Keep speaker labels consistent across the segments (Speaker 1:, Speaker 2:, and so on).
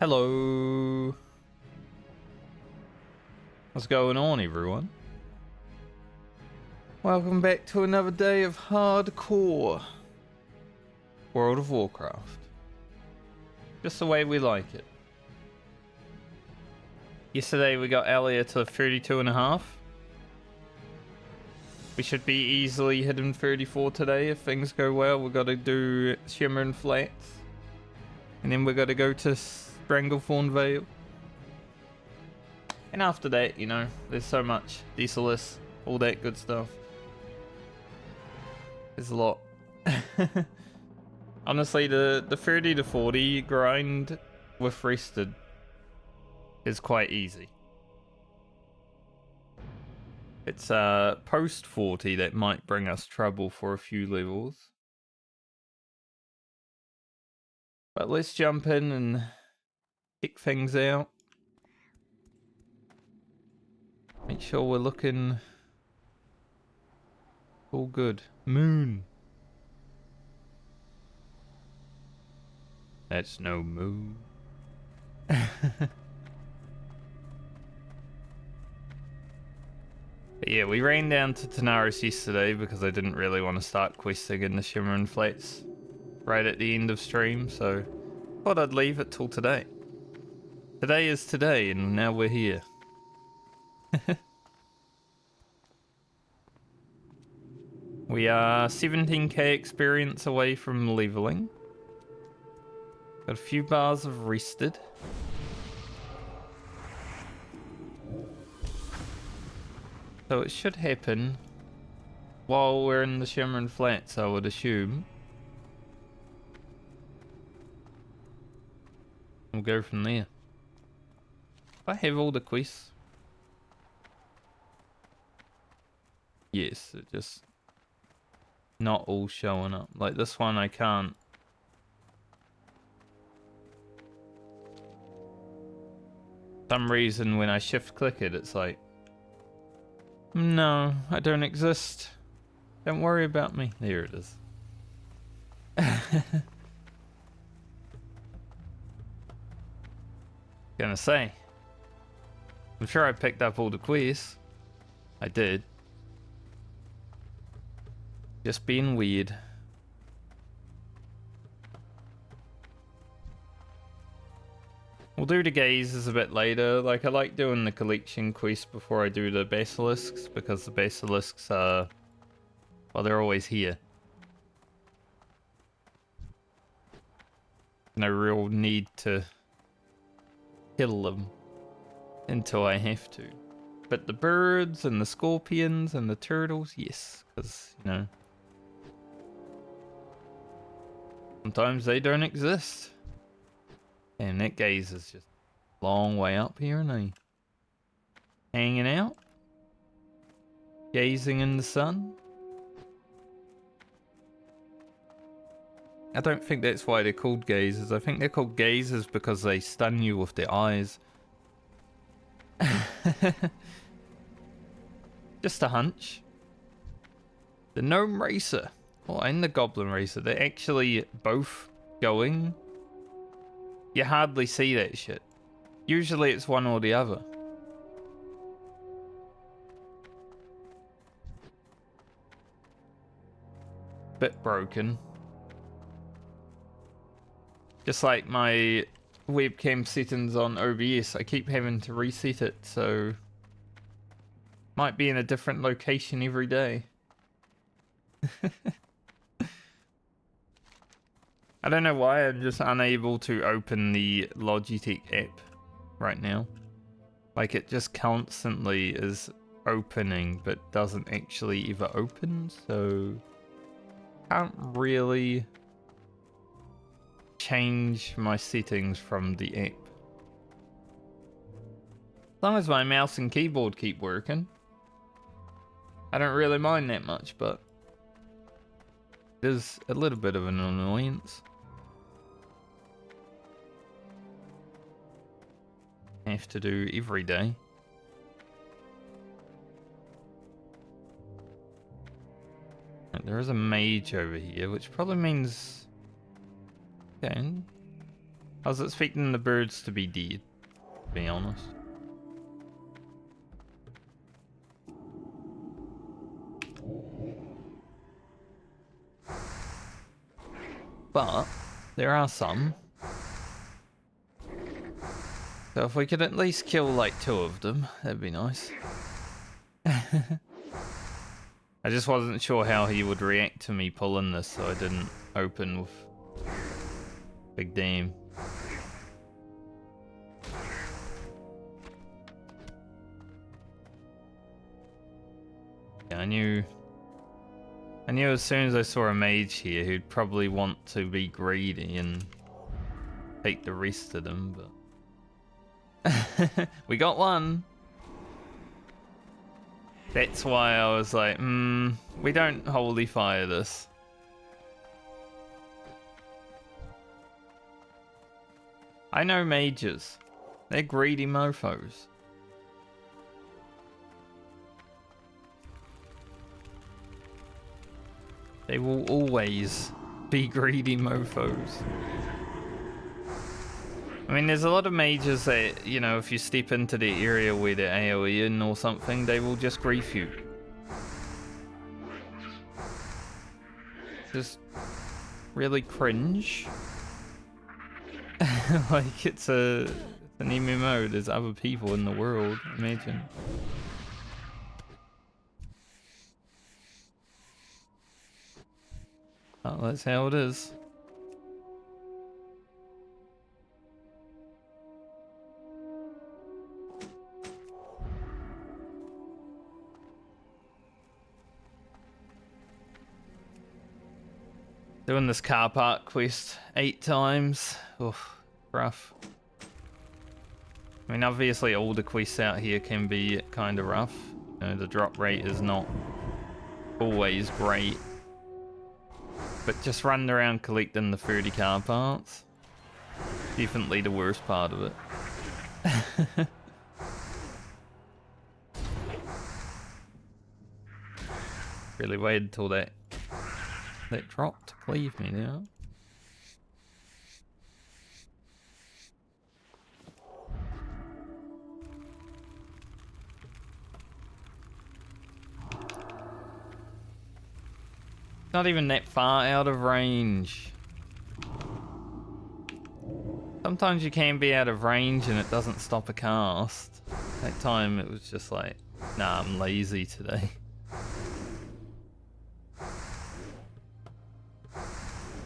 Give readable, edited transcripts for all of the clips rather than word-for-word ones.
Speaker 1: Hello. What's going on, everyone? Welcome back to another day of hardcore World of Warcraft. Just the way we like it. Yesterday we got Elia to 32.5. We should be easily hitting 34 today if things go well. We've got to do Shimmer and Flats. And then we've got to go to Stranglethorn Vale. And after that, you know, there's so much. Dieselis, all that good stuff. There's a lot. Honestly, the 30 to 40 grind with rested is quite easy. It's post 40 that might bring us trouble for a few levels. But let's jump in and kick things out. Make sure we're looking all good. Moon. That's no moon. But yeah, we ran down to Tanaris yesterday because I didn't really want to start questing in the Shimmer and Flats right at the end of stream, so thought I'd leave it till today. Today is today, and now we're here. We are 17k experience away from leveling. Got a few bars of rested. So it should happen while we're in the Shimmer and Flats, I would assume. We'll go from there. I have all the quests. Yes, it just not all showing up. Like this one I can't. For some reason when I shift click it, it's like, no, I don't exist. Don't worry about me. There it is. Gonna say, I'm sure I picked up all the quests. I did. Just being weird. We'll do the gazes a bit later. Like, I like doing the collection quest before I do the basilisks, because the basilisks are, well, they're always here. No real need to kill them until I have to. But the birds and the scorpions and the turtles, yes, because, you know, sometimes they don't exist. And that gaze is just a long way up here, isn't he? Hanging out. Gazing in the sun. I don't think that's why they're called gazes. I think they're called gazes because they stun you with their eyes. Just a hunch. The Gnome Racer. Oh, and the Goblin Racer. They're actually both going. You hardly see that shit. Usually it's one or the other. Bit broken. Just like my webcam settings on OBS, I keep having to reset it, so might be in a different location every day. I don't know why, I'm just unable to open the Logitech app right now. Like, it just constantly is opening, but doesn't actually ever open, so can't really change my settings from the app. As long as my mouse and keyboard keep working, I don't really mind that much, but it is a little bit of an annoyance. Have to do every day. There is a mage over here, which probably means... Okay. I was expecting the birds to be dead, to be honest. But there are some. So if we could at least kill like 2 of them, that'd be nice. I just wasn't sure how he would react to me pulling this, so I didn't open with big dam. Yeah, I knew as soon as I saw a mage here who'd probably want to be greedy and take the rest of them, but we got one. That's why I was like, we don't holy fire this. I know mages. They're greedy mofos. They will always be greedy mofos. I mean, there's a lot of mages that, you know, if you step into the area where they're AoE in or something, they will just grief you. Just really cringe. Like, it's an MMO, there's other people in the world, imagine. Oh, that's how it is. Doing this car park quest 8 times. Oof, rough. I mean, obviously all the quests out here can be kind of rough. You know, the drop rate is not always great. But just running around collecting the 30 car parts. Definitely the worst part of it. Really waited till that dropped to cleave me now. Not even that far out of range. Sometimes you can be out of range and it doesn't stop a cast. That time it was just like, nah, I'm lazy today.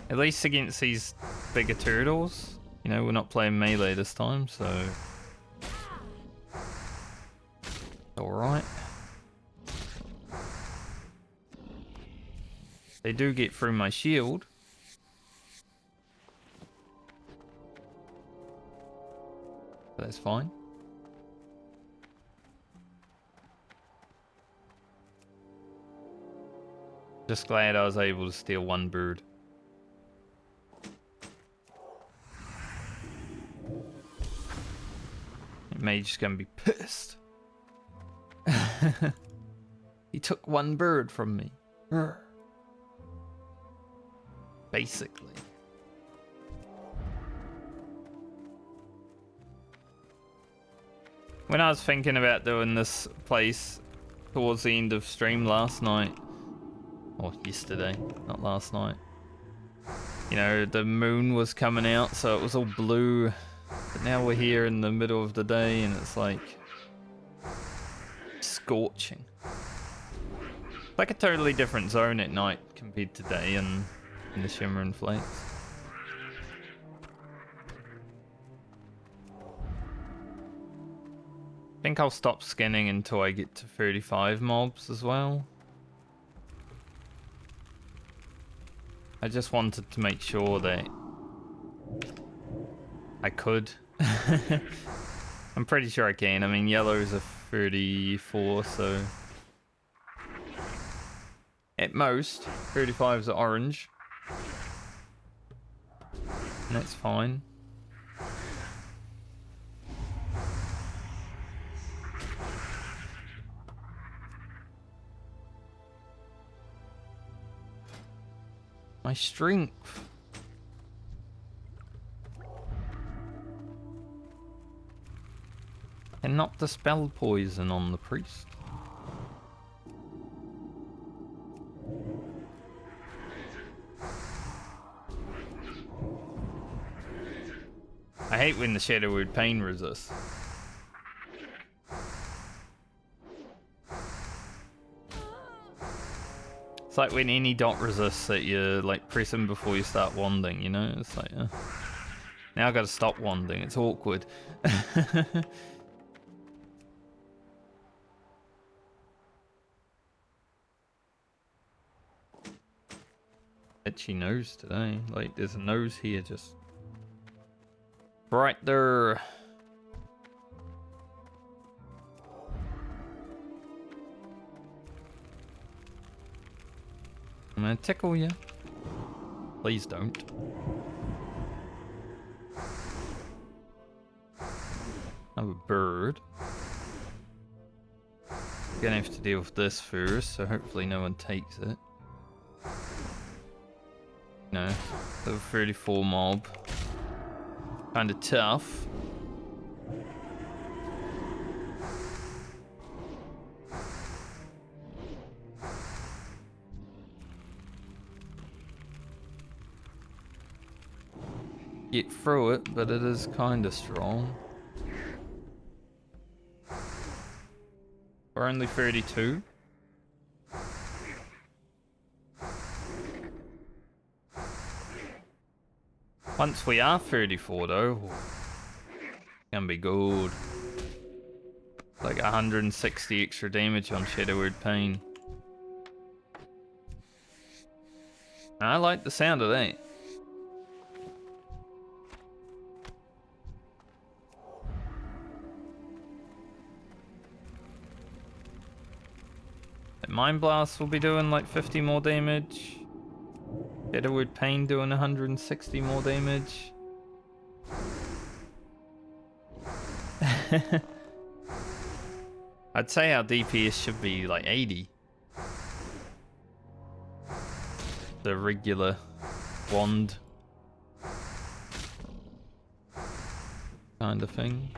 Speaker 1: At least against these bigger turtles. You know, we're not playing melee this time, so... alright. They do get through my shield. But that's fine. Just glad I was able to steal 1 bird. Mage's gonna be pissed. He took 1 bird from me. Basically. When I was thinking about doing this place towards the end of stream last night, or yesterday, not last night, you know, the moon was coming out, so it was all blue. But now we're here in the middle of the day and it's like scorching. Like a totally different zone at night compared to day in the Shimmering Flakes. I think I'll stop scanning until I get to 35 mobs as well. I just wanted to make sure that I could. I'm pretty sure I can. I mean, yellow's a 34, so... at most, 35's are orange. And that's fine. My strength. Cannot dispel poison on the priest. I hate when the Shadow Word Pain resists. It's like when any dot resists that you're like pressing before you start wanding, you know? It's like, now I gotta stop wanding, it's awkward. Itchy nose today. Like, there's a nose here just right there. I'm gonna tickle you. Please don't. I'm a bird. Gonna have to deal with this first, so hopefully no one takes it. No, level 34 mob. Kinda tough. Get through it, but it is kinda strong. We're only 32. Once we are 34 though, it's gonna be good. Like 160 extra damage on Shadow Word Pain. I like the sound of that. Mind Blast will be doing like 50 more damage. Shadow Word Pain doing 160 more damage. I'd say our DPS should be like 80. The regular wand kind of thing.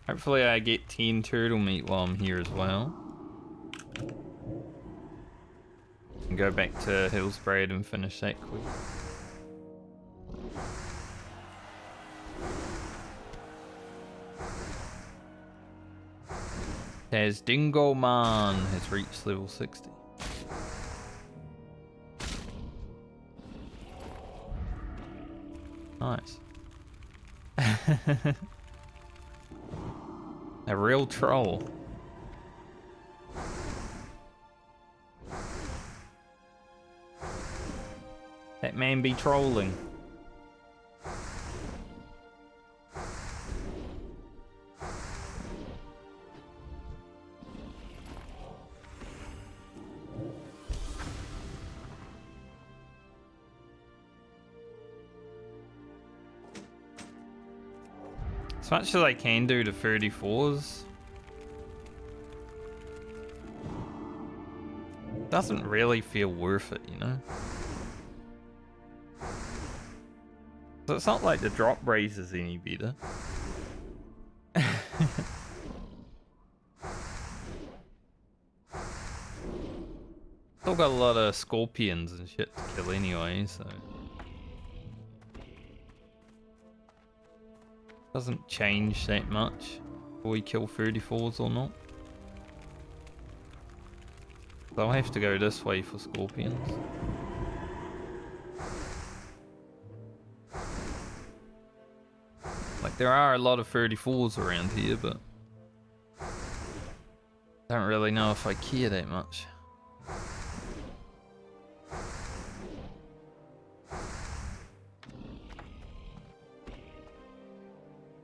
Speaker 1: Hopefully I get 10 turtle meat while I'm here as well. And go back to Hillsbraid and finish that quick. As Dingo Man has reached level 60. Nice. A real troll. That man be trolling. As much as I can do to 34s, doesn't really feel worth it, you know? So it's not like the drop raise is any better. Still got a lot of scorpions and shit to kill anyway, so doesn't change that much if we kill 34s or not. So I'll have to go this way for scorpions. Like, there are a lot of 34s around here, but I don't really know if I care that much.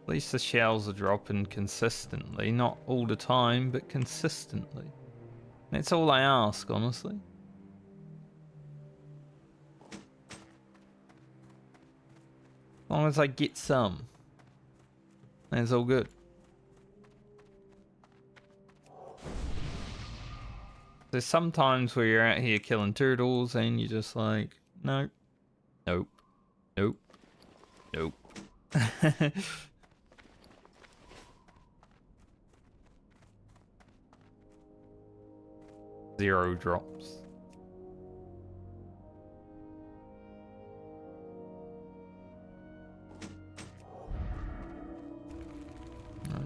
Speaker 1: At least the shells are dropping consistently, not all the time, but consistently. That's all I ask, honestly. As long as I get some, that's all good. There's sometimes where you're out here killing turtles and you're just like, nope, nope, Nope. Nope. 0 drops.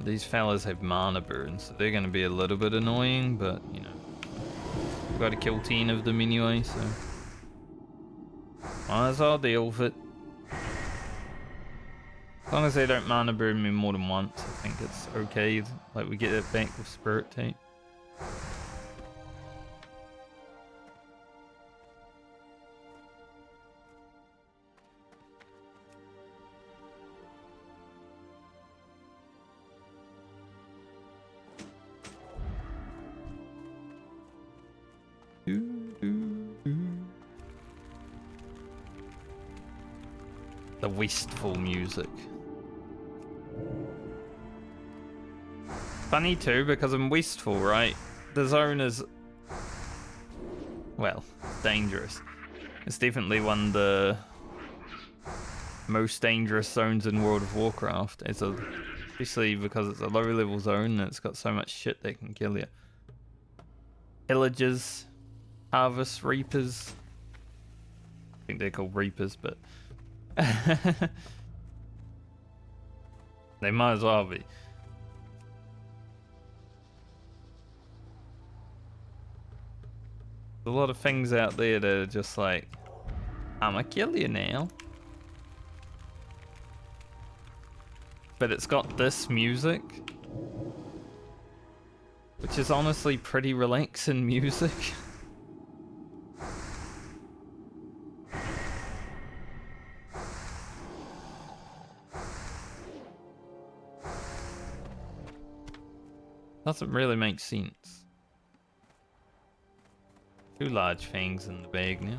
Speaker 1: These fellas have mana burns, so they're going to be a little bit annoying, but, you know, we've got to kill 10 of them anyway, so might as well deal with it. As long as they don't mana burn me more than once, I think it's okay. Like, we get it back with Spirit Tape. The wistful music. Funny too, because I'm wistful, right? The zone is, well, dangerous. It's definitely one of the most dangerous zones in World of Warcraft. Especially because it's a low level zone and it's got so much shit that can kill you. Pillagers, harvest reapers. I think they're called reapers, but they might as well be. There's a lot of things out there that are just like, I'ma kill you now. But it's got this music, which is honestly pretty relaxing music. Doesn't really make sense. 2 large fangs in the bag now.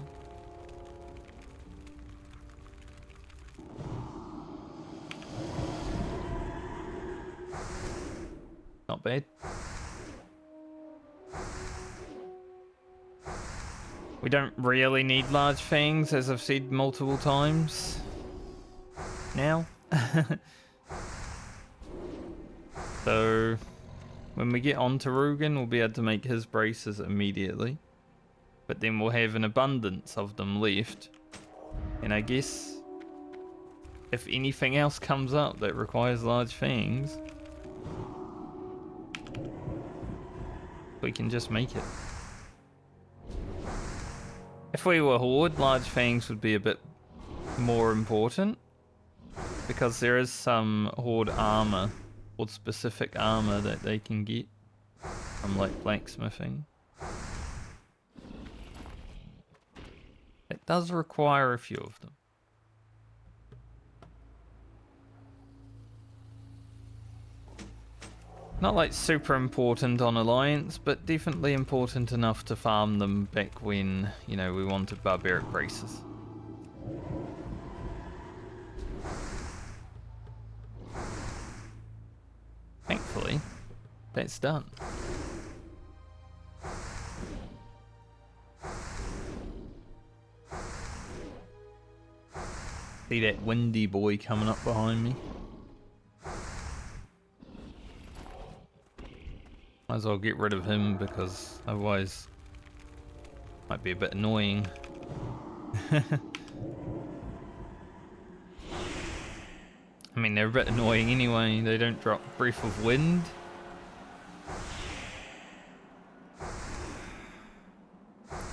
Speaker 1: Not bad. We don't really need large fangs, as I've said multiple times now. So when we get onto Rugen, we'll be able to make his braces immediately. But then we'll have an abundance of them left. And I guess if anything else comes up that requires large fangs, we can just make it. If we were Horde, large fangs would be a bit more important, because there is some Horde armor, Horde specific armor that they can get from like blacksmithing. It does require a few of them. Not like super important on Alliance, but definitely important enough to farm them back when, you know, we wanted barbaric braces. Thankfully, that's done. See that windy boy coming up behind me? Might as well get rid of him, because otherwise might be a bit annoying. I mean, they're a bit annoying anyway. They don't drop Breath of Wind.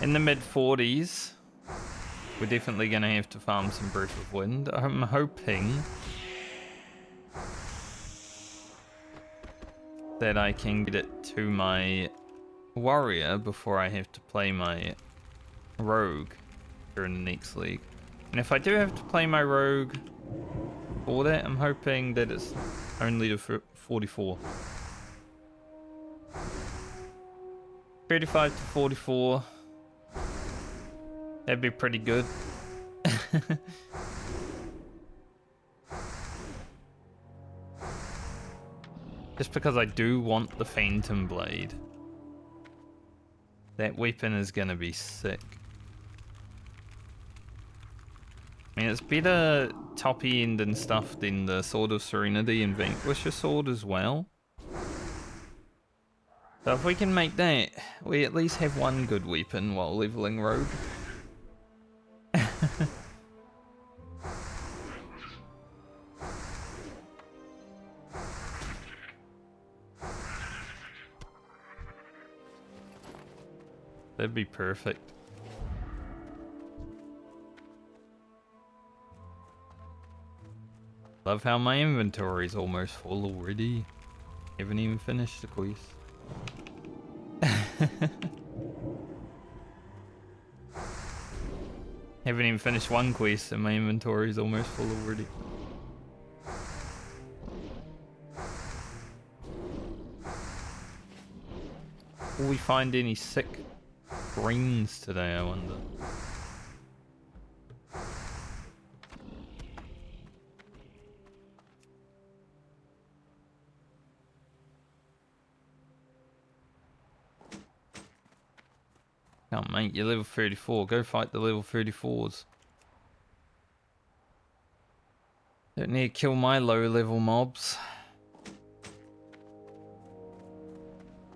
Speaker 1: In the mid-40s, we're definitely going to have to farm some Breath of Wind. I'm hoping that I can get it to my warrior before I have to play my rogue during the next league. And if I do have to play my rogue for that, I'm hoping that it's only to 44. 35 to 44. That'd be pretty good. Just because I do want the Phantom Blade. That weapon is gonna be sick. I mean, it's better toppy end and stuff than the Sword of Serenity and Vanquisher Sword as well. So if we can make that, we at least have one good weapon while leveling Rogue. That'd be perfect. Love how my inventory's almost full already. Haven't even finished the quest. Haven't even finished one quest and my inventory's almost full already. Will we find any sick greens today, I wonder? Oh mate, you're level 34. Go fight the level 34s. Don't need to kill my low level mobs.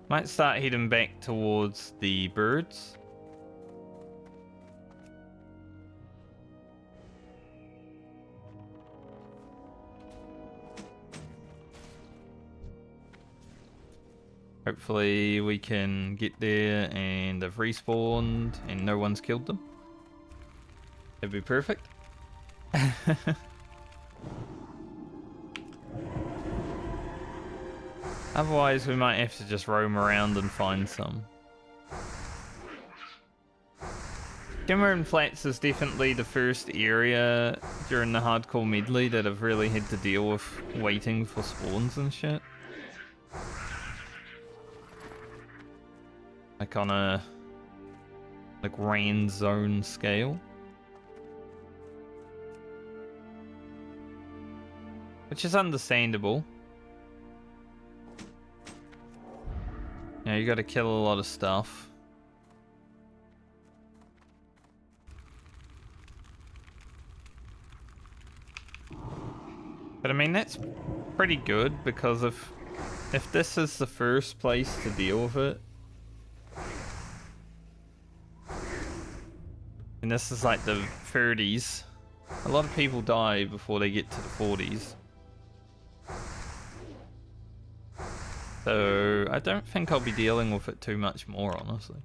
Speaker 1: Might start heading back towards the birds. Hopefully we can get there and they've respawned and no one's killed them. That'd be perfect. Otherwise we might have to just roam around and find some. Shimmer Flats is definitely the first area during the hardcore medley that I've really had to deal with waiting for spawns and shit. Like on a grand zone scale. Which is understandable. Yeah, you gotta kill a lot of stuff. But I mean, that's pretty good because if this is the first place to deal with it, and this is like the 30s, a lot of people die before they get to the 40s. So I don't think I'll be dealing with it too much more, honestly.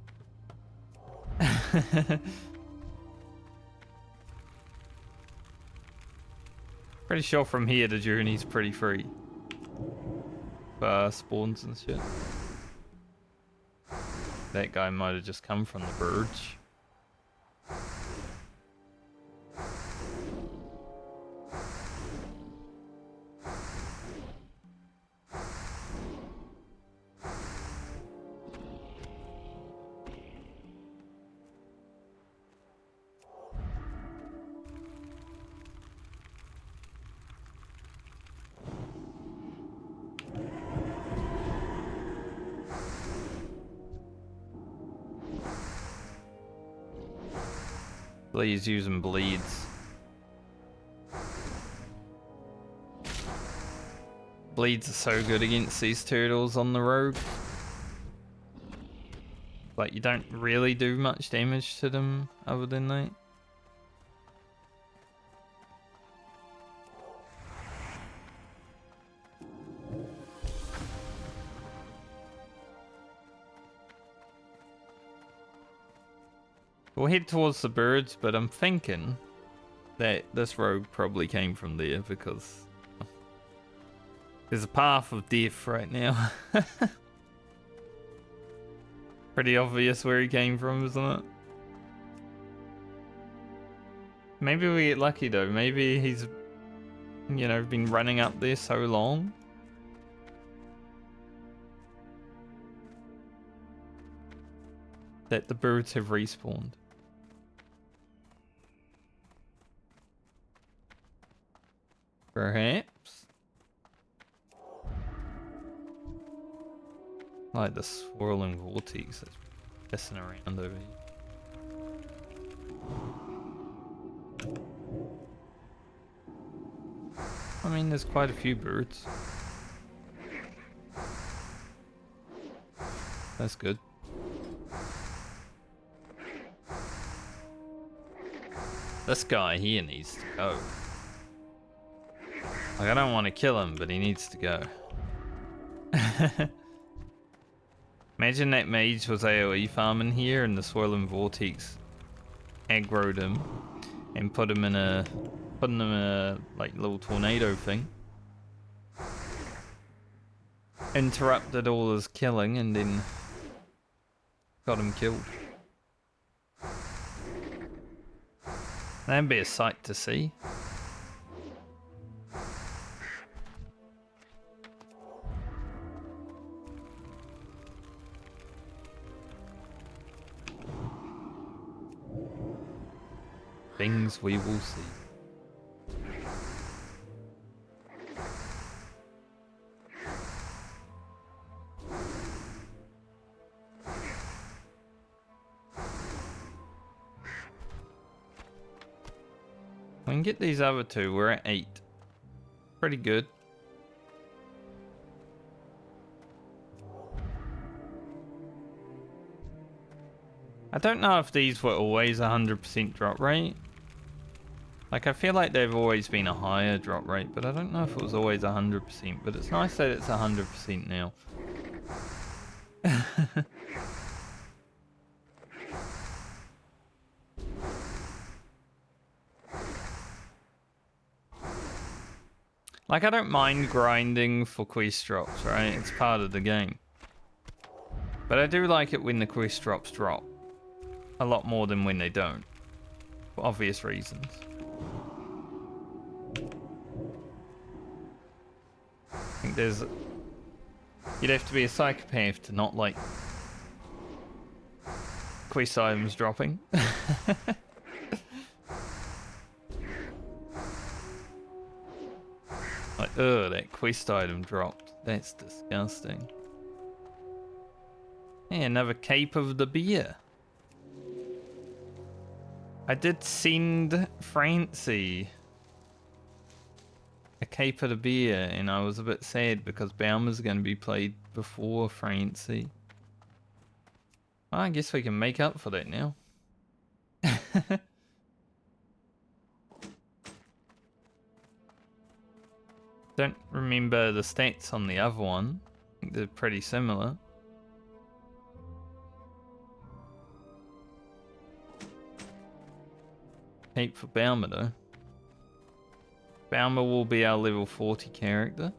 Speaker 1: Pretty sure from here the journey's pretty free. Spawns and shit. That guy might have just come from the verge. He's using bleeds. Bleeds are so good against these turtles on the rogue. Like, you don't really do much damage to them other than that. We'll head towards the birds, but I'm thinking that this rogue probably came from there because there's a path of death right now. Pretty obvious where he came from, isn't it? Maybe we get lucky though. Maybe he's, you know, been running up there so long. That the birds have respawned. Perhaps. Like the swirling vortex that's pissing around over here. I mean, there's quite a few birds. That's good. This guy here needs to go. Like, I don't want to kill him, but he needs to go. Imagine that mage was AoE farming here and the swirling vortex aggroed him and put him in a like little tornado thing. Interrupted all his killing and then got him killed. That'd be a sight to see. Things we will see. We can get these other two. We're at 8. Pretty good. I don't know if these were always 100% drop rate. Like, I feel like they've always been a higher drop rate, but I don't know if it was always 100%. But it's nice that it's 100% now. Like, I don't mind grinding for quest drops, right? It's part of the game. But I do like it when the quest drops drop. A lot more than when they don't. For obvious reasons. I think there's... You'd have to be a psychopath to not like quest items dropping. Like, ugh, that quest item dropped. That's disgusting. Hey, another cape of the beer. I did send Francie a cape of the beer, and I was a bit sad because Baumer's going to be played before Francie. Well, I guess we can make up for that now. Don't remember the stats on the other one. I think they're pretty similar. Cape for Baumer though. Baumer will be our level 40 character.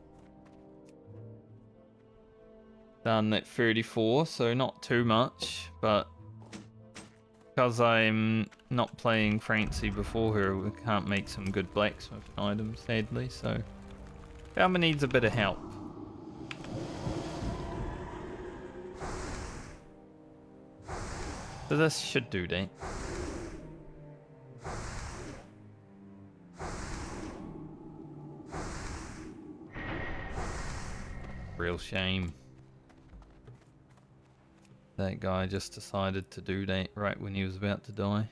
Speaker 1: Done at 34, so not too much, but because I'm not playing Francie before her, we can't make some good blacksmith items, sadly, so Baumer needs a bit of help. So this should do that. Real shame. That guy just decided to do that right when he was about to die.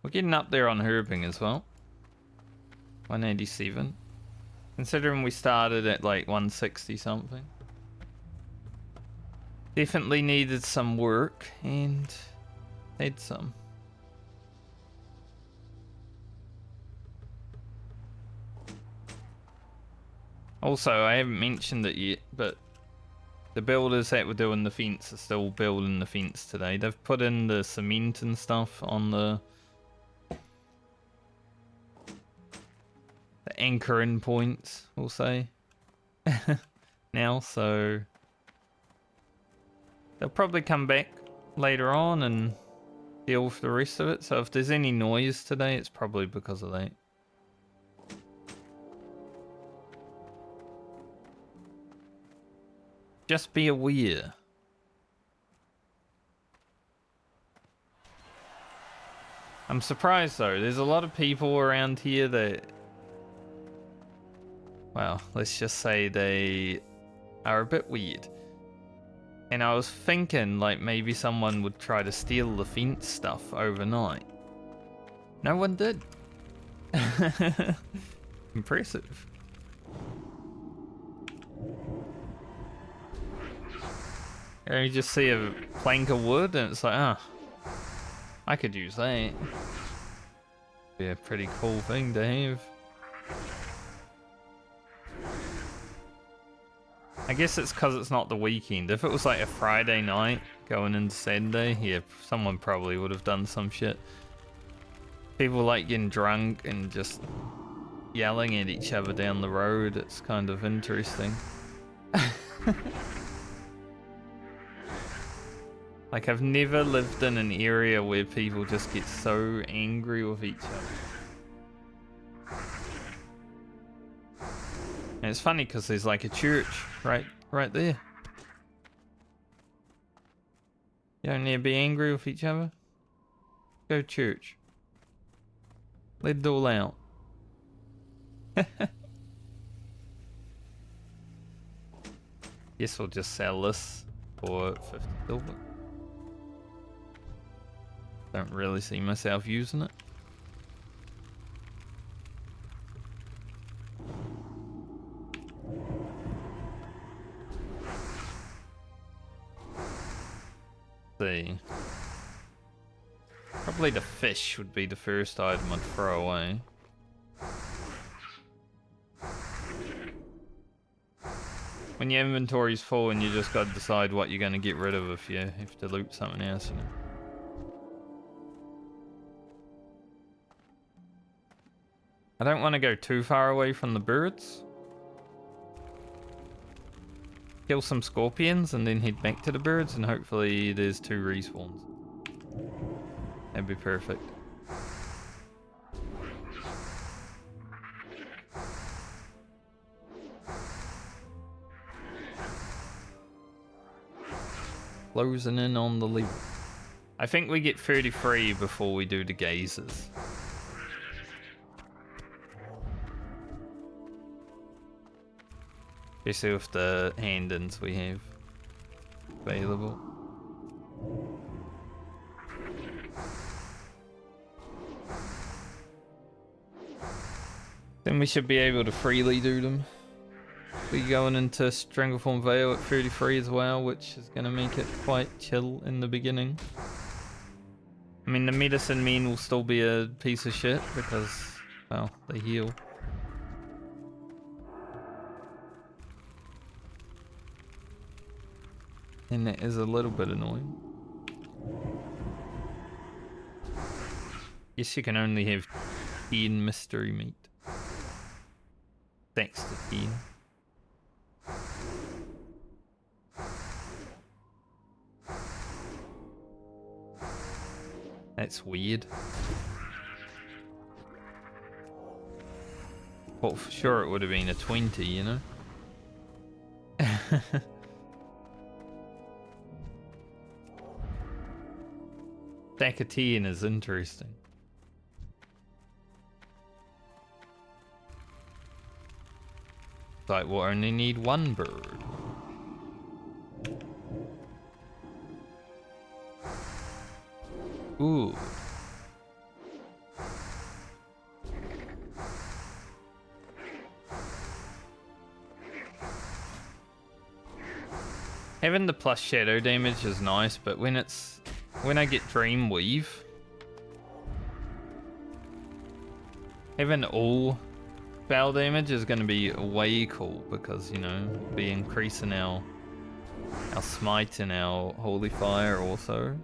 Speaker 1: We're getting up there on herbing as well. 187. Considering we started at like 160 something. Definitely needed some work and had some. Also, I haven't mentioned it yet, but the builders that were doing the fence are still building the fence today. They've put in the cement and stuff on the anchoring points, we'll say. Now, so they'll probably come back later on and deal with the rest of it. So if there's any noise today, it's probably because of that. Just be aware. I'm surprised though. There's a lot of people around here that, well, let's just say they are a bit weird. And I was thinking, like, maybe someone would try to steal the fence stuff overnight. No one did. Impressive. And you just see a plank of wood and it's like, ah, I could use that. Be a pretty cool thing to have. I guess it's because it's not the weekend. If it was like a Friday night going into Saturday, yeah, someone probably would have done some shit. People like getting drunk and just yelling at each other down the road. It's kind of interesting. Like, I've never lived in an area where people just get so angry with each other. And it's funny because there's like a church right there. You don't need to be angry with each other. Go to church. Let it all out. Guess we'll just sell this for 50 silver. Don't really see myself using it. See. Probably the fish would be the first item I'd throw away. When your inventory's full and you just gotta decide what you're gonna get rid of if you have to loot something else, you know. I don't want to go too far away from the birds. Kill some scorpions and then head back to the birds and hopefully there's 2 respawns. That'd be perfect. Closing in on the level. I think we get 33 before we do the gazers. Especially with the hand-ins we have available. Then we should be able to freely do them. We're going into Strangleform Vale at 33 as well, which is going to make it quite chill in the beginning. I mean, the medicine men will still be a piece of shit because, well, they heal. And that is a little bit annoying. Guess you can only have 10 mystery meat. Thanks to 10. That's weird. Well, for sure it would have been a 20, you know? Stack of 10 is interesting. Like, we'll only need 1 bird. Ooh. Having the plus shadow damage is nice, but when I get Dreamweave, having all spell damage is going to be way cool because, you know, we'll be increasing our smite and our holy fire also.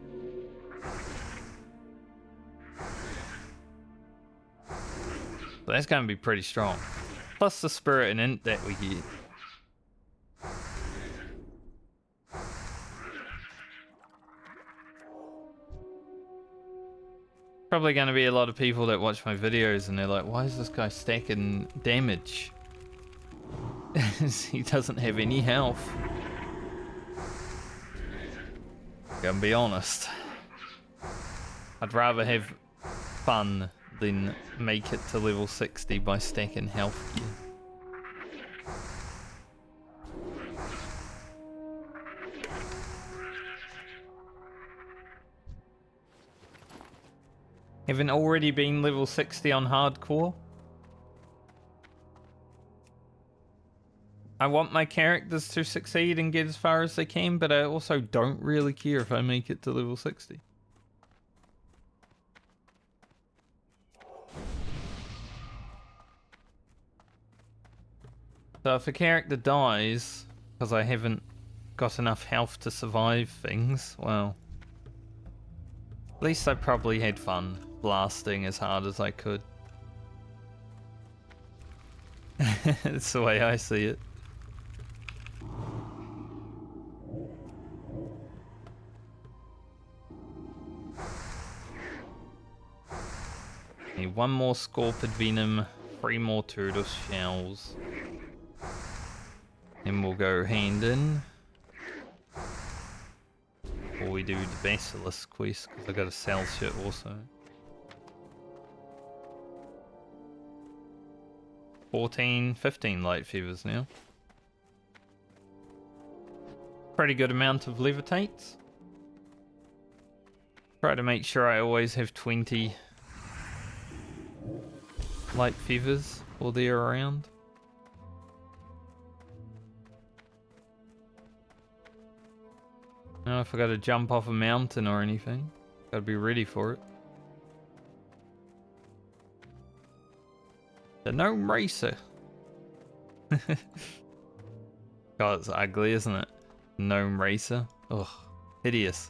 Speaker 1: So that's going to be pretty strong. Plus the spirit and int that we get. Probably going to be a lot of people that watch my videos and they're like, why is this guy stacking damage? He doesn't have any health. Gonna be honest. I'd rather have fun than make it to level 60 by stacking health gear. Haven't already been level 60 on hardcore? I want my characters to succeed and get as far as they can, but I also don't really care if I make it to level 60. So if a character dies because I haven't got enough health to survive things, well, at least I probably had fun blasting as hard as I could. That's the way I see it. Need one more Scorpid Venom, 3 more Turtle Shells. Then we'll go hand in. Or we do the Basilisk quest, because I got a sell shit also. 14, 15 light fevers now. Pretty good amount of levitates. Try to make sure I always have 20 light fevers or they're around. Now if I gotta jump off a mountain or anything, gotta be ready for it. The gnome racer. God, it's ugly, isn't it? Gnome racer. Ugh, hideous.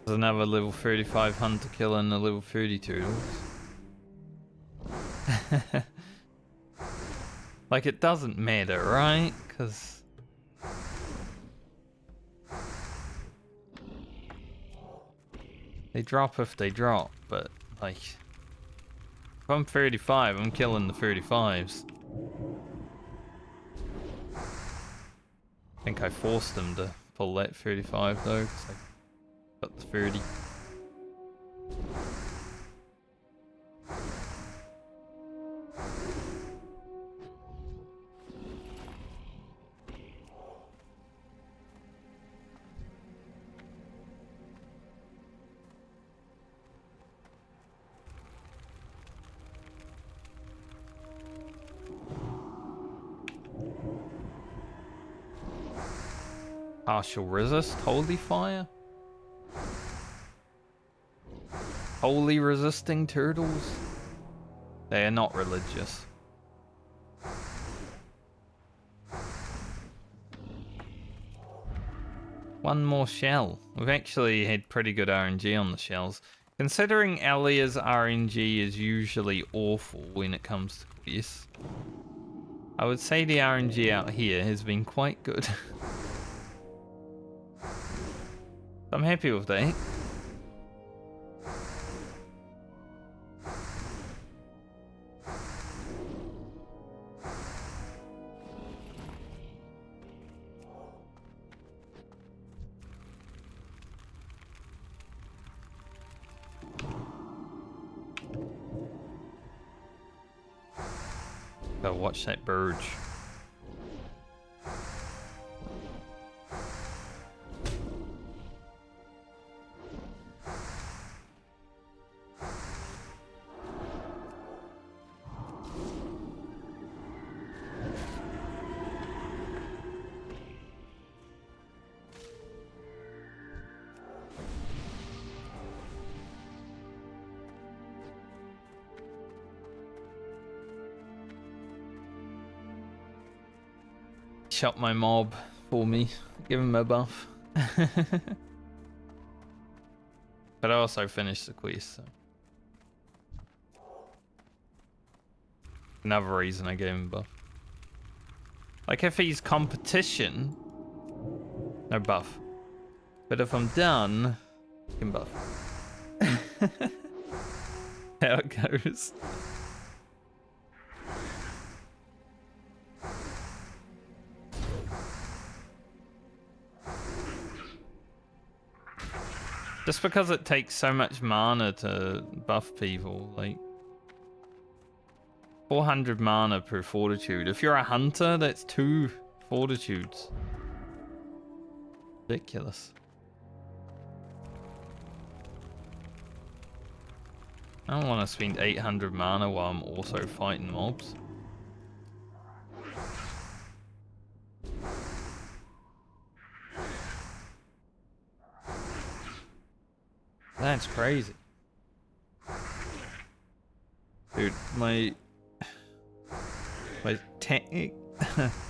Speaker 1: There's another level 35 hunter killer and a level 30 turtles. Like, it doesn't matter, right? Because they drop if they drop, but like, if I'm 35, I'm killing the 35s. I think I forced them to pull that 35 though, because I got the 30. Partial resist, holy fire. Holy resisting turtles. They are not religious. One more shell. We've actually had pretty good RNG on the shells. Considering Alia's RNG is usually awful when it comes to quests, I would say the RNG out here has been quite good. I'm happy with that. Gotta watch that bird. Shot my mob for me, give him a buff. But I also finished the quest, so. Another reason I gave him a buff. Like if he's competition, no buff. But if I'm done, he can buff. How it goes. Just because it takes so much mana to buff people, like 400 mana per fortitude. If you're a hunter, that's 2 fortitudes. Ridiculous. I don't want to spend 800 mana while I'm also fighting mobs. That's crazy. Dude, my tag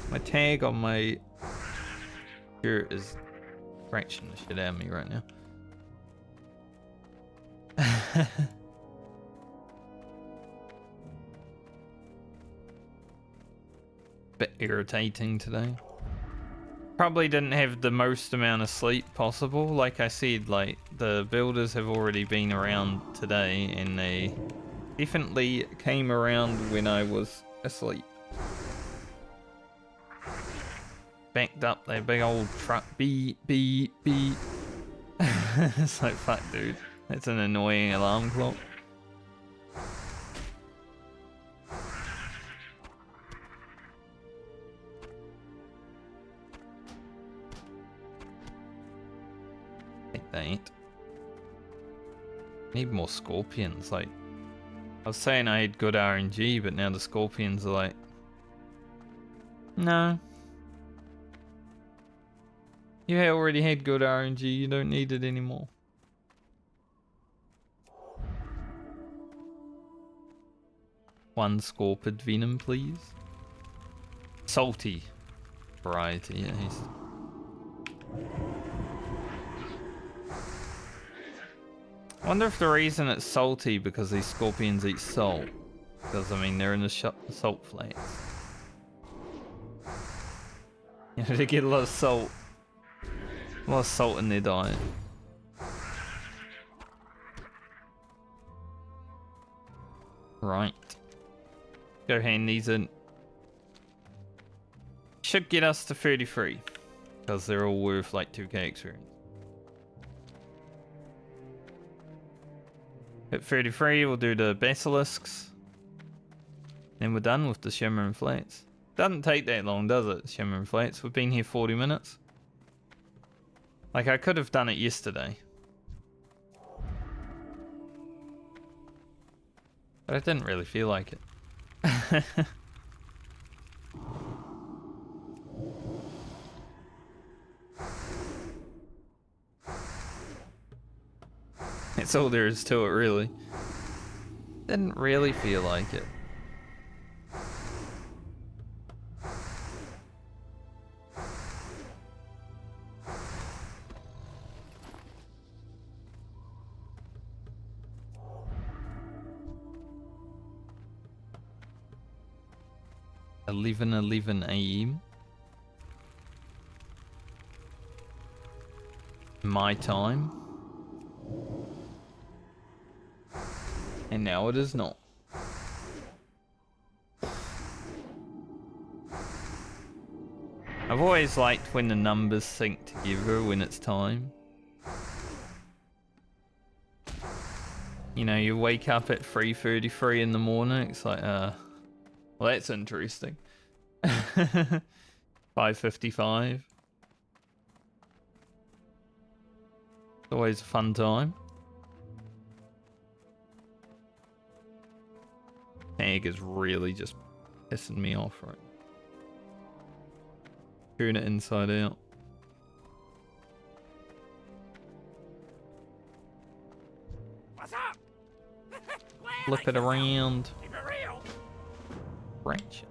Speaker 1: my tag on my shirt is scratching the shit out of me right now. Bit irritating today. Probably didn't have the most amount of sleep possible. Like I said, like the builders have already been around today and they definitely came around when I was asleep. Backed up their big old truck. Beep, beep, beep. It's like, fuck, dude. That's an annoying alarm clock. I think they ain't. Need more scorpions. Like, I was saying I had good RNG, but now the scorpions are like, no. You already had good RNG, you don't need it anymore. One scorpid venom, please. Salty variety, at least. I wonder if the reason it's salty because these scorpions eat salt. Because, I mean, they're in the salt flats. You know, they get a lot of salt. A lot of salt in their diet. Right. Go hand these in. Should get us to 33. Because they're all worth like 2k experience. At 33, we'll do the basilisks. Then we're done with the shimmering flats. Doesn't take that long, does it? Shimmering flats. We've been here 40 minutes. Like, I could have done it yesterday. But I didn't really feel like it. That's all there is to it, really. Didn't really feel like it. (11:11 AM) my time, and now it is not. I've always liked when the numbers sync together when it's time. You know, you wake up at 3:33 in the morning, it's like, well, that's interesting. 5:55. It's always a fun time. Tag is really just pissing me off right now. Turn it inside out.
Speaker 2: What's up?
Speaker 1: Flip it around.
Speaker 2: Keep it real.
Speaker 1: Branch it.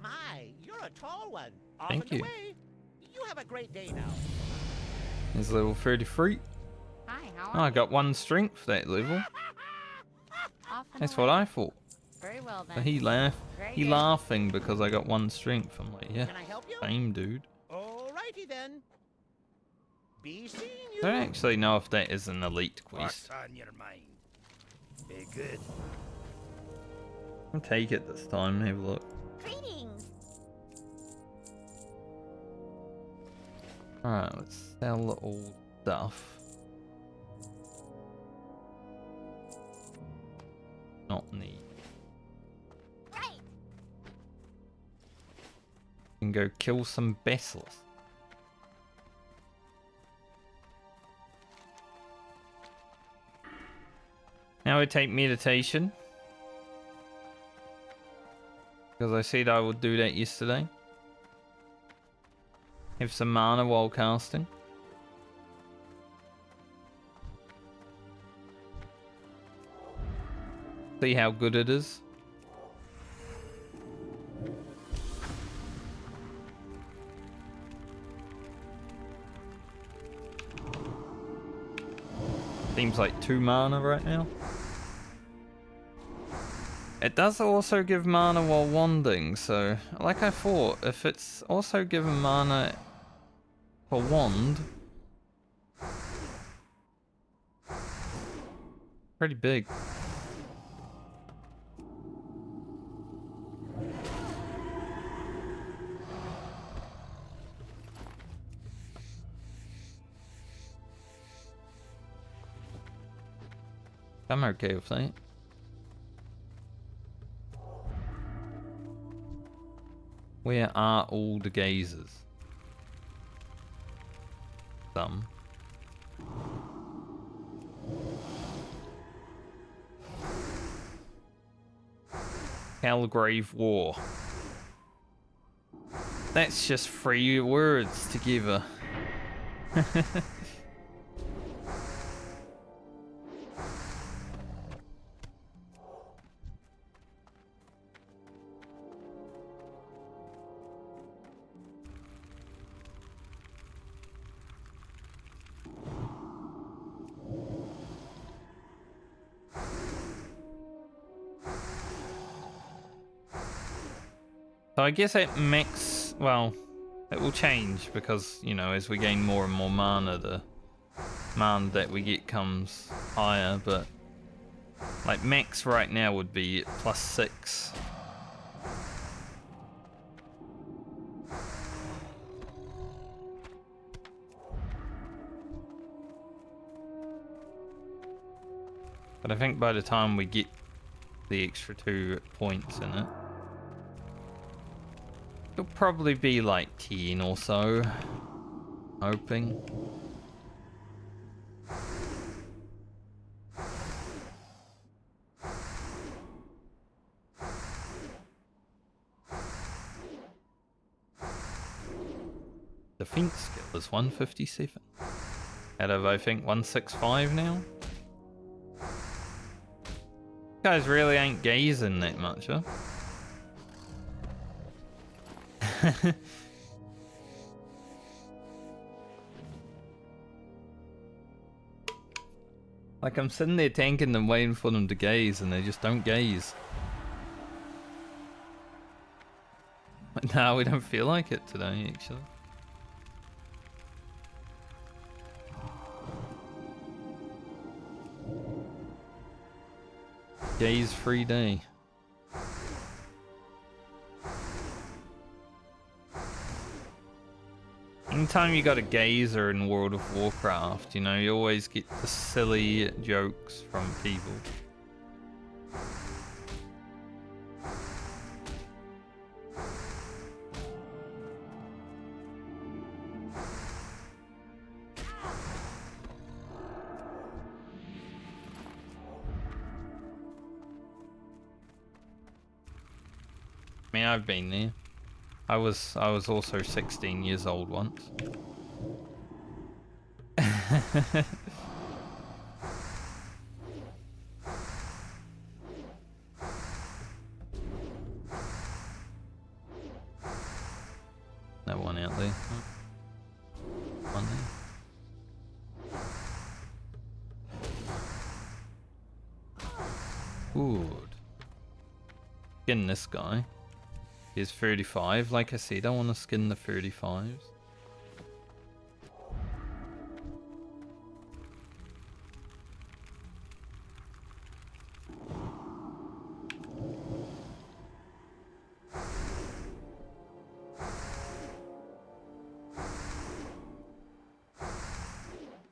Speaker 2: My, you're a tall one. Off
Speaker 1: Thank
Speaker 2: and
Speaker 1: you.
Speaker 2: away. You have a great day now.
Speaker 1: There's level 33.
Speaker 3: Hi, how
Speaker 1: Oh,
Speaker 3: are
Speaker 1: I got 1 strength for that level.
Speaker 3: you? Off and
Speaker 1: That's
Speaker 3: away.
Speaker 1: what I thought.
Speaker 3: Very well
Speaker 1: So
Speaker 3: then.
Speaker 1: he
Speaker 3: Very
Speaker 1: he
Speaker 3: good.
Speaker 1: laughing because I got 1 strength. I'm like, yeah,
Speaker 2: Can I help you?
Speaker 1: same dude.
Speaker 2: Alrighty then. Be seeing you.
Speaker 1: I don't actually know if that is an elite quest.
Speaker 4: What's on your mind? Be good.
Speaker 1: I'll take it this time and have a look.
Speaker 3: Greetings.
Speaker 1: Alright, let's sell the old stuff. Not need.
Speaker 3: Right.
Speaker 1: Can go kill some vessels. Now I take meditation. Because I said I would do that yesterday. Have some mana while casting. See how good it is. Seems like 2 mana right now. It does also give mana while wanding, so like I thought, if it's also given mana for wand, pretty big. I'm okay with that. Where are all the gazers? Some. Calgrave War. That's just 3 words together. So I guess at max, well, it will change because, you know, as we gain more and more mana, the mana that we get comes higher, but like max right now would be +6. But I think by the time we get the extra 2 points in it, it'll probably be like 10 or so. Hoping. Defense skill is 157. Out of, I think, 165 now. Guys really ain't gazing that much, huh? Like, I'm sitting there tanking them, waiting for them to gaze, and they just don't gaze. No, we don't feel like it today, actually. Gaze-free day. Anytime you got a gazer in World of Warcraft, you know, you always get the silly jokes from people. I mean, I've been there. I was also 16 years old once. No one out there. One there. Good. skin this guy. He's 35. Like I said, I want to skin the 35s.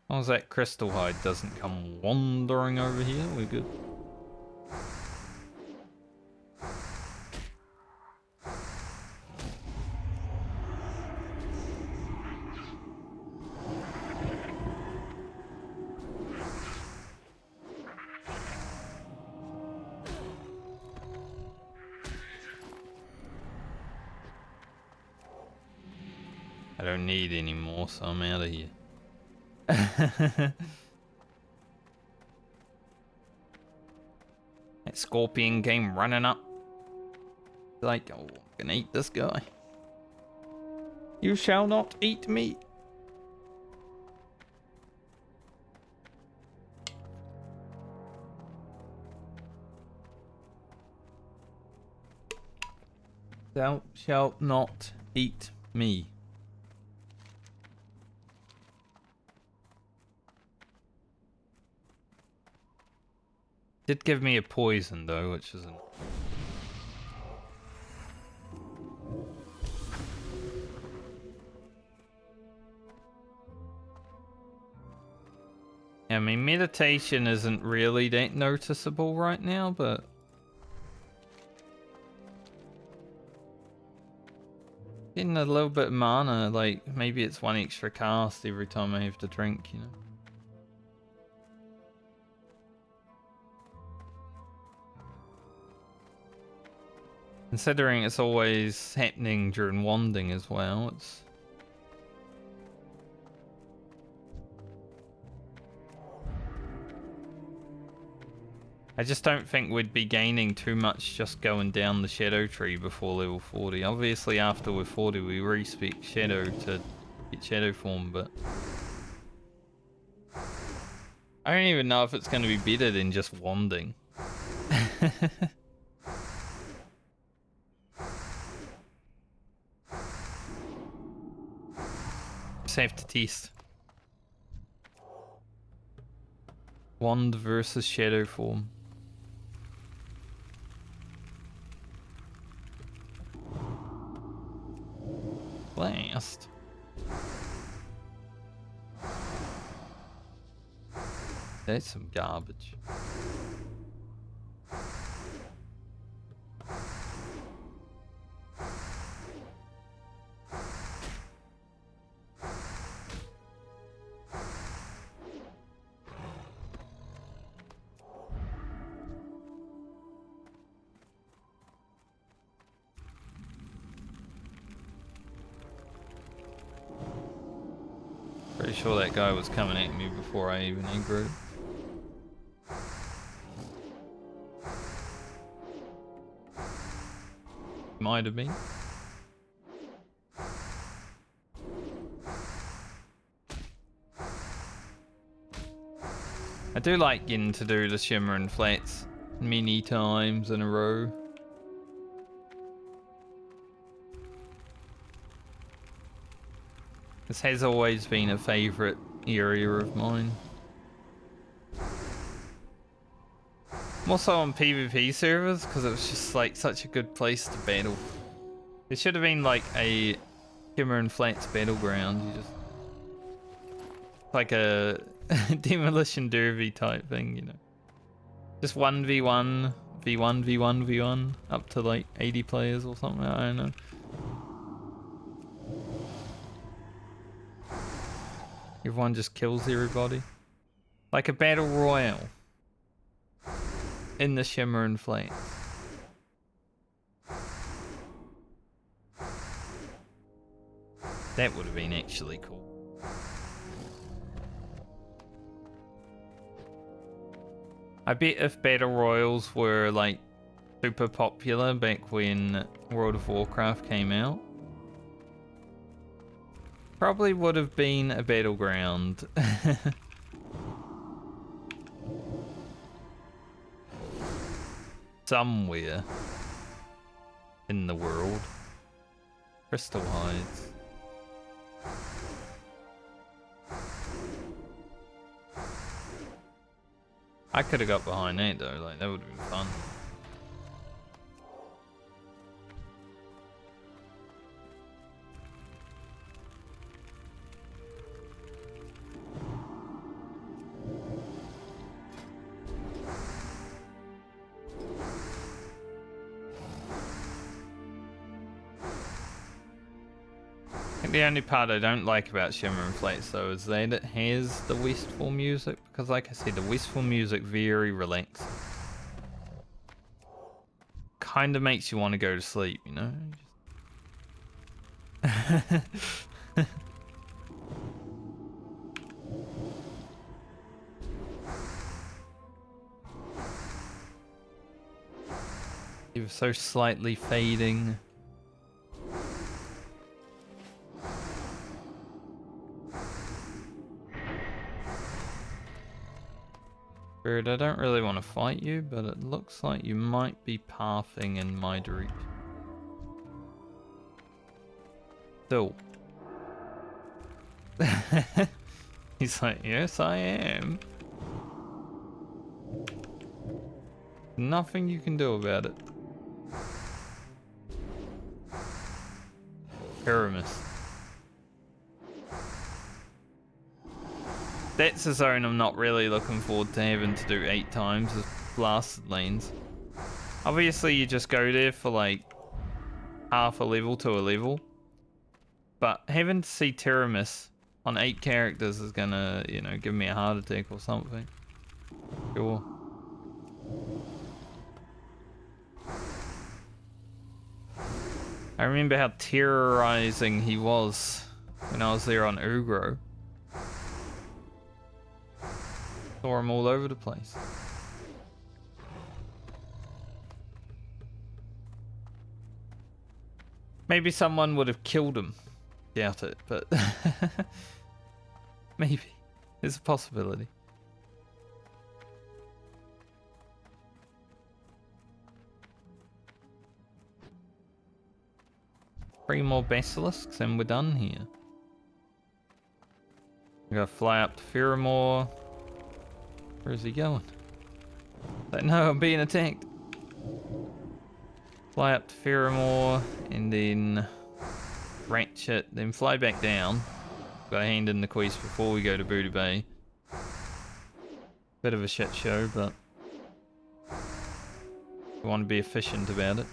Speaker 1: As long as that crystal hide doesn't come wandering over here, we're good. I don't need any more, so I'm out of here. That scorpion came running up. Like, oh, I'm gonna eat this guy. You shall not eat me. Thou shalt not eat me. Did give me a poison though, which isn't. I mean, meditation isn't really that noticeable right now, but getting a little bit of mana, like maybe it's one extra cast every time I have to drink, you know. Considering it's always happening during wanding as well, it's... I just don't think we'd be gaining too much just going down the shadow tree before level 40. Obviously after we're 40 we respec shadow to get shadow form, but... I don't even know if it's going to be better than just wanding. Just have to test. Wand versus shadow form. Blast. That's some garbage. Pretty sure that guy was coming at me before I even aggroed. Might have been. I do like getting to do the Shimmer and Flats many times in a row. This has always been a favourite area of mine. I'm also on PvP servers because it was just like such a good place to battle. There should have been like a Shimmer and Flats battleground. You just like a demolition derby type thing, you know. Just 1v1, v1, v1, v1, up to like 80 players or something. I don't know. Everyone just kills everybody. Like a battle royale. In the Shimmer and Flats. That would have been actually cool. I bet if battle royals were like super popular back when World of Warcraft came out, probably would have been a battleground. Somewhere. in the world. Crystal hides. I could have got behind that though, like that would have been fun. The only part I don't like about Shimmer and Flakes though is that it has the wistful music, because like I said, the wistful music very relaxing. Kind of makes you want to go to sleep, you know? Ever so slightly fading. Spirit, I don't really want to fight you, but it looks like you might be pathing in my direction. Still. He's like, yes I am. Nothing you can do about it. Pyramus. That's a zone I'm not really looking forward to having to do 8 times as blasted lanes. Obviously you just go there for like half a level to a level. But having to see Pyramus on 8 characters is gonna, you know, give me a heart attack or something. Sure. I remember how terrorizing he was when I was there on Ugro. Saw him all over the place. Maybe someone would have killed him. Doubt it, but maybe. There's a possibility. 3 more basilisks and we're done here. We gotta fly up to Pheramore. Where is he going? Like, no, I'm being attacked. Fly up to Pheramore and then ratchet, then fly back down. Gotta hand in the quest before we go to Buddha Bay. Bit of a shit show, but we want to be efficient about it.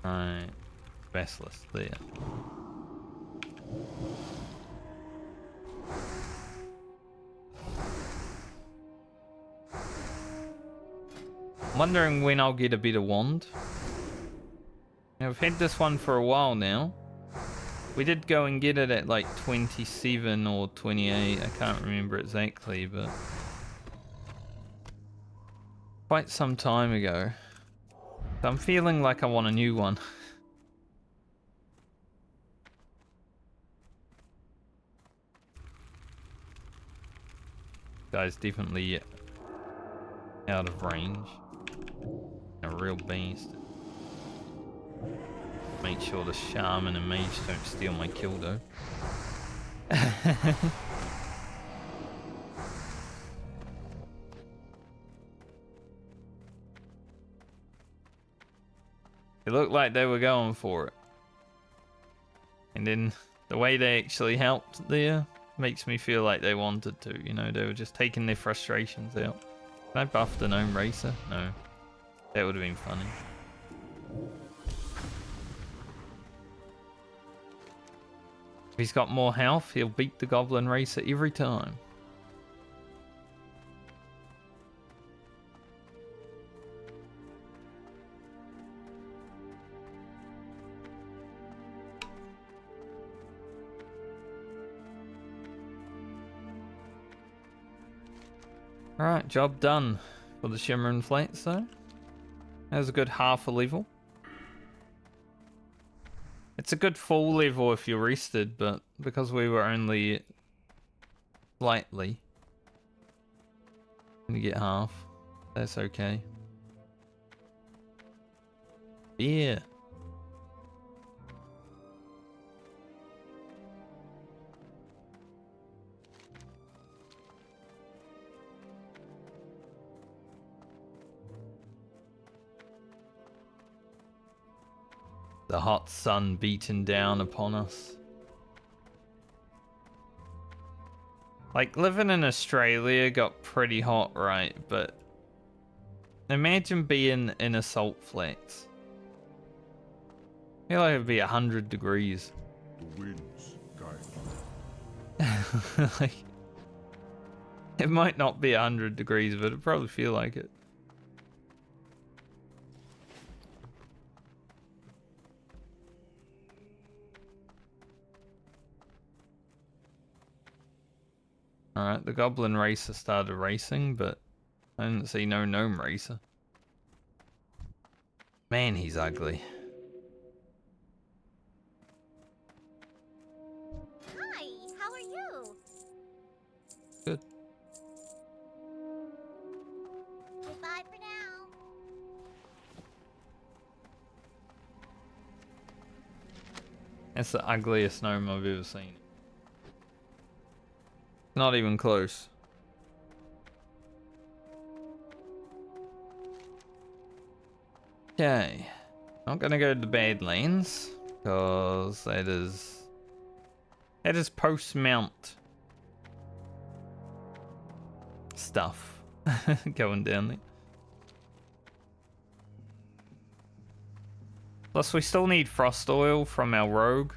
Speaker 1: Right, Basilisk there. I'm wondering when I'll get a better wand. Now, I've had this one for a while now. We did go and get it at like 27 or 28, I can't remember exactly, but quite some time ago. So I'm feeling like I want a new one. Guy's definitely out of range. A real beast. Make sure the shaman and mage don't steal my kill though. It looked like they were going for it. And then the way they actually helped there makes me feel like they wanted to, you know, they were just taking their frustrations out. Can I buff the gnome racer? No. That would have been funny. If he's got more health, he'll beat the goblin racer every time. Alright, job done for the Shimmer and Flats though. That was a good half a level. It's a good full level if you're rested, but because we were only slightly gonna get half, that's okay. Yeah. The hot sun beating down upon us. Like, living in Australia got pretty hot, right? But imagine being in a salt flats. I feel like it'd be 100 degrees.
Speaker 5: The winds guide.
Speaker 1: Like, it might not be 100 degrees, but it'd probably feel like it. Alright, the goblin racer started racing, but I didn't see no gnome racer. Man, he's ugly.
Speaker 3: Hi, how are you?
Speaker 1: Good.
Speaker 3: Goodbye for now.
Speaker 1: That's the ugliest gnome I've ever seen. Not even close. Okay. I'm gonna go to the Badlands, because that is post-mount stuff going down there. Plus we still need frost oil from our rogue,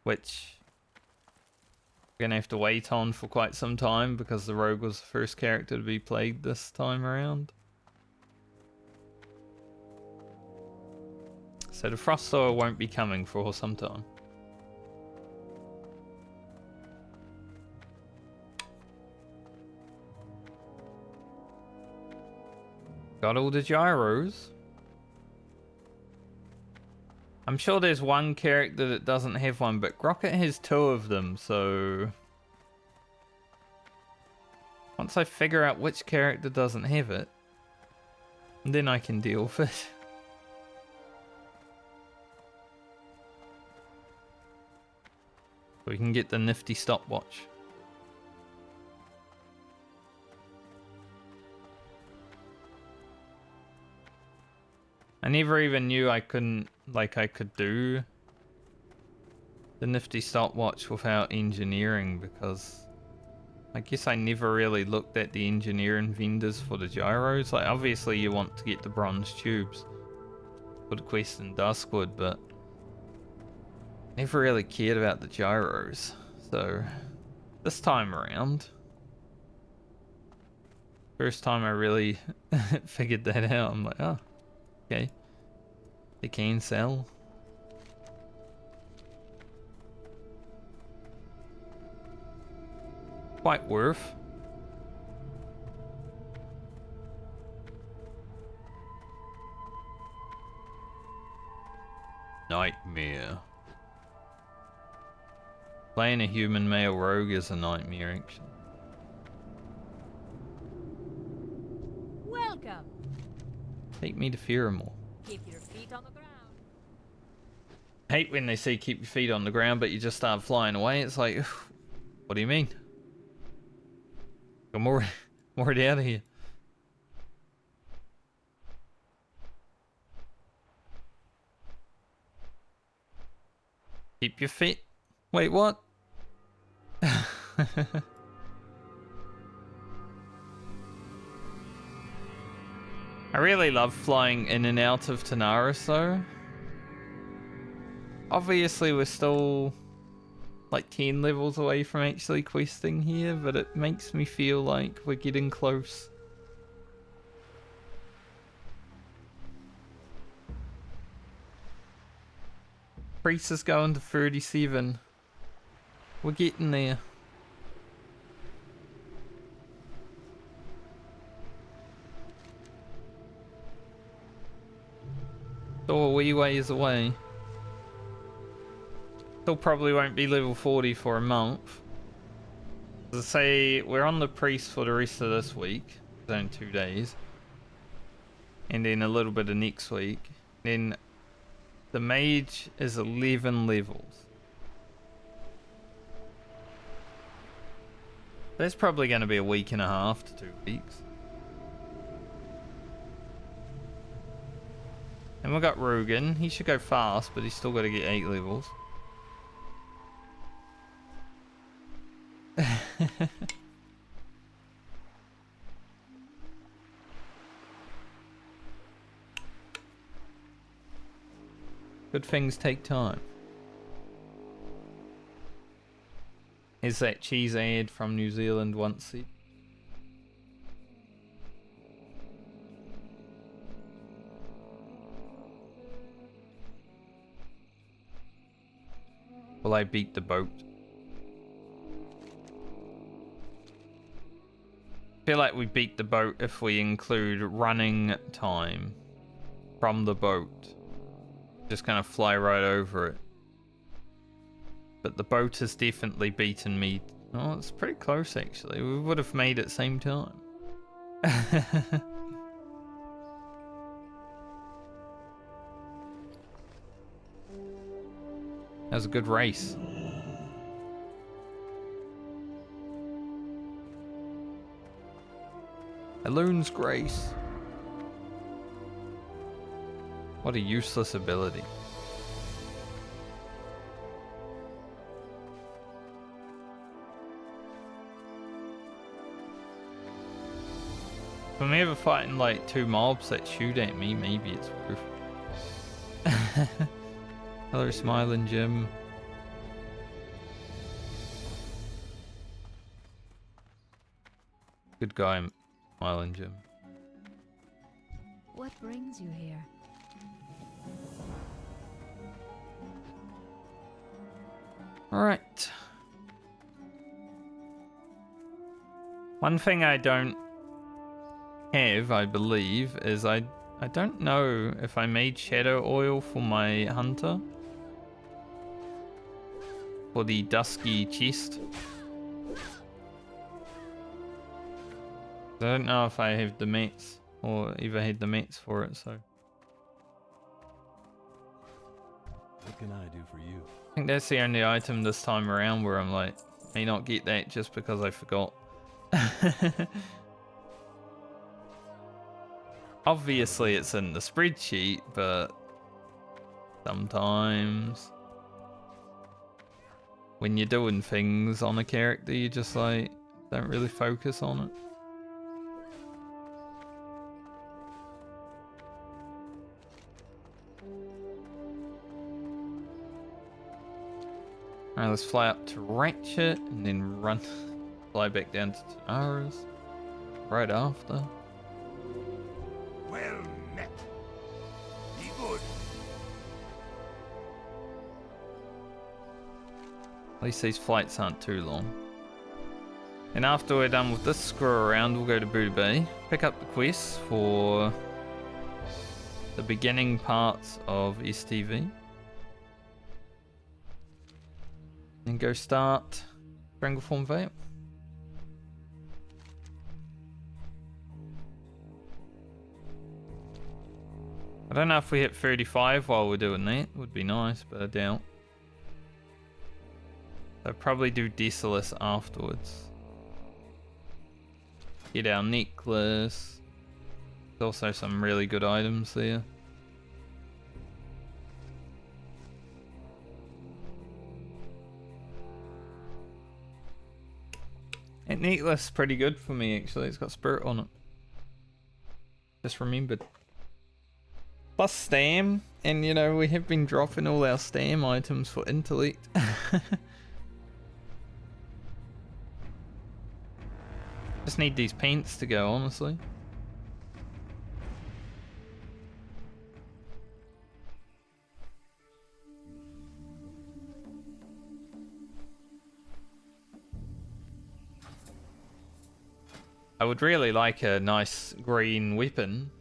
Speaker 1: which we're gonna have to wait on for quite some time because the rogue was the first character to be played this time around. So the frost oil won't be coming for some time. Got all the gyros. I'm sure there's one character that doesn't have one, but Grocket has 2 of them, so once I figure out which character doesn't have it, then I can deal with it. We can get the nifty stopwatch. I never even knew I couldn't, like, I could do the nifty stopwatch without engineering, because I guess I never really looked at the engineering vendors for the gyros. Like, obviously you want to get the bronze tubes for the quest in Duskwood, but never really cared about the gyros. So this time around, first time I really figured that out, I'm like, oh, okay, they can sell. Quite worth. Nightmare. Playing a human male rogue is a nightmare, actually.
Speaker 6: Welcome.
Speaker 1: Take me to Fearamore.
Speaker 6: Keep your feet on the ground.
Speaker 1: Hate when they say keep your feet on the ground, but you just start flying away. It's like, what do you mean? Come more out of here. Keep your feet. Wait, what? I really love flying in and out of Tanaris though. Obviously we're still like 10 levels away from actually questing here, but it makes me feel like we're getting close. Priest is going to 37. We're getting there. Still a wee ways away. Still probably won't be level 40 for a month. As I say, we're on the priest for the rest of this week. It's only 2 days. And then a little bit of next week. Then the mage is 11 levels. That's probably going to be a week and a half to 2 weeks. And we've got Rugen. He should go fast, but he's still got to get 8 levels. Good things take time. Is that cheese ad from New Zealand once said? Will I beat the boat? I feel like we beat the boat if we include running time from the boat. Just kind of fly right over it. But the boat has definitely beaten me. Oh, it's pretty close actually. We would have made it same time. That was a good race. Elun's Grace. What a useless ability. If I'm ever fighting like 2 mobs that shoot at me, maybe it's worth. Hello, Smiling Jim. Good guy, Smiling Jim.
Speaker 5: What brings you here?
Speaker 1: Alright. One thing I don't have, I believe, is I don't know if I made shadow oil for my hunter. For the dusky chest. I don't know if I have the mats or even had the mats for it, so.
Speaker 6: What can I do for you?
Speaker 1: I think that's the only item this time around where I'm like, may not get that just because I forgot. Obviously it's in the spreadsheet, but sometimes when you're doing things on a character, you just like don't really focus on it. Alright, let's fly up to Ratchet and then run, fly back down to Tanaris right after.
Speaker 4: Well met. Be good.
Speaker 1: At least these flights aren't too long. And after we're done with this screw around, we'll go to Buddha Bay, pick up the quests for the beginning parts of STV. And go start Strangleform Vale. I don't know if we hit 35 while we're doing that. Would be nice, but I doubt. I'll probably do Desolus afterwards. Get our necklace. There's also some really good items there. That necklace is pretty good for me actually. It's got spirit on it. Just remembered. Plus stam, and you know we have been dropping all our stam items for intellect. Just need these paints to go, honestly. I would really like a nice green weapon.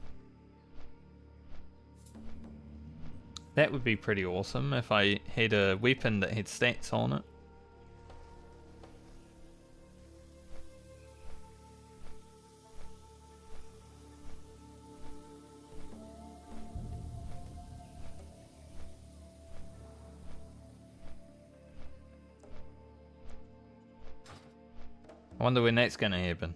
Speaker 1: That would be pretty awesome if I had a weapon that had stats on it. I wonder when that's gonna happen.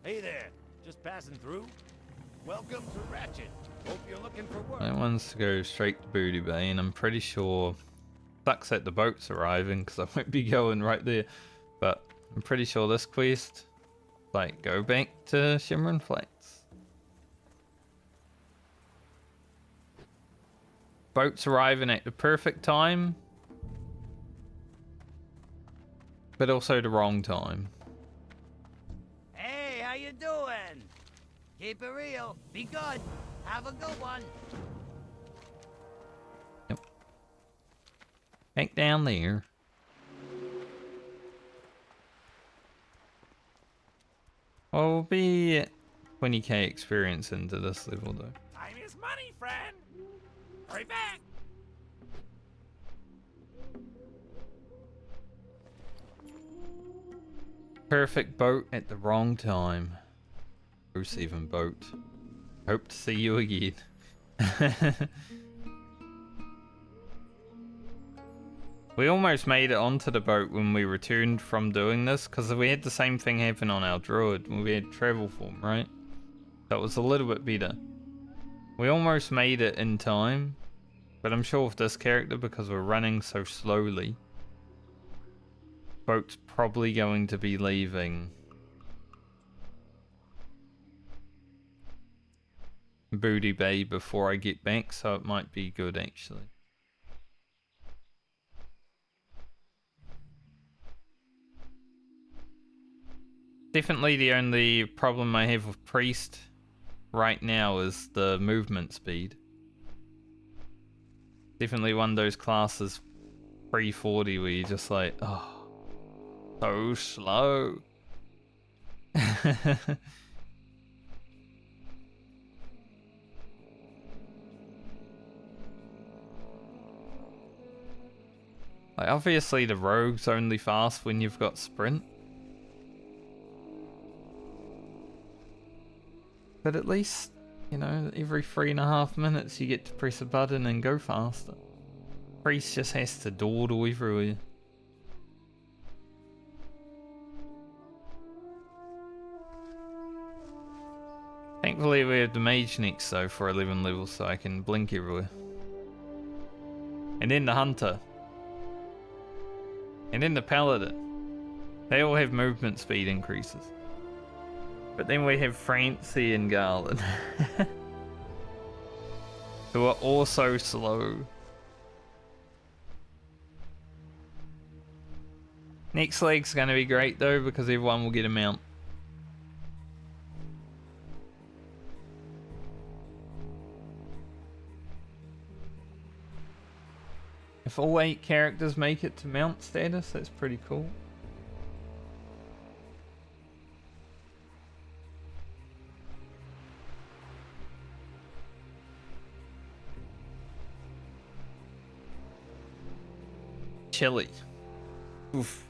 Speaker 4: Hey there, just passing through? Welcome to Ratchet. Hope you're looking for work.
Speaker 1: That one's to go straight to Booty Bay, and I'm pretty sure sucks that the boat's arriving because I won't be going right there. But I'm pretty sure this quest, like, go back to Shimmerin Flats. Boat's arriving at the perfect time, but also the wrong time.
Speaker 5: Hey, how you doing? Keep it real. Be good. Have a good one.
Speaker 1: Yep. Back down there. Well, we'll be 20k experience into this level though.
Speaker 4: Time is money, friend. Hurry back.
Speaker 1: Perfect boat at the wrong time. Bruce even boat. Hope to see you again. We almost made it onto the boat when we returned from doing this, because we had the same thing happen on our druid when we had travel form, right? That was a little bit better. We almost made it in time, but I'm sure with this character, because we're running so slowly, boat's probably going to be leaving Booty Bay before I get back, so it might be good actually. Definitely the only problem I have with Priest right now is the movement speed. Definitely one of those classes pre-40 where you're just like, oh, so slow. Like, obviously the rogue's only fast when you've got sprint. But at least, you know, every 3.5 minutes you get to press a button and go faster. Priest just has to dawdle everywhere. Thankfully we have the mage next though for 11 levels, so I can blink everywhere. And then the hunter. And then the paladin. They all have movement speed increases. But then we have Francie and Garland. Who are also slow. Next leg's gonna be great though, because everyone will get a mount. If all 8 characters make it to mount status, that's pretty cool. Chilly. Oof.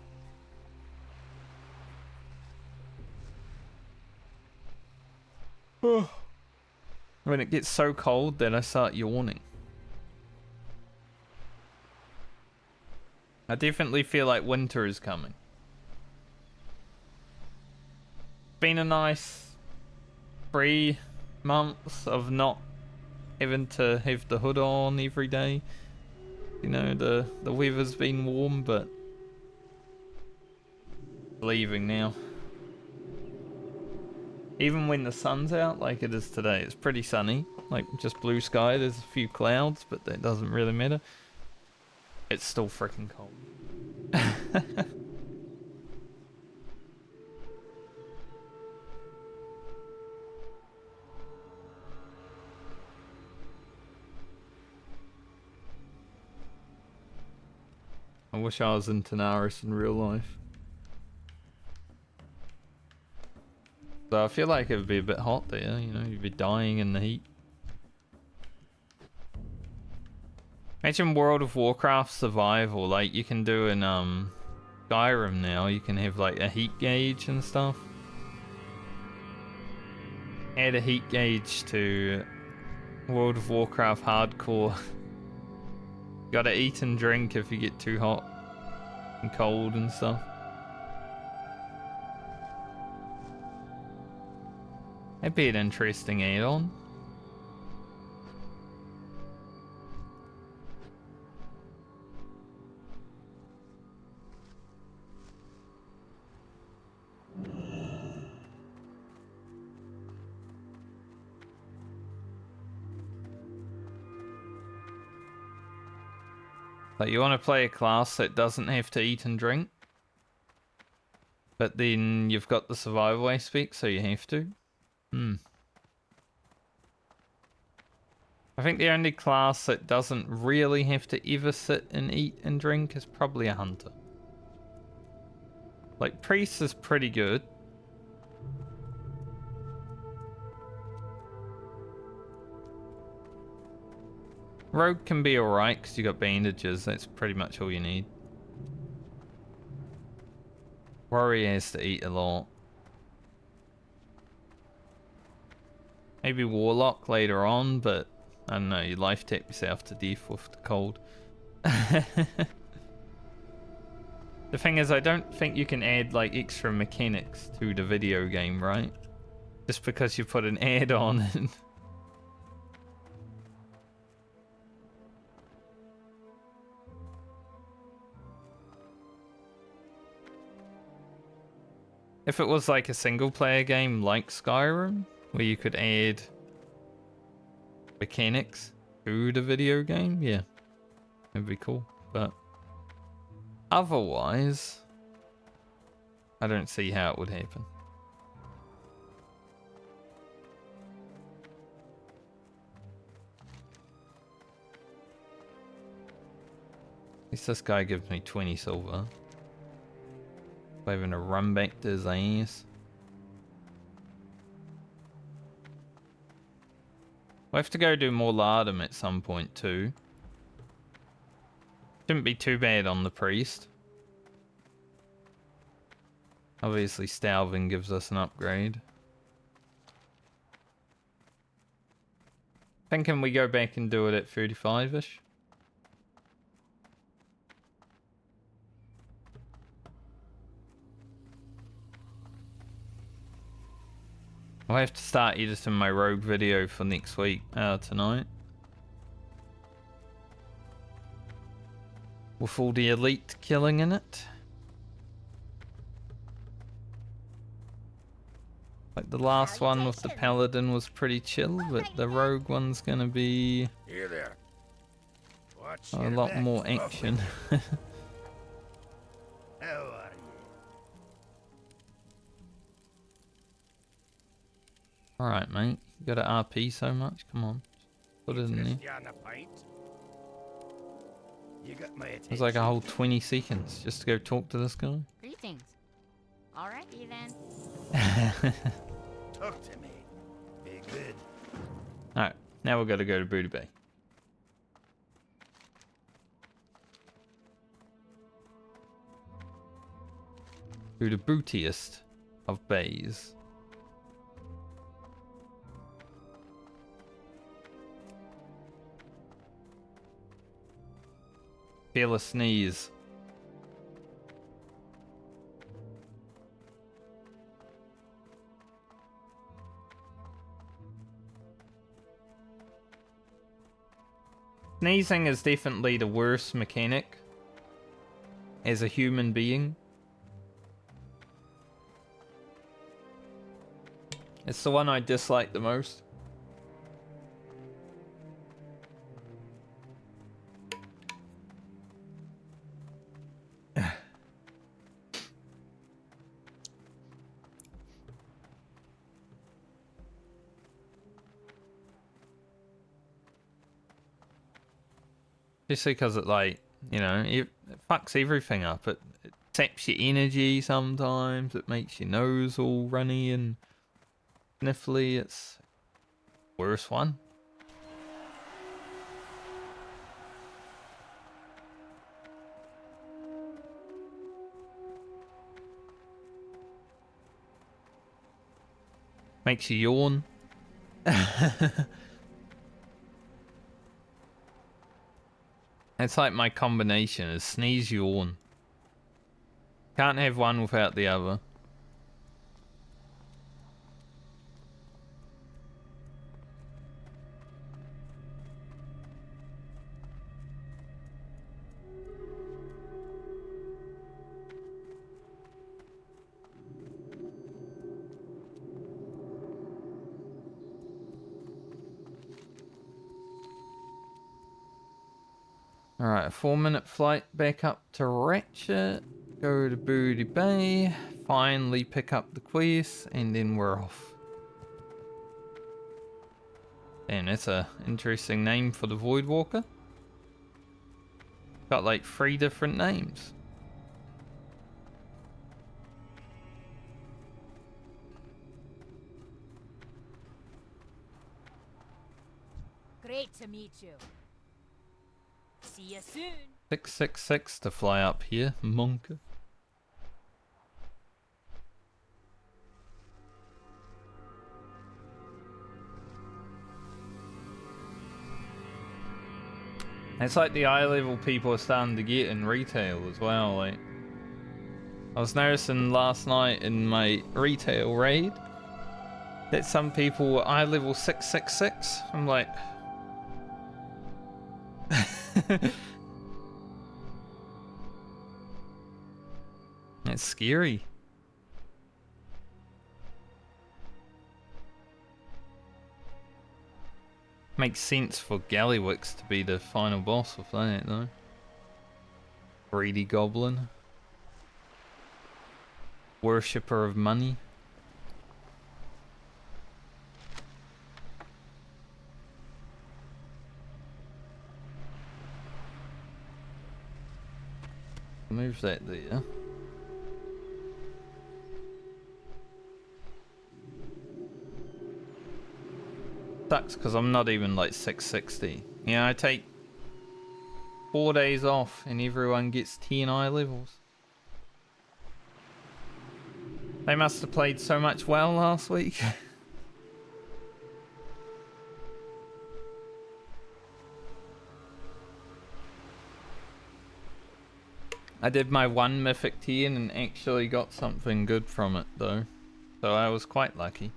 Speaker 1: When it gets so cold that I start yawning. I definitely feel like winter is coming. Been a nice 3 months of not having to have the hood on every day. You know, the weather's been warm, but leaving now. Even when the sun's out, like it is today, it's pretty sunny. Like, just blue sky, there's a few clouds, but that doesn't really matter. It's still freaking cold. I wish I was in Tanaris in real life. So I feel like it would be a bit hot there, you know, you'd be dying in the heat. Imagine World of Warcraft survival, like you can do in Skyrim now, you can have like a heat gauge and stuff. Add a heat gauge to World of Warcraft hardcore. Gotta eat and drink if you get too hot and cold and stuff. That'd be an interesting add-on. Like, you want to play a class that doesn't have to eat and drink, but then you've got the survival aspect, so you have to. I think the only class that doesn't really have to ever sit and eat and drink is probably a hunter. Like, priest is pretty good. Rogue can be alright because you got bandages, that's pretty much all you need. Warrior has to eat a lot. Maybe Warlock later on, but I don't know, you life tap yourself to death with the cold. The thing is, I don't think you can add like extra mechanics to the video game, right? Just because you put an add-on in. If it was like a single player game like Skyrim, where you could add mechanics to the video game, yeah, it'd be cool. But otherwise, I don't see how it would happen. At least this guy gives me 20 silver. Having to run back to his ass. We'll have to go do more lardum at some point too. Shouldn't be too bad on the priest. Obviously Stalving gives us an upgrade. Thinking we go back and do it at 35-ish. I'll have to start editing my rogue video for next week, tonight. With all the elite killing in it. Like the last one with the paladin was pretty chill, but the rogue one's gonna be
Speaker 4: Here there. Watch
Speaker 1: a
Speaker 4: your
Speaker 1: lot
Speaker 4: back,
Speaker 1: more
Speaker 4: lovely.
Speaker 1: action.
Speaker 4: How are you?
Speaker 1: Alright, mate. You got an RP so much? Come on. Put it in there.
Speaker 4: Christiana Pint? You got my attention.
Speaker 1: It's like a whole 20 seconds just to go talk to this guy.
Speaker 3: Greetings. Alrighty then.
Speaker 4: Talk to me. Be good.
Speaker 1: Alright, now we've got to go to Booty Bay. To the bootiest of bays. Feel a sneeze. Sneezing is definitely the worst mechanic as a human being. It's the one I dislike the most. Especially because it like You know, it fucks everything up. It saps your energy sometimes. It makes your nose all runny and sniffly. It's the worst one. Makes you yawn. It's like my combination is sneeze, yawn. Can't have one without the other. Alright, a 4-minute flight back up to Ratchet. Go to Booty Bay. Finally pick up the quest, and then we're off. Damn, that's a interesting name for the Voidwalker. Got like 3 different names.
Speaker 3: Great to meet you. See you soon.
Speaker 1: 666 to fly up here, monka. It's like the eye level people are starting to get in retail as well. Like, I was noticing last night in my retail raid that some people were eye level 666. I'm like, it's scary. Makes sense for Gallywix to be the final boss with that, though. Greedy goblin. Worshipper of money. Move that there. Sucks because I'm not even like 660. Yeah, I take 4 days off and everyone gets 10 eye levels. They must have played so much WoW last week. I did my 1 mythic 10 and actually got something good from it though. So I was quite lucky.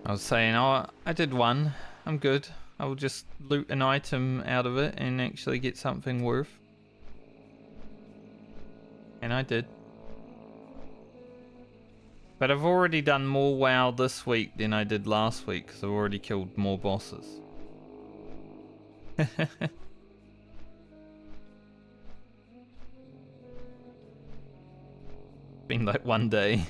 Speaker 1: I was saying, oh, I did 1. I'm good. I'll just loot an item out of it and actually get something worth. And I did. But I've already done more WoW this week than I did last week because I've already killed more bosses. Been like 1 day.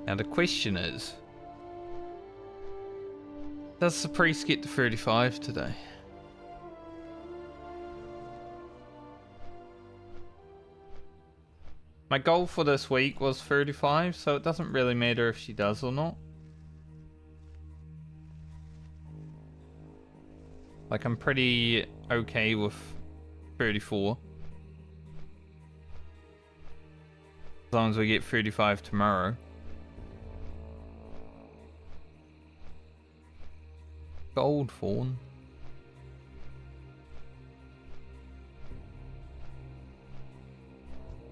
Speaker 1: Now the question is, does the priest get to 35 today? My goal for this week was 35, so it doesn't really matter if she does or not. Like, I'm pretty okay with 34. As long as we get 35 tomorrow. Gold fawn.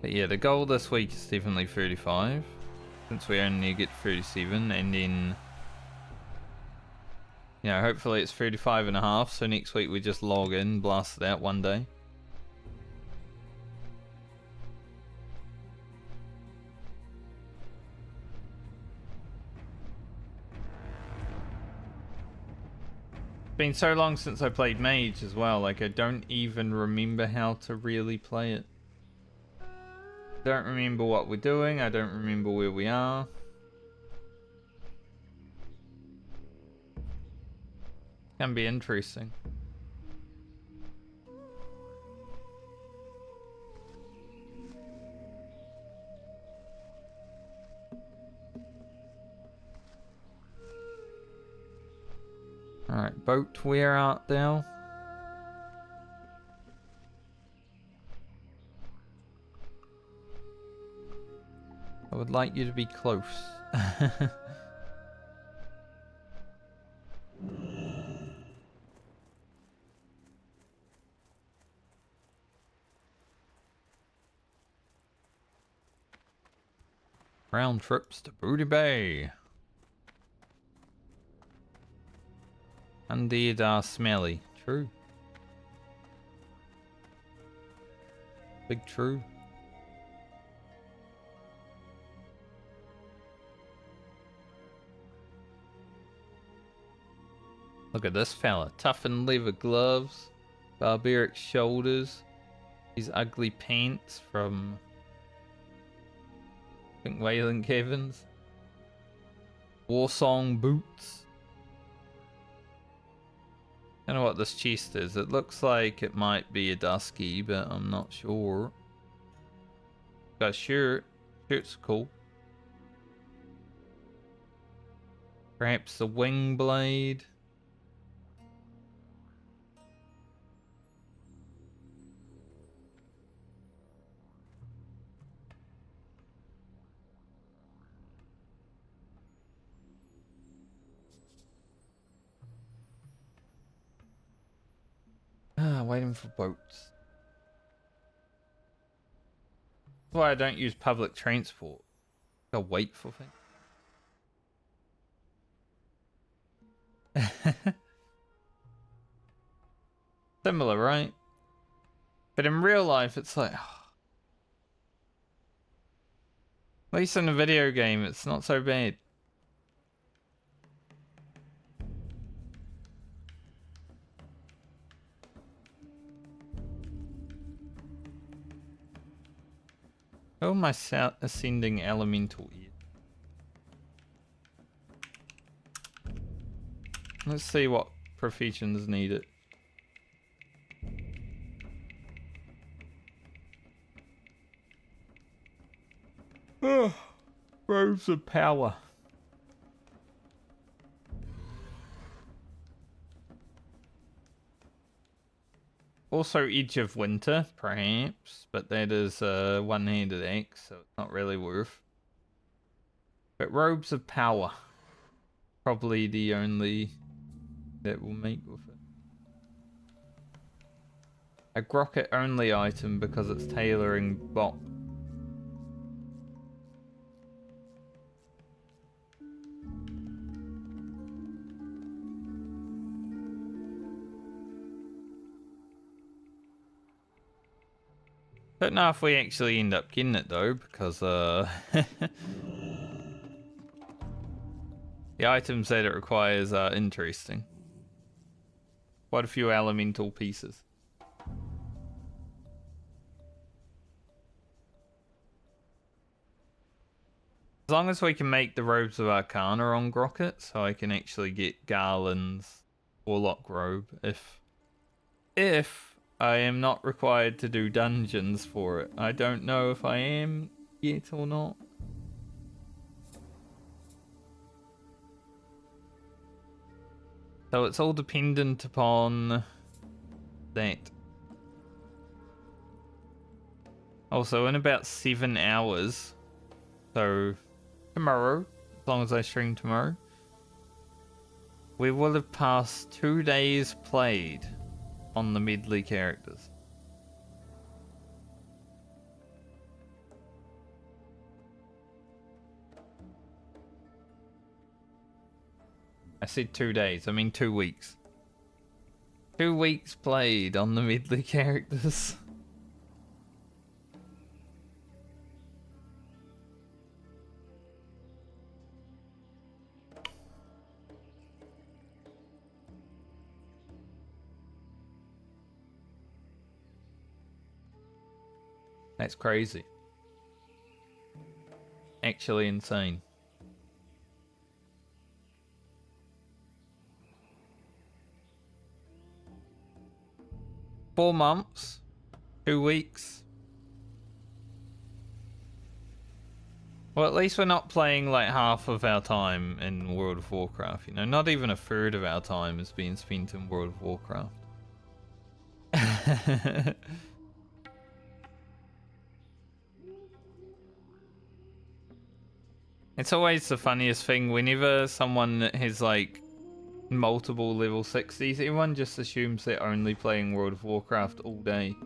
Speaker 1: But yeah, the goal this week is definitely 35, since we only get 37, and then, you know, hopefully it's 35.5, so next week we just log in, blast it out 1 day. Been so long since I played Mage as well, like I don't even remember how to really play it. Don't remember what we're doing, I don't remember where we are. Can be interesting. Alright, boat, where art thou? I would like you to be close. Round trips to Booty Bay. Indeed are smelly. True. Big true. Look at this fella. Toughened leather gloves. Barbaric shoulders. These ugly pants from... I think Wayland Kevin's. Warsong boots. I don't know what this chest is. It looks like it might be a dusky, but I'm not sure. Got a shirt. Shirt's cool. Perhaps the wing blade. Waiting for boats. That's why I don't use public transport. I wait for things. Similar, right? But in real life, it's like... At least in a video game, it's not so bad. Oh, my ascending elemental ear. Let's see what professions need it. Oh, robes of power. Also Edge of Winter, perhaps, but that is a one-handed axe, so it's not really worth. But Robes of Power, probably the only that we'll make with it. A Grocket only item because it's tailoring bot. Don't know if we actually end up getting it though, because the items that it requires are interesting. Quite a few elemental pieces. As long as we can make the Robes of Arcana on Grocket, so I can actually get Garland's Warlock robe if I am not required to do dungeons for it. I don't know if I am yet or not. So it's all dependent upon that. Also, in about 7 hours, so tomorrow, as long as I stream tomorrow, we will have passed 2 days played on the Medley characters. I said 2 days, I mean 2 weeks. 2 weeks played on the Medley characters. That's crazy. Actually insane. Four months, 2 weeks. Well, at least we're not playing like half of our time in World of Warcraft, you know? Not even a third of our time is being spent in World of Warcraft. It's always the funniest thing whenever someone has like multiple level 60s, everyone just assumes they're only playing World of Warcraft all day.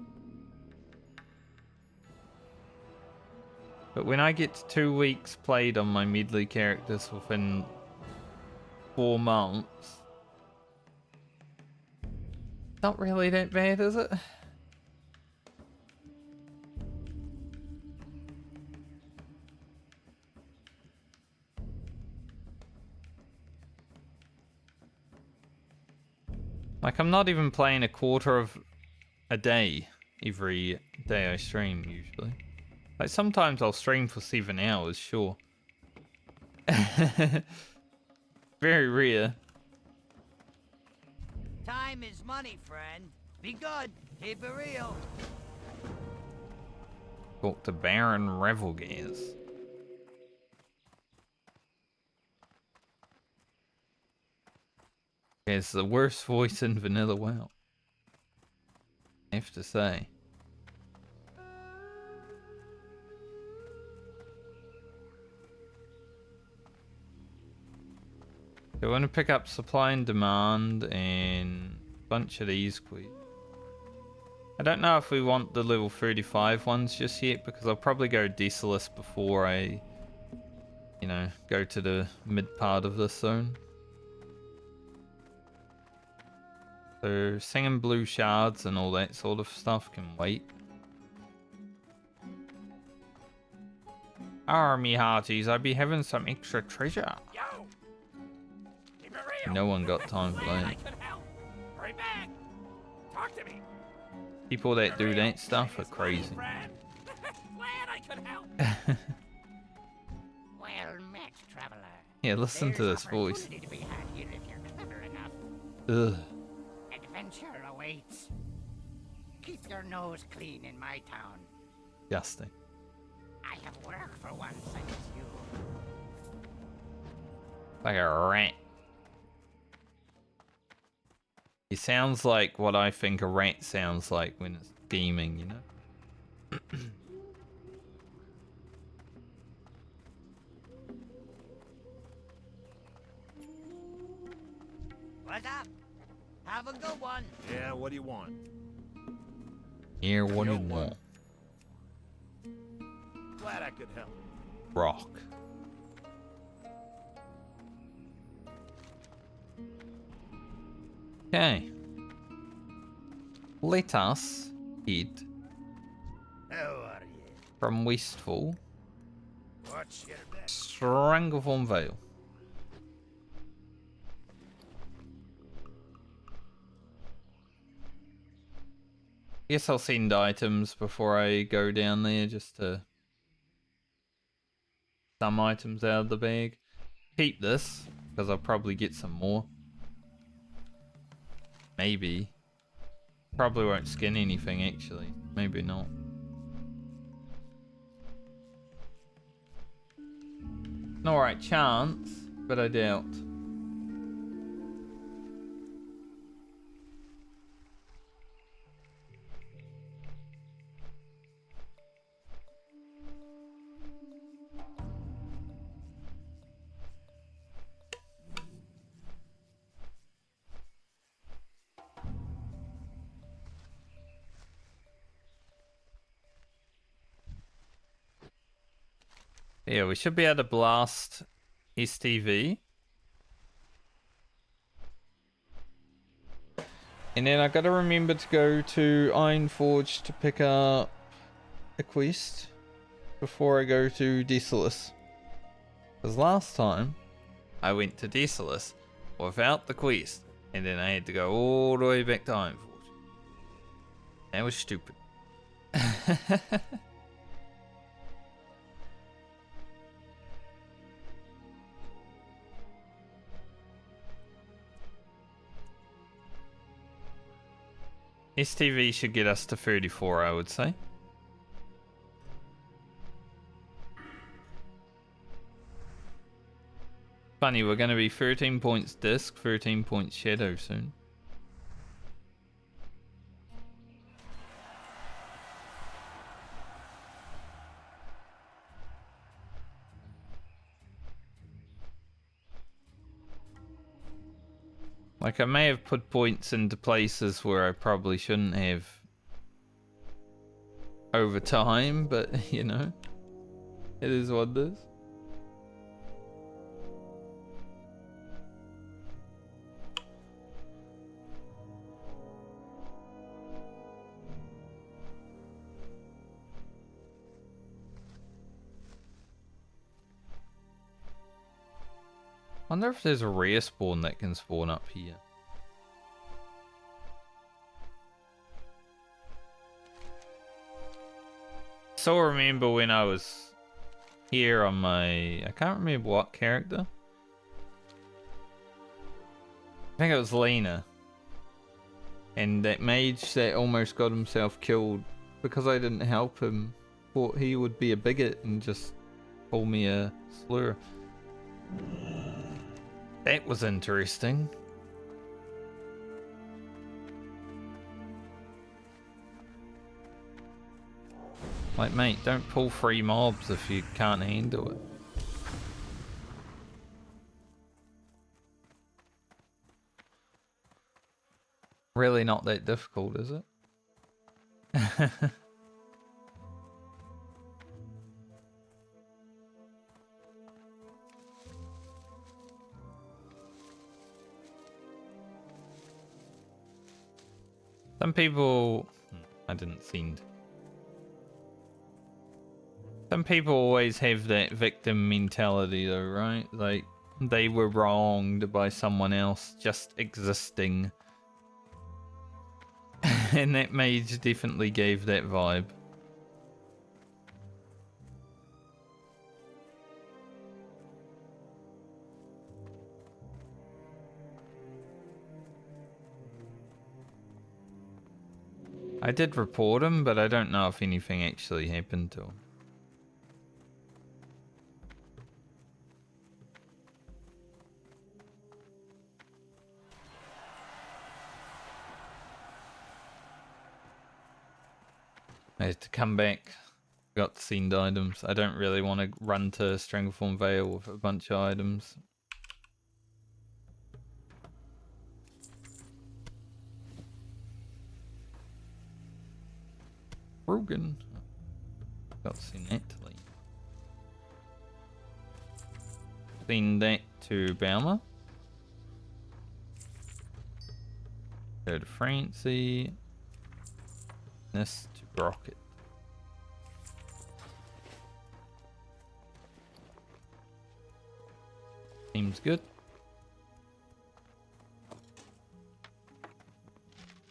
Speaker 1: But when I get to 2 weeks played on my Medley characters within 4 months, not really that bad, is it? Like, I'm not even playing a quarter of a day every day I stream, usually. Like, sometimes I'll stream for 7 hours, sure. Very rare.
Speaker 5: Time is money, friend. Be good. Keep it real.
Speaker 1: Talk to Baron Revelgaz. It's the worst voice in Vanilla WoW, I have to say. So I want to pick up supply and demand and a bunch of these quests. I don't know if we want the level 35 ones just yet, because I'll probably go Desolus before I, you know, go to the mid part of this zone. So singing blue shards and all that sort of stuff can wait. Army hearties, I be having some extra treasure.
Speaker 4: Yo! Keep it real!
Speaker 1: No one got time for
Speaker 4: Glad I
Speaker 1: that.
Speaker 4: could help! Hurry back! Talk to me!
Speaker 1: People that do that stuff are crazy.
Speaker 4: Friend. Glad I could help!
Speaker 2: Well met, traveler.
Speaker 1: Yeah, listen to
Speaker 2: There's
Speaker 1: this voice.
Speaker 2: opportunity to be had here if you're clever enough.
Speaker 1: Ugh.
Speaker 2: Adventure awaits. Keep your nose clean in my town.
Speaker 1: Disgusting.
Speaker 2: I have work for one such as you.
Speaker 1: Like a rat. He sounds like what I think a rat sounds like when it's scheming, you know?
Speaker 5: What's up? Have a good one.
Speaker 4: Yeah, what do you want?
Speaker 1: Here, what do
Speaker 4: Yo,
Speaker 1: you
Speaker 4: what?
Speaker 1: want?
Speaker 4: Glad I could help.
Speaker 1: Rock. Okay. Let us head
Speaker 4: How are you?
Speaker 1: from Westfall,
Speaker 4: What's your best?
Speaker 1: Stranglethorn Vale. Guess I'll send items before I go down there, just to some items out of the bag. Keep this, because I'll probably get some more. Maybe. Probably won't skin anything, actually. Maybe not. An alright chance, but I doubt. Yeah, we should be able to blast STV. And then I gotta remember to go to Ironforge to pick up a quest before I go to Desolus. Because last time I went to Desolus without the quest, and then I had to go all the way back to Ironforge. That was stupid. STV should get us to 34, I would say. Funny, we're going to be 13 points disc, 13 points shadow soon. Like, I may have put points into places where I probably shouldn't have over time, but, you know, it is what it is. Wonder if there's a rare spawn that can spawn up here. So remember when I was here on my... I can't remember what character. I think it was Lena. And that mage that almost got himself killed because I didn't help him. Thought he would be a bigot and just call me a slur. That was interesting. Like, mate, don't pull free mobs if you can't handle it. Really not that difficult, is it? Some people... I didn't send. Some people always have that victim mentality though, right? Like, they were wronged by someone else just existing. And that mage definitely gave that vibe. I did report him, but I don't know if anything actually happened to him. I had to come back. Got to send items. I don't really want to run to Strangleform Vale with a bunch of items. Rogan. Got to send that to Lee. Send that to Baumer. Go to Francie. This to Rocket. Seems good.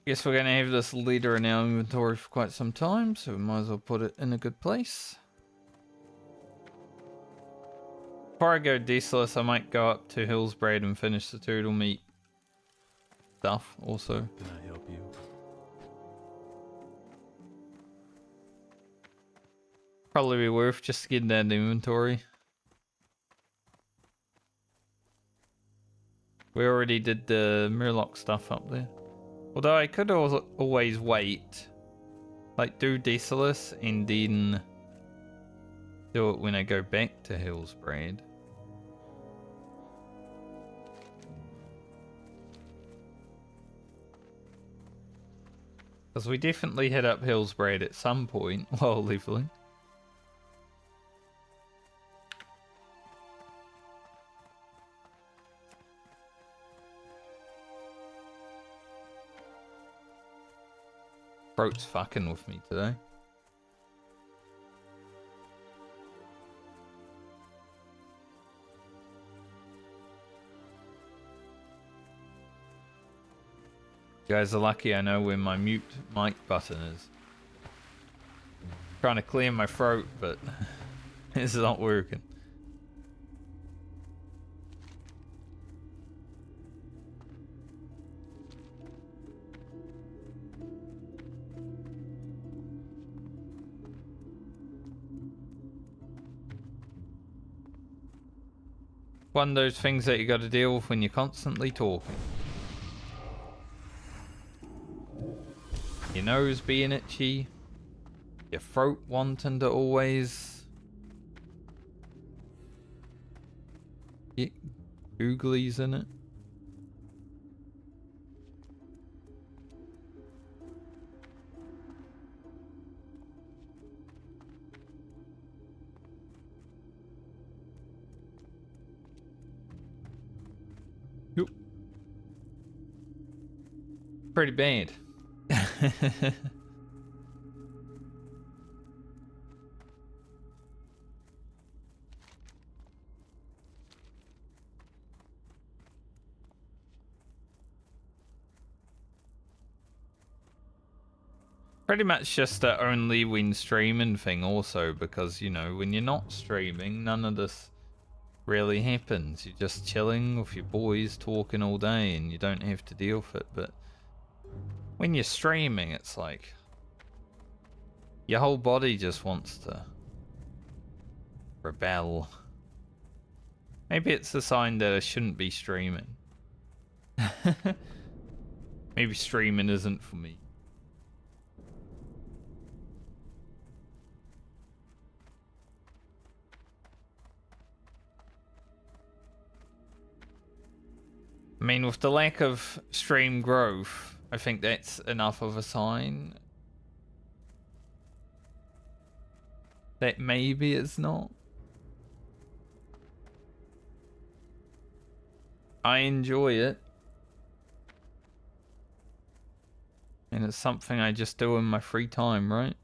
Speaker 1: Guess we're gonna have this leader in our inventory for quite some time, so we might as well put it in a good place. Before I go Desolus, I might go up to Hillsbraid and finish the turtle meat stuff also.
Speaker 6: Can I help you?
Speaker 1: Probably be worth just getting that inventory. We already did the Murloc stuff up there. Although I could always wait. Like, do Desolus and then do it when I go back to Hillsbraid. Because we definitely hit up Hillsbraid at some point while leveling. Throat's fucking with me today. You guys are lucky I know where my mute mic button is. Trying to clear my throat, but it's not working. One of those things that you got to deal with when you're constantly talking. Your nose being itchy. Your throat wanting to always get googlies in it. Yep. Pretty bad. Pretty much just the only when streaming thing also, because, you know, when you're not streaming, none of this really happens. You're just chilling with your boys, talking all day, and you don't have to deal with it. But when you're streaming, it's like your whole body just wants to rebel. Maybe it's a sign that I shouldn't be streaming. Maybe streaming isn't for me. I mean, with the lack of stream growth, I think that's enough of a sign that maybe it's not. I enjoy it. And it's something I just do in my free time, right?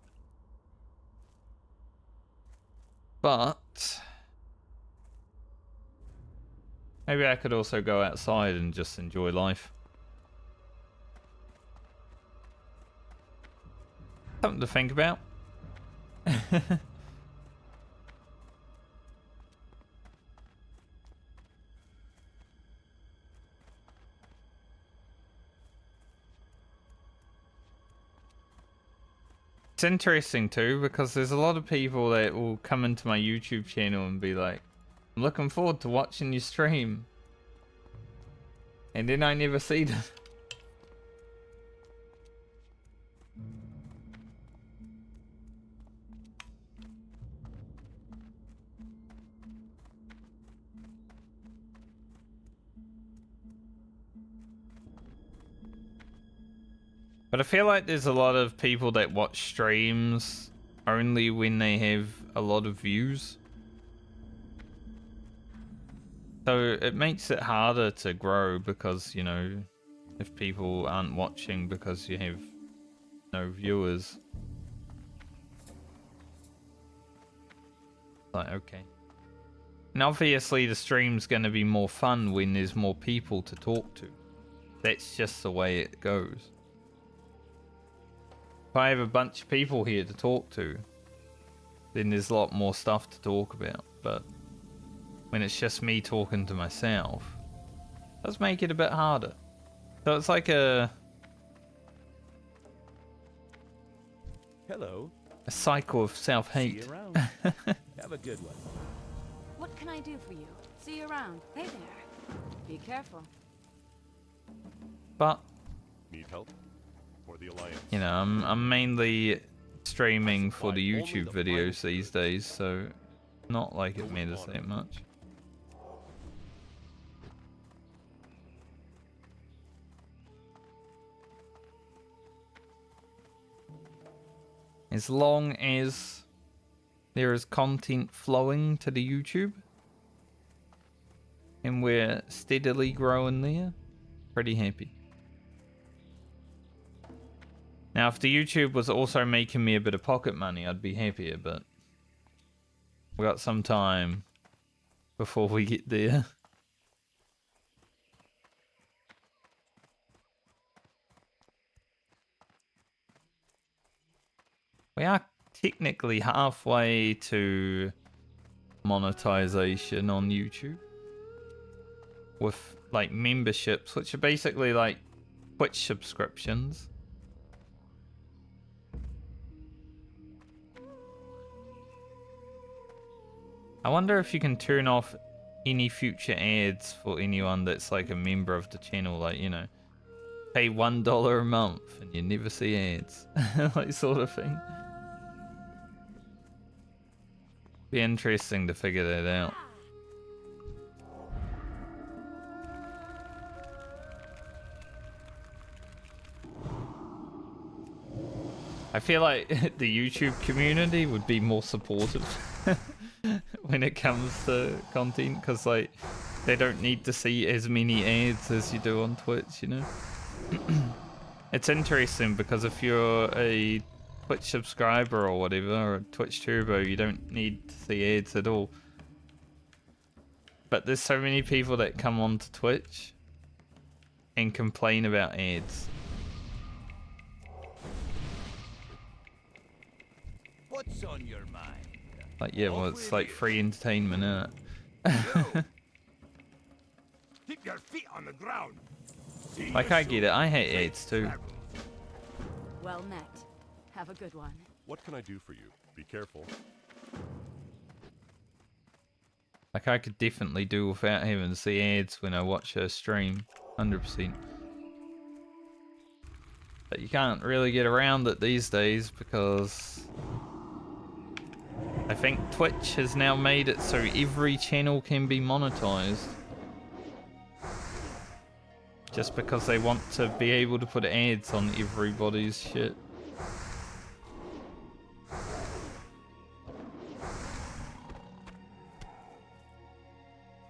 Speaker 1: But maybe I could also go outside and just enjoy life. Something to think about. It's interesting too, because there's a lot of people that will come into my YouTube channel and be like, I'm looking forward to watching your stream. And then I never see them. But I feel like there's a lot of people that watch streams only when they have a lot of views. So it makes it harder to grow because, you know, if people aren't watching because you have no viewers. Like, okay. And obviously the stream's going to be more fun when there's more people to talk to. That's just the way it goes. If I have a bunch of people here to talk to, then there's a lot more stuff to talk about. But when it's just me talking to myself, it does make it a bit harder. So it's like a
Speaker 6: Hello.
Speaker 1: cycle of
Speaker 6: See
Speaker 1: self-hate.
Speaker 6: you around. Have a good one.
Speaker 3: What can I do for you? See you around. Hey there. Be careful.
Speaker 1: But
Speaker 6: Need help? For the Alliance.
Speaker 1: you know, I'm mainly streaming for the YouTube videos these days, so not like it matters that much. As long as there is content flowing to the YouTube and we're steadily growing there, pretty happy. Now, if the YouTube was also making me a bit of pocket money, I'd be happier, but we got some time before we get there. We are technically halfway to monetization on YouTube with like memberships, which are basically like Twitch subscriptions. I wonder if you can turn off any future ads for anyone that's like a member of the channel, like, you know, pay $1 a month and you never see ads, like sort of thing. Be interesting to figure that out. I feel like the YouTube community would be more supportive when it comes to content, because like they don't need to see as many ads as you do on Twitch, you know. It's interesting because if you're a Twitch subscriber or whatever, or a Twitch Turbo, you don't need to see ads at all. But there's so many people that come onto Twitch and complain about ads.
Speaker 4: What's on your mind?
Speaker 1: Like, yeah, well, it's like free entertainment, isn't it?
Speaker 4: Keep your feet on the ground. See
Speaker 1: Like,
Speaker 4: you
Speaker 1: I get it.
Speaker 4: soon.
Speaker 1: I hate ads too.
Speaker 3: Well met. Have a good one.
Speaker 6: What can I do for you? Be careful.
Speaker 1: Like, I could definitely do without having to see ads when I watch a stream. 100%. But you can't really get around it these days because I think Twitch has now made it so every channel can be monetized. Just because they want to be able to put ads on everybody's shit.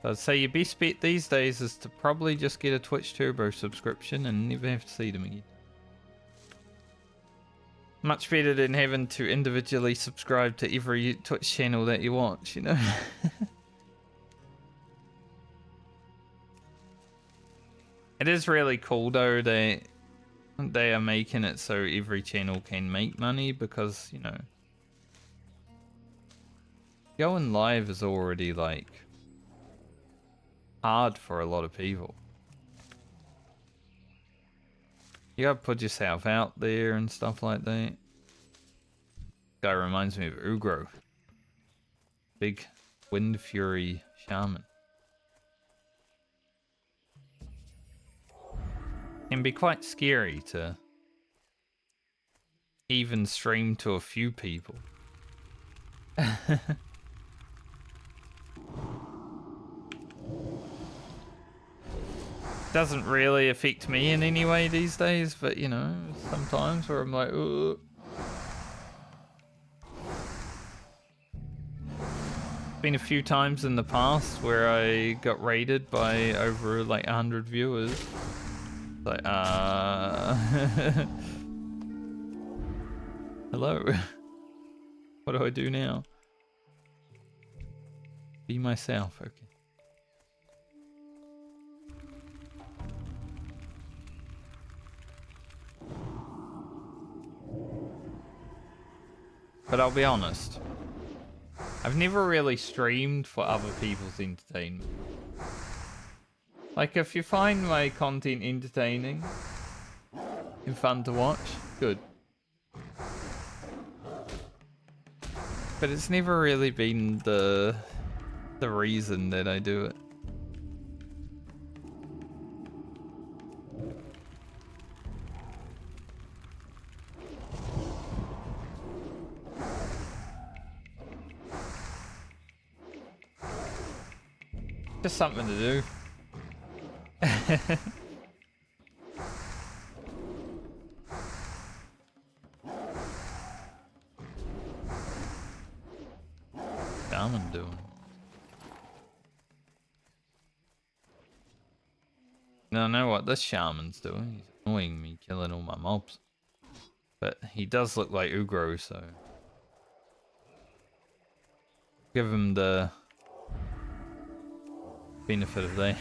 Speaker 1: I'd say your best bet these days is to probably just get a Twitch Turbo subscription and never have to see them again. Much better than having to individually subscribe to every Twitch channel that you watch, you know? It is really cool though that they are making it so every channel can make money, because, you know, going live is already like hard for a lot of people. You gotta put yourself out there and stuff like that. Guy reminds me of Ugro. Big Wind Fury Shaman. Can be quite scary to even stream to a few people. Doesn't really affect me in any way these days, but you know, sometimes where I'm like, ugh. Been a few times in the past where I got raided by over like 100 viewers. Like, hello. What do I do now? Be myself, okay. But I'll be honest, I've never really streamed for other people's entertainment. Like, if you find my content entertaining and fun to watch, good. But it's never really been the reason that I do it. Just something to do. Shaman doing. No, I know what this shaman's doing. He's annoying me, killing all my mobs. But he does look like Ugro, so give him the benefit of that.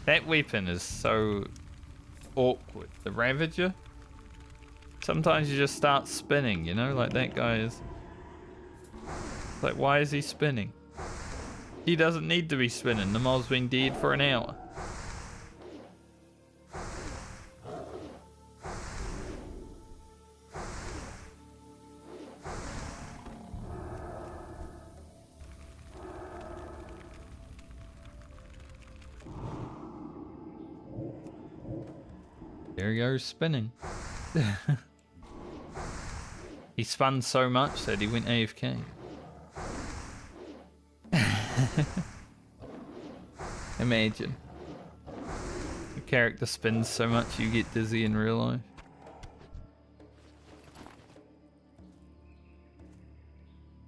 Speaker 1: That weapon is so awkward. The Ravager. Sometimes you just start spinning, you know, like that guy is. Like, why is he spinning? He doesn't need to be spinning. The mob's been dead for an hour. There he goes, spinning. He spun so much that he went AFK. Imagine. The character spins so much you get dizzy in real life.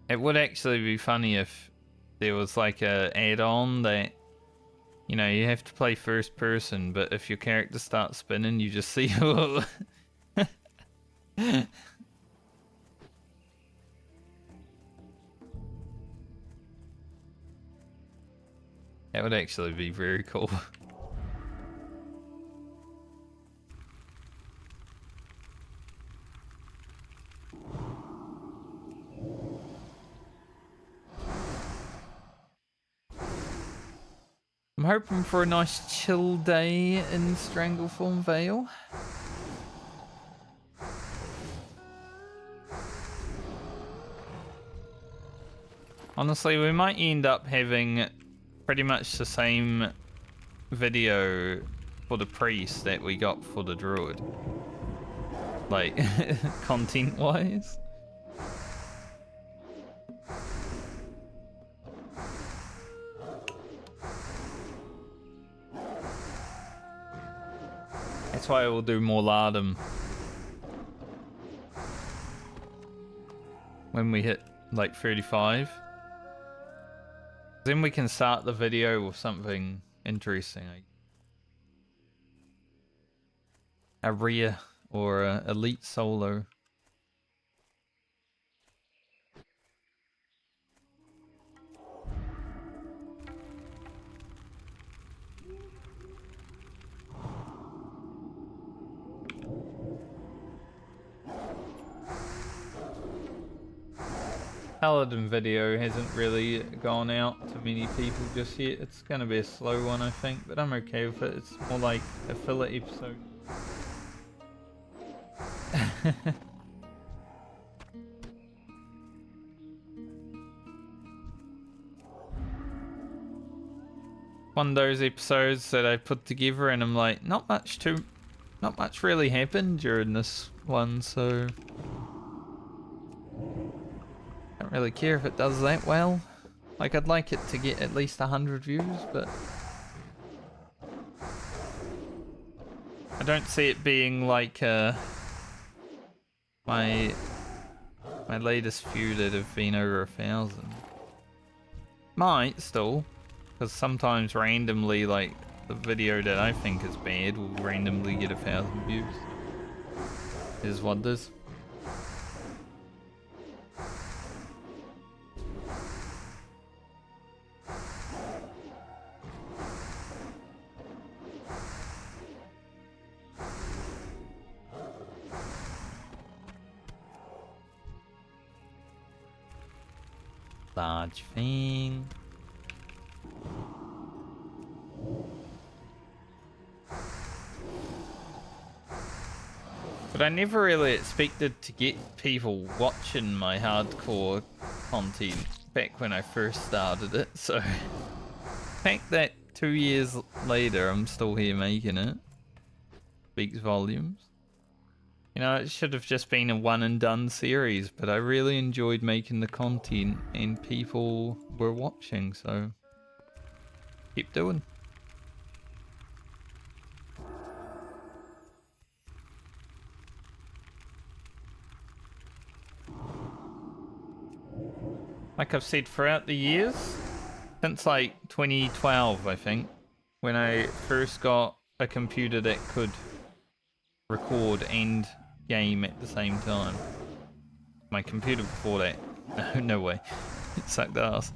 Speaker 1: It would actually be funny if there was like a add-on that, you know, you have to play first person, but if your character starts spinning, you just see. That would actually be very cool. I'm hoping for a nice chill day in Stranglethorn Vale. Honestly, we might end up having pretty much the same video for the priest that we got for the druid. Like, content-wise. That's why we'll do more Lardum when we hit like 35. Then we can start the video with something interesting. A rare or a elite solo. Paladin video hasn't really gone out to many people just yet. It's going to be a slow one, I think, but I'm okay with it. It's more like a filler episode. One of those episodes that I put together and I'm like, not much really happened during this one, so don't really care if it does that well. Like, I'd like it to get at least 100 views, but I don't see it being like my latest few that have been over 1,000. Might still, because sometimes randomly, like, the video that I think is bad will randomly get 1,000 views. Is what this. Large thing. But I never really expected to get people watching my hardcore content back when I first started it, so the fact that 2 years later I'm still here making it speaks volumes. You know, it should have just been a one and done series, but I really enjoyed making the content and people were watching, so keep doing. Like I've said throughout the years, since like 2012 I think, when I first got a computer that could record and game at the same time. My computer before that, no way, it sucked ass.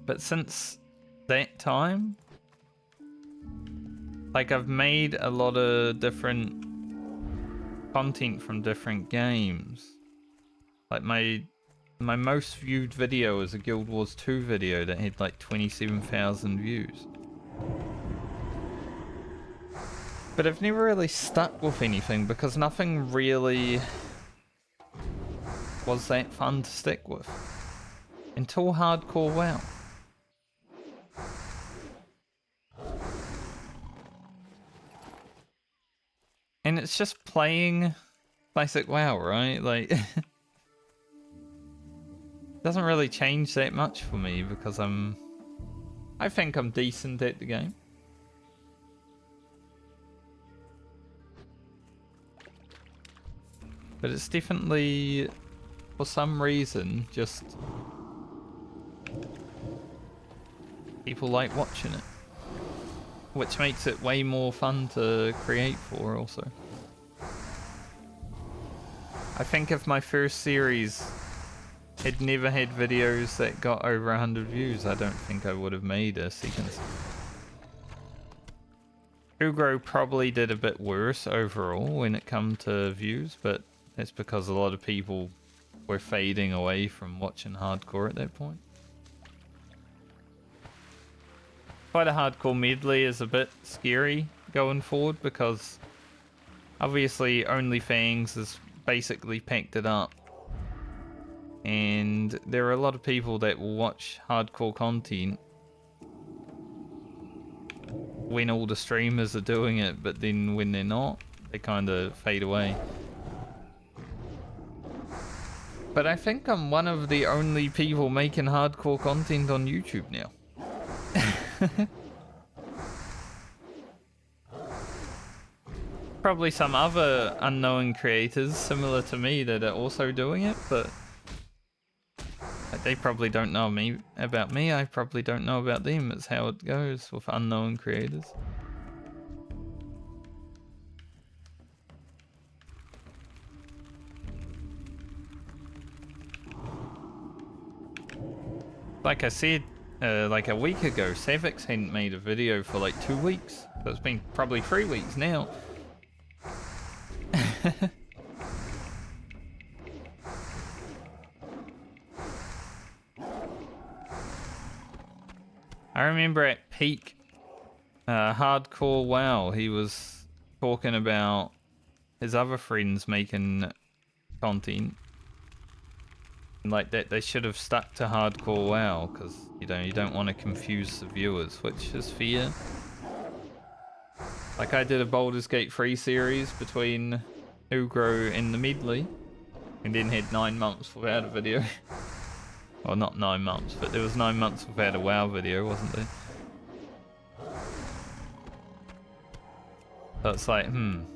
Speaker 1: But since that time, like, I've made a lot of different content from different games. Like my most viewed video is a Guild Wars 2 video that had like 27,000 views. But I've never really stuck with anything because nothing really was that fun to stick with. Until hardcore WoW. it's just playing classic WoW, right? Like, doesn't really change that much for me because I think I'm decent at the game. But it's definitely, for some reason, just people like watching it. Which makes it way more fun to create for also. I think if my first series had never had videos that got over 100 views, I don't think I would have made a second series. Ugro probably did a bit worse overall when it come to views, but that's because a lot of people were fading away from watching hardcore at that point. Quite a hardcore medley is a bit scary going forward because obviously OnlyFans has basically packed it up. And there are a lot of people that will watch hardcore content when all the streamers are doing it, but then when they're not, they kind of fade away. But I think I'm one of the only people making hardcore content on YouTube now. Probably some other unknown creators similar to me that are also doing it, but they probably don't know about me. I probably don't know about them. It's how it goes with unknown creators. Like I said, like a week ago, Savix hadn't made a video for like 2 weeks. So it's been probably 3 weeks now. I remember at peak hardcore WoW, he was talking about his other friends making content. And like that, they should have stuck to hardcore WoW because you don't want to confuse the viewers, which is fair. Like I did a Baldur's Gate 3 series between Ugro and the Medley, and then had 9 months without a video. Well, not 9 months, but there was 9 months without a WoW video, wasn't there? So it's like, am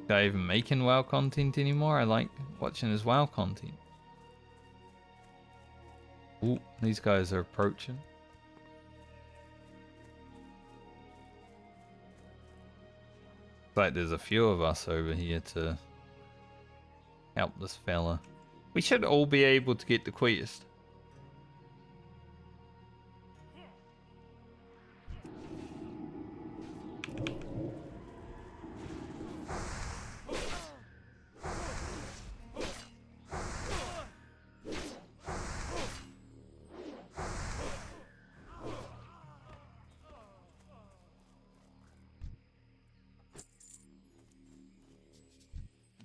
Speaker 1: I even making WoW content anymore? I like watching his WoW content. Ooh, these guys are approaching. Like there's a few of us over here to help this fella. We should all be able to get the quest.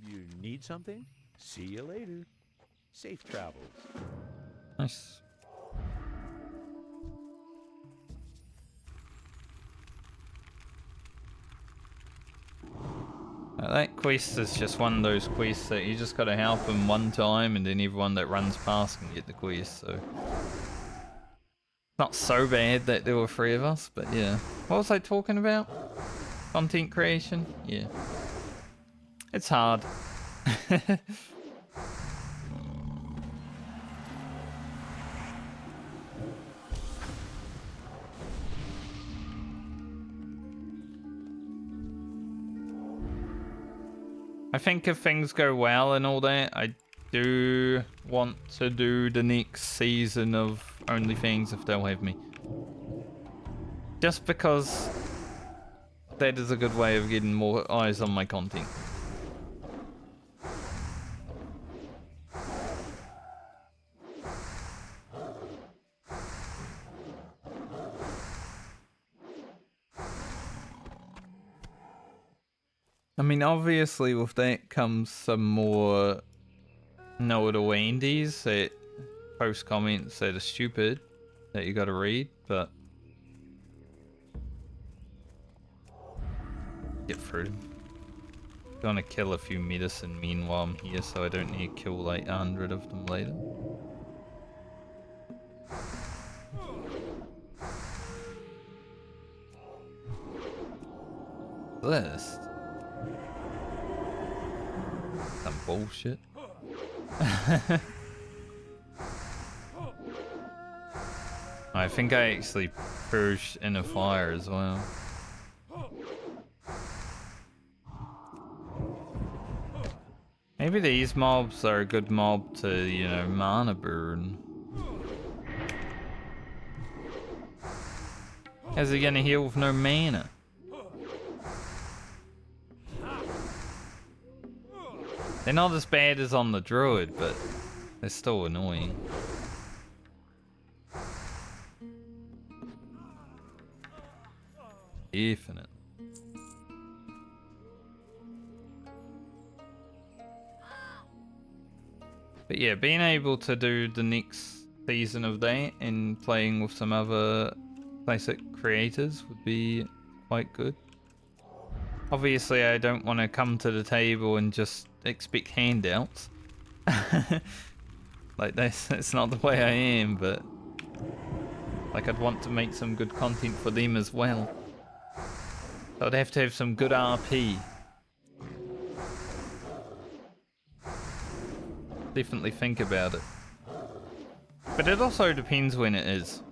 Speaker 4: You need something? See you later. Safe travels.
Speaker 1: Nice. That quest is just one of those quests that you just gotta help him one time and then everyone that runs past can get the quest, so... Not so bad that there were 3 of us, but yeah. What was I talking about? Content creation? Yeah. It's hard. I think if things go well and all that, I do want to do the next season of OnlyFans if they'll have me. Just because that is a good way of getting more eyes on my content. I mean, obviously with that comes some more know-it-all Andes that post comments that are stupid that you gotta read, but get through them. Gonna kill a few medicine men while I'm here so I don't need to kill like 100 of them later. This? Some bullshit. I think I actually purged Inner Fire as well. Maybe these mobs are a good mob to, you know, mana burn. How's he gonna heal with no mana? They're not as bad as on the druid, but they're still annoying. Definite. But yeah, being able to do the next season of that and playing with some other classic creators would be quite good. Obviously, I don't want to come to the table and just expect handouts. Like, that's not the way I am, but like, I'd want to make some good content for them as well. So I'd have to have some good RP. Definitely think about it. But it also depends when it is.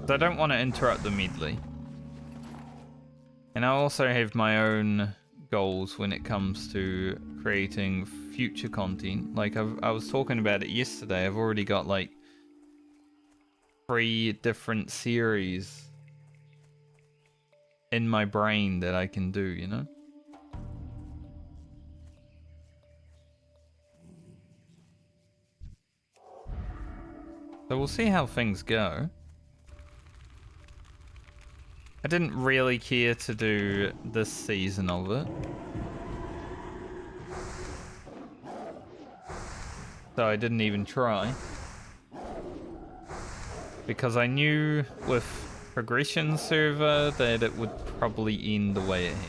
Speaker 1: So I don't want to interrupt the medley. And I also have my own goals when it comes to creating future content. Like I was talking about it yesterday. I've already got like 3 different series in my brain that I can do, you know? So we'll see how things go. I didn't really care to do this season of it. So I didn't even try. Because I knew with progression server that it would probably end the way it has.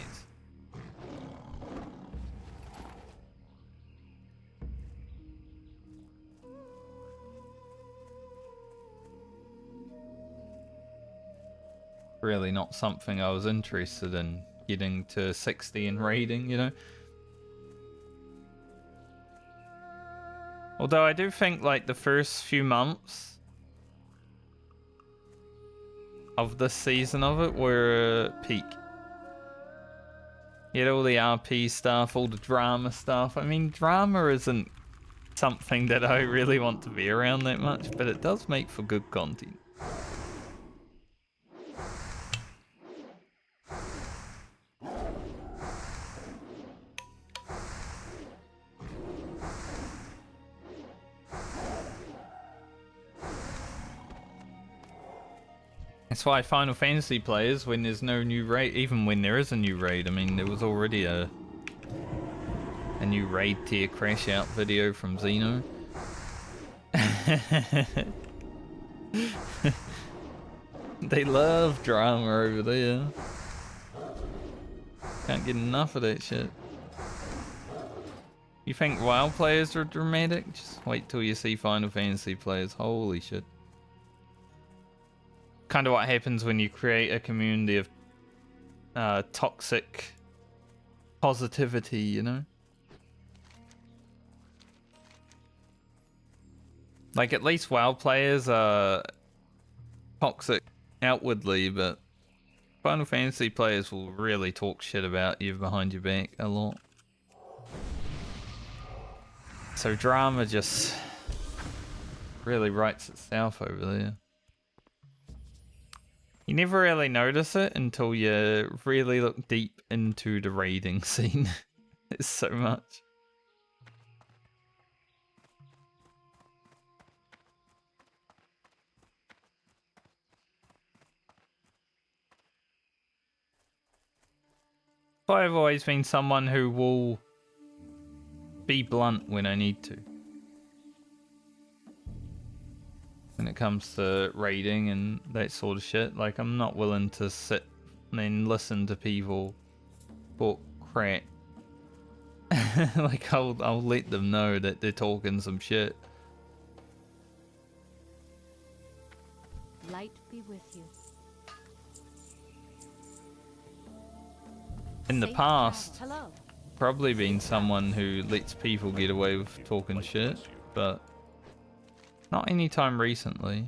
Speaker 1: Really not something I was interested in getting to 60 and raiding, you know? Although I do think like the first few months of this season of it were peak. You had all the RP stuff, all the drama stuff. I mean, drama isn't something that I really want to be around that much, but it does make for good content. That's why Final Fantasy players, when there's no new raid, even when there is a new raid, I mean, there was already a new raid tier crash out video from Xeno. They love drama over there. Can't get enough of that shit. You think WoW players are dramatic? Just wait till you see Final Fantasy players. Holy shit. Kind of what happens when you create a community of toxic positivity, you know? Like, at least WoW players are toxic outwardly, but Final Fantasy players will really talk shit about you behind your back a lot. So drama just really writes itself over there. You never really notice it until you really look deep into the raiding scene. It's so much. I've always been someone who will be blunt when I need to. When it comes to raiding and that sort of shit, like, I'm not willing to sit and listen to people talk crap Like I'll let them know that they're talking some shit.
Speaker 3: Light be with you.
Speaker 1: In the
Speaker 3: Safe
Speaker 1: past,
Speaker 3: travel. Hello.
Speaker 1: probably been someone who lets people get away with talking shit, but not anytime recently.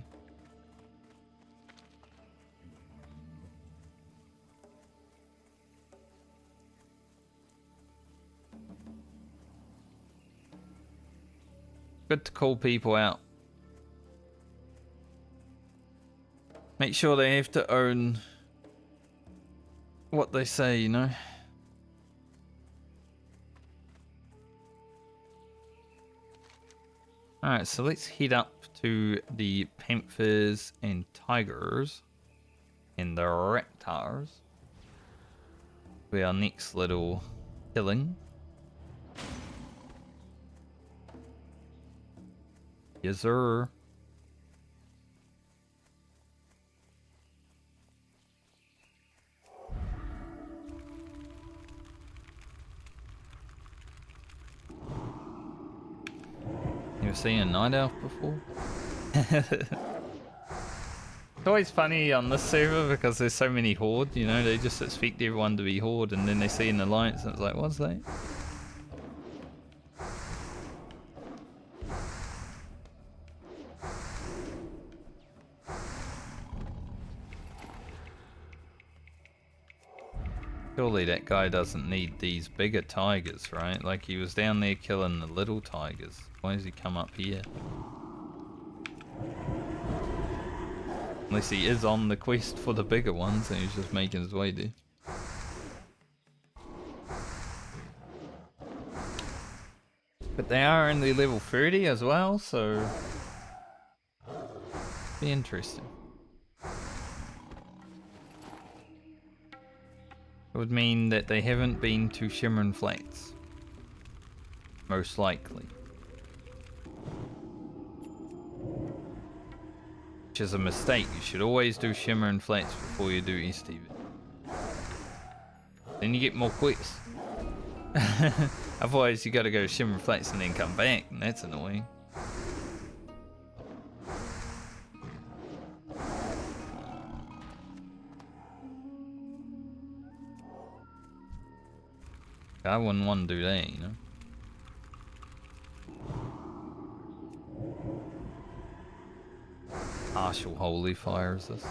Speaker 1: Good to call people out. Make sure they have to own what they say, you know? Alright, so let's head up to the Panthers and Tigers and the Raptors. For our next little killing. Yes, sir. You ever seen a night elf before? It's always funny on this server because there's so many horde, you know, they just expect everyone to be horde and then they see an alliance and it's like, what's that? Surely that guy doesn't need these bigger tigers, right? Like he was down there killing the little tigers. Why does he come up here? Unless he is on the quest for the bigger ones and he's just making his way there. But they are only level 30 as well, so be interesting. It would mean that they haven't been to Shimmerin Flats. Most likely. Which is a mistake. You should always do Shimmerin Flats before you do STV. Then you get more quests. Otherwise you gotta go to Shimmerin Flats and then come back, and that's annoying. I wouldn't want to do that, you know. Partial holy fire is this?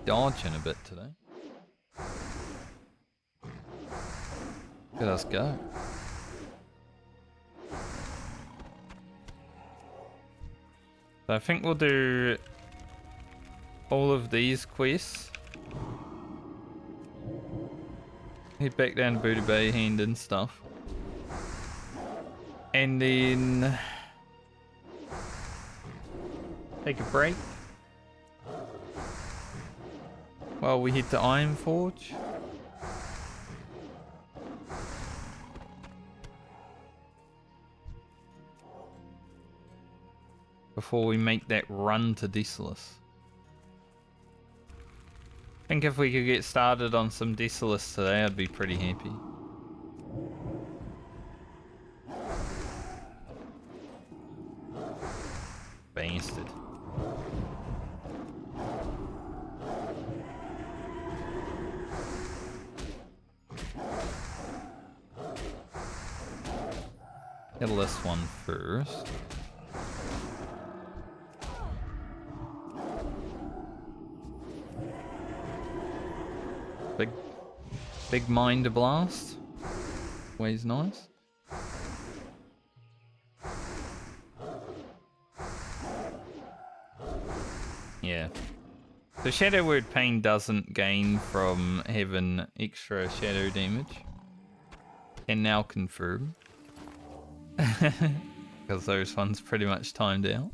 Speaker 1: Dodging a bit today. Look at us go. So I think we'll do all of these quests. Head back down to Booty Bay, hand in stuff. And then take a break while we head to Iron Forge. Before we make that run to Desolus. I think if we could get started on some Desolus today, I'd be pretty happy. Bastard. Kill this one first. Big Minder Blast. Always nice. Yeah. The Shadow Word Pain doesn't gain from having extra shadow damage. Can now confirm. Because those ones pretty much timed out.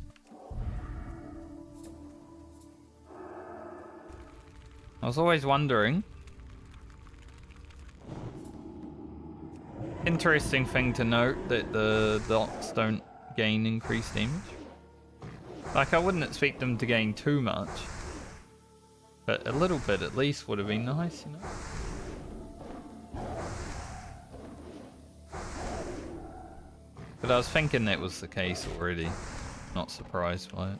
Speaker 1: I was always wondering. Interesting thing to note that the dots don't gain increased damage. Like I wouldn't expect them to gain too much. But a little bit at least would have been nice, you know? But I was thinking that was the case already. Not surprised by it.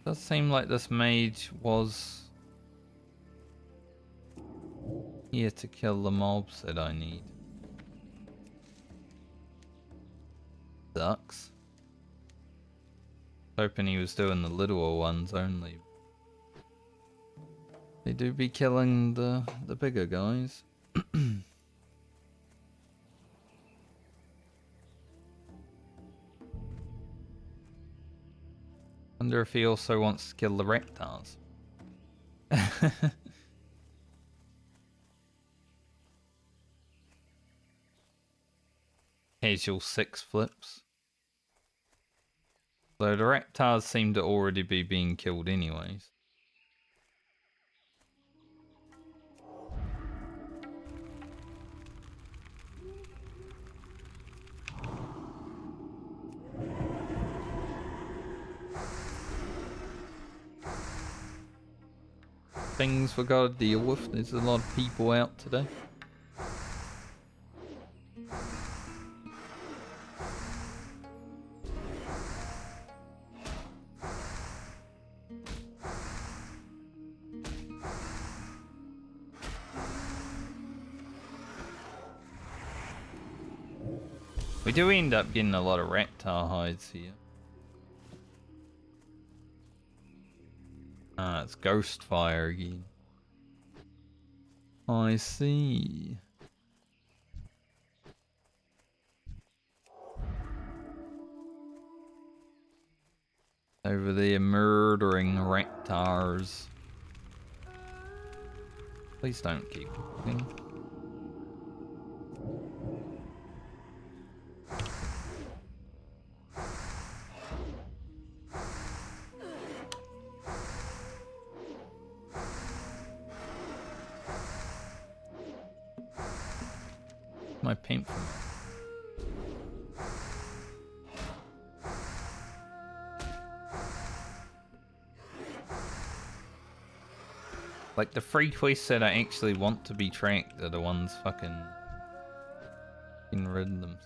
Speaker 1: Does seem like this mage was here to kill the mobs that I need. Sucks. Hoping he was doing the littler ones only. They do be killing the bigger guys. Wonder if he also wants to kill the reptiles. Casual 6 flips. Though the reptiles seem to already be being killed anyways. Things we gotta deal with. There's a lot of people out today. We do end up getting a lot of reptile hides here. Ah, it's ghost fire again. I see. Over there murdering reptiles. Please don't keep walking. My paint from like the free quests that I actually want to be tracked are the ones fucking getting rid of them.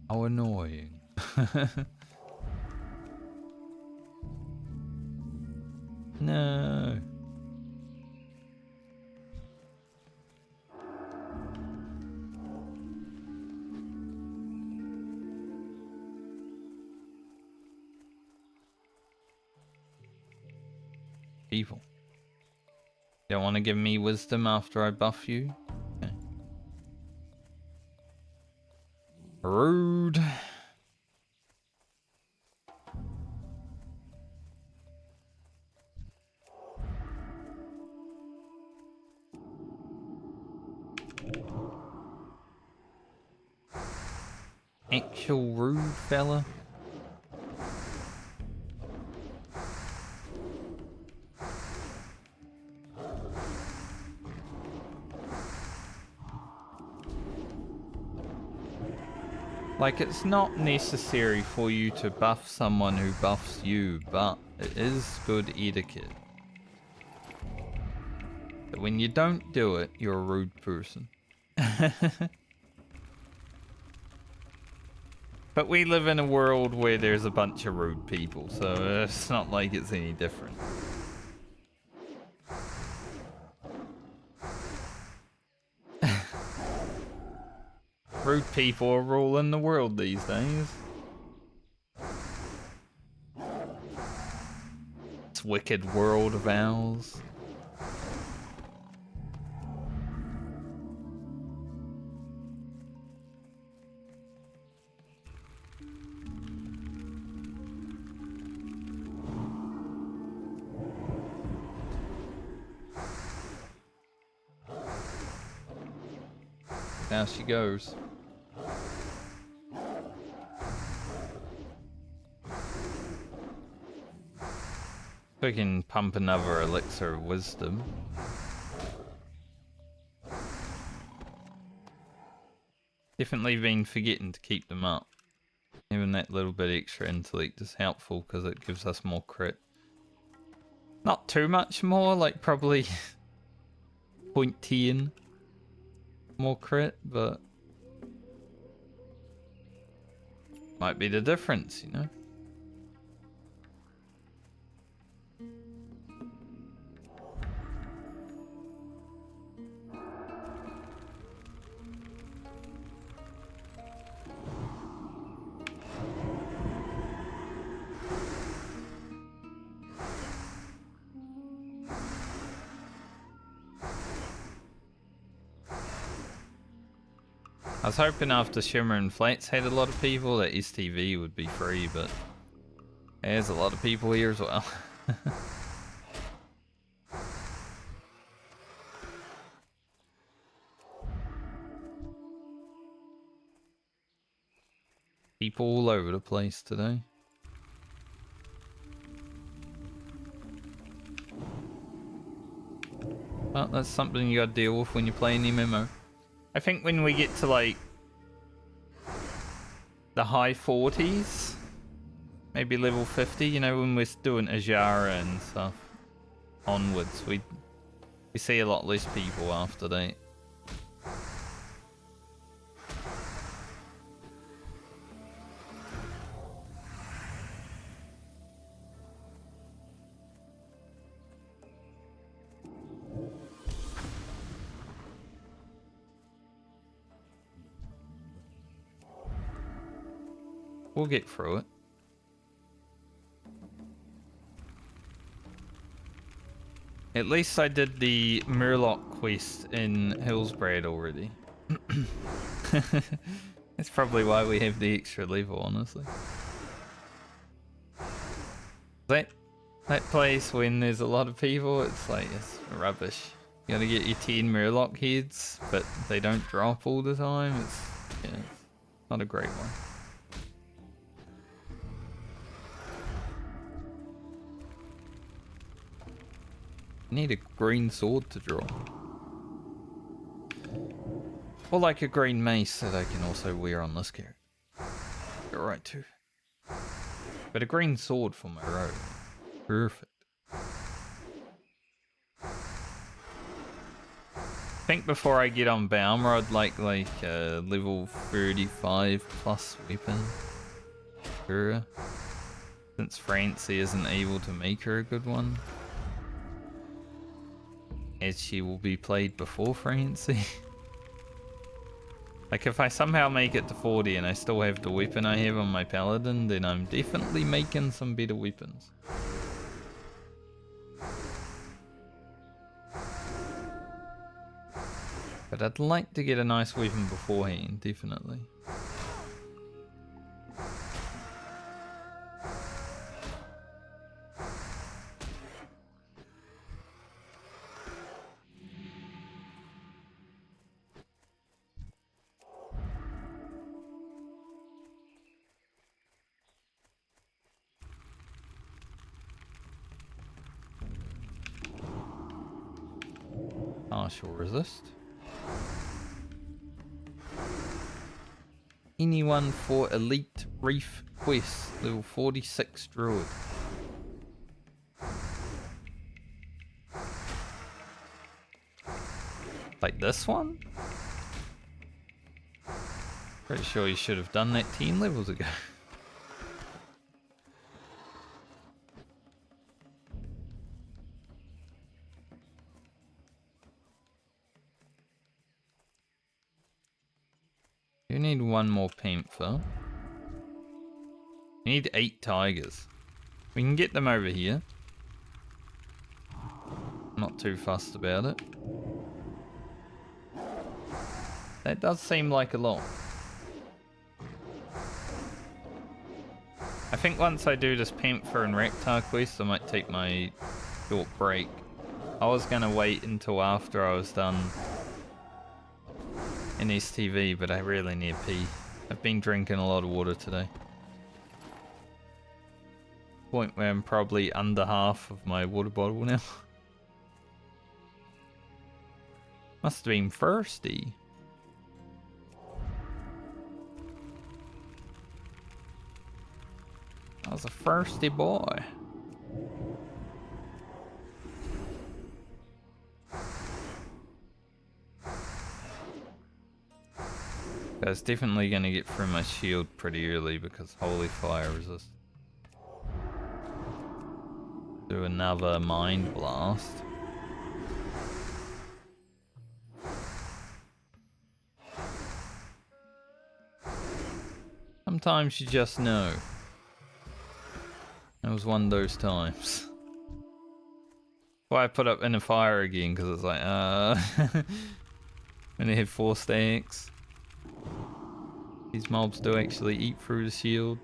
Speaker 1: How annoying. No. People. Don't want to give me wisdom after I buff you? Okay. Rude. Actual rude fella. Like, it's not necessary for you to buff someone who buffs you, but it is good etiquette. But when you don't do it, you're a rude person. But we live in a world where there's a bunch of rude people, so it's not like it's any different. Rude people are ruling the world these days. This wicked world of ours. Now she goes. We can pump another elixir of wisdom. Definitely been forgetting to keep them up. Even that little bit extra intellect is helpful because it gives us more crit. Not too much more, like probably 0.10 more crit, but might be the difference, you know? I was hoping after Shimmer and Flats had a lot of people that STV would be free, but there's a lot of people here as well. People all over the place today. Well, that's something you gotta deal with when you're playing MMO. I think when we get to like the high 40s, maybe level 50, you know, when we're doing Ajara and stuff onwards, we see a lot less people after that. We'll get through it. At least I did the Murloc quest in Hillsbrad already. That's probably why we have the extra level, honestly. That place when there's a lot of people, it's like, it's rubbish. You gotta get your 10 Murloc heads, but they don't drop all the time. It's, yeah, not a great one. Need a green sword to draw. Or like a green mace that I can also wear on this character. You're right too. But a green sword for my rogue. Perfect. I think before I get on Balmer, I'd like a level 35 plus weapon. Sure. Since Francie isn't able to make her a good one. As she will be played before Francie. Like if I somehow make it to 40 and I still have the weapon I have on my paladin, then I'm definitely making some better weapons. But I'd like to get a nice weapon beforehand, definitely. Partial resist. Anyone for Elite Reef Quest, level 46 Druid. Like this one? Pretty sure you should have done that 10 levels ago. You need one more panther. You need 8 tigers. We can get them over here. Not too fussed about it. That does seem like a lot. I think once I do this panther and reptile quest, I might take my short break. I was gonna wait until after I was done in STV, but I really need pee. I've been drinking a lot of water today. Point where I'm probably under half of my water bottle now. Must have been thirsty. I was a thirsty boy. I was definitely going to get through my shield pretty early because holy fire resist. Do another mind blast. Sometimes you just know. It was one of those times. Why I put up in a fire again, because it's like, when they hit 4 stacks. These mobs do actually eat through the shield.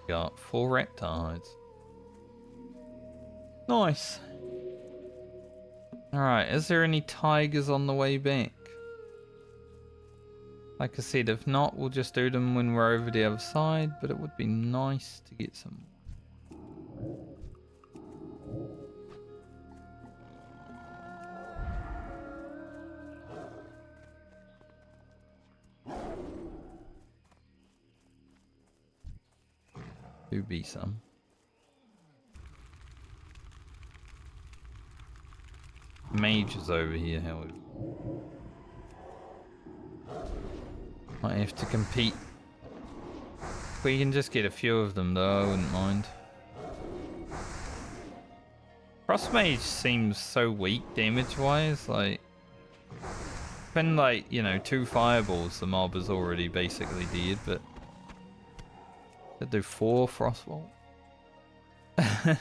Speaker 1: Got 4 reptiles. Nice. Alright, is there any tigers on the way back? Like I said, if not, we'll just do them when we're over the other side, but it would be nice to get some. Do be some. Mage is over here, however. Might have to compete. We can just get a few of them though, I wouldn't mind. Frost Mage seems so weak damage wise, like when like, you know, 2 fireballs the mob is already basically dead, but could do 4 Frostbolt. A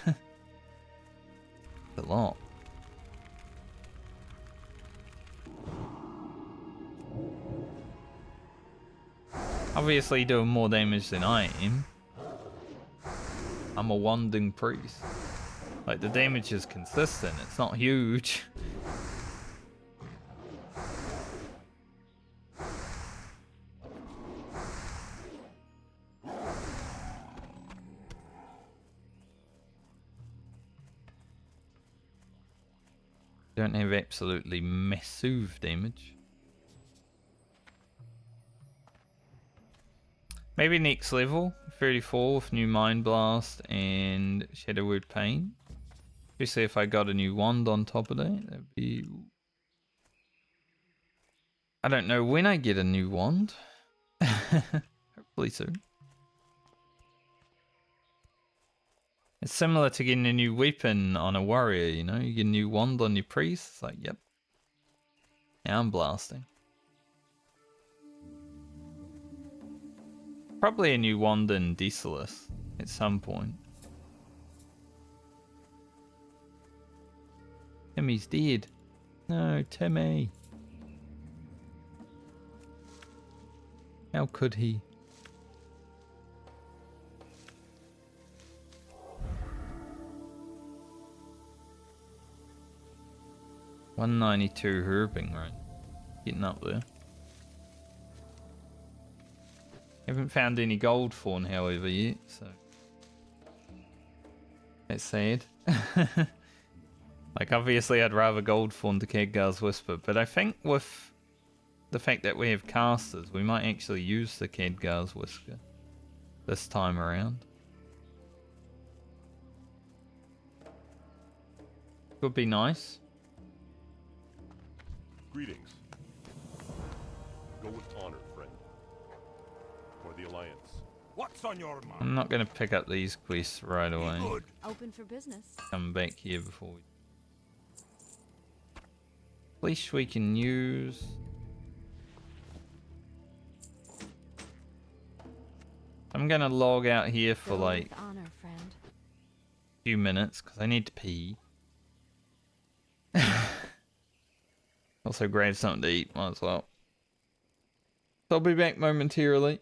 Speaker 1: lot. Obviously doing more damage than I am. I'm a wanding priest. Like, the damage is consistent, it's not huge. Don't have absolutely massive damage. Maybe next level, 34 with new Mind Blast and Shadow Word Pain. Especially if I got a new wand on top of that, that'd be... I don't know when I get a new wand. Hopefully soon. It's similar to getting a new weapon on a warrior, you know? You get a new wand on your priest, it's like, yep. Now I'm blasting. Probably a new wand in Desolus at some point. Timmy's dead. No, Timmy. How could he? $192 herbing, right? Getting up there. Haven't found any gold fawn, however, yet, so that's sad. Like, obviously I'd rather gold fawn to Khadgar's Whisper, but I think with the fact that we have casters, we might actually use the Khadgar's Whisper this time around. Would be nice.
Speaker 6: Greetings. Go with honor, friend. For the Alliance.
Speaker 4: What's on your mind?
Speaker 1: I'm not going to pick up these quests right away.
Speaker 4: Good.
Speaker 3: Open for business.
Speaker 1: Come back here before we... Leash we can use. I'm going to log out here for
Speaker 3: Go
Speaker 1: like
Speaker 3: with honor, friend.
Speaker 1: a few minutes because I need to pee. Also grab something to eat, might as well. I'll be back momentarily.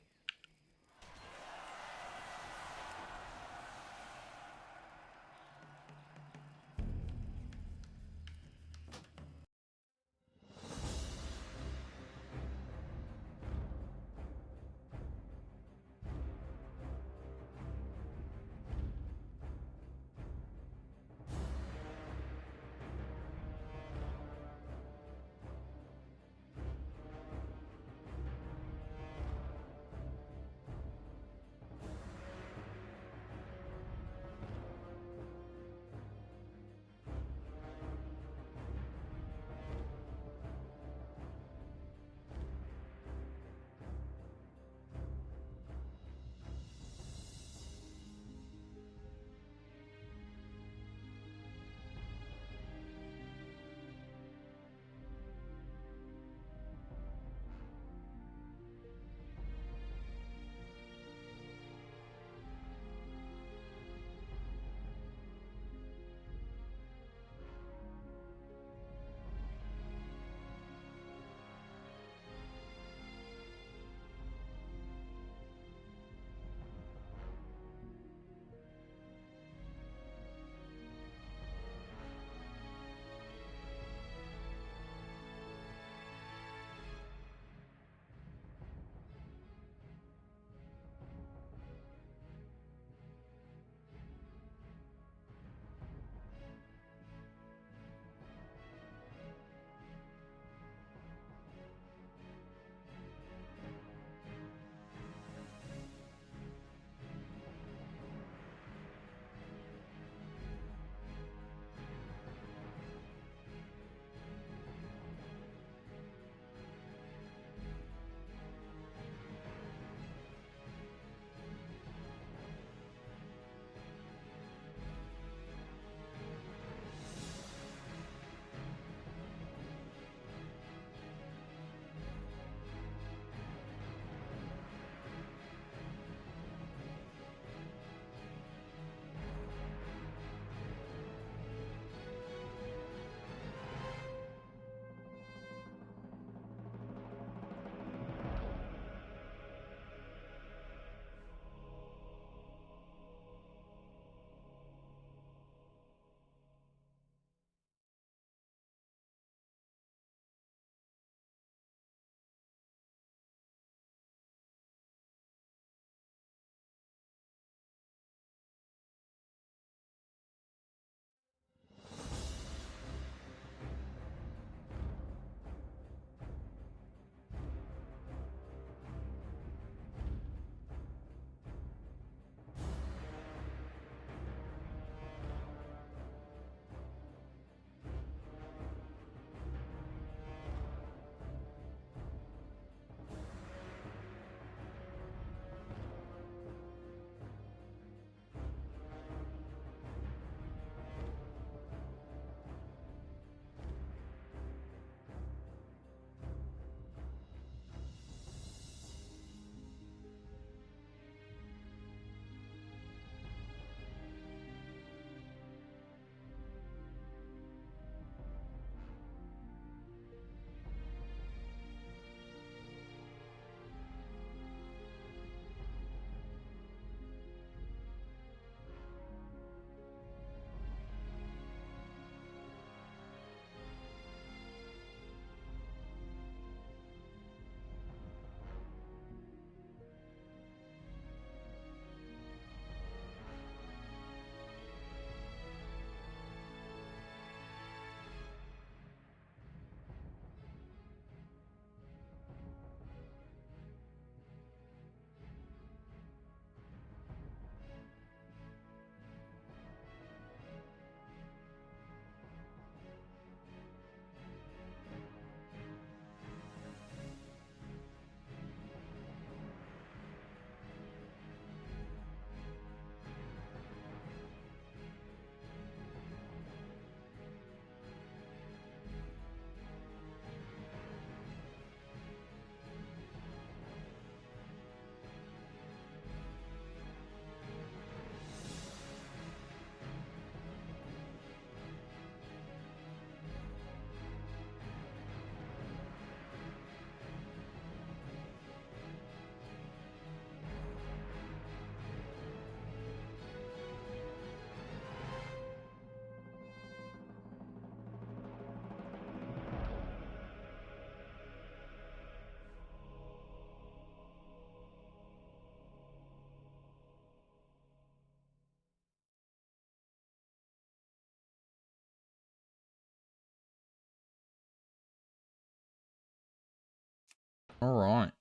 Speaker 1: Alright.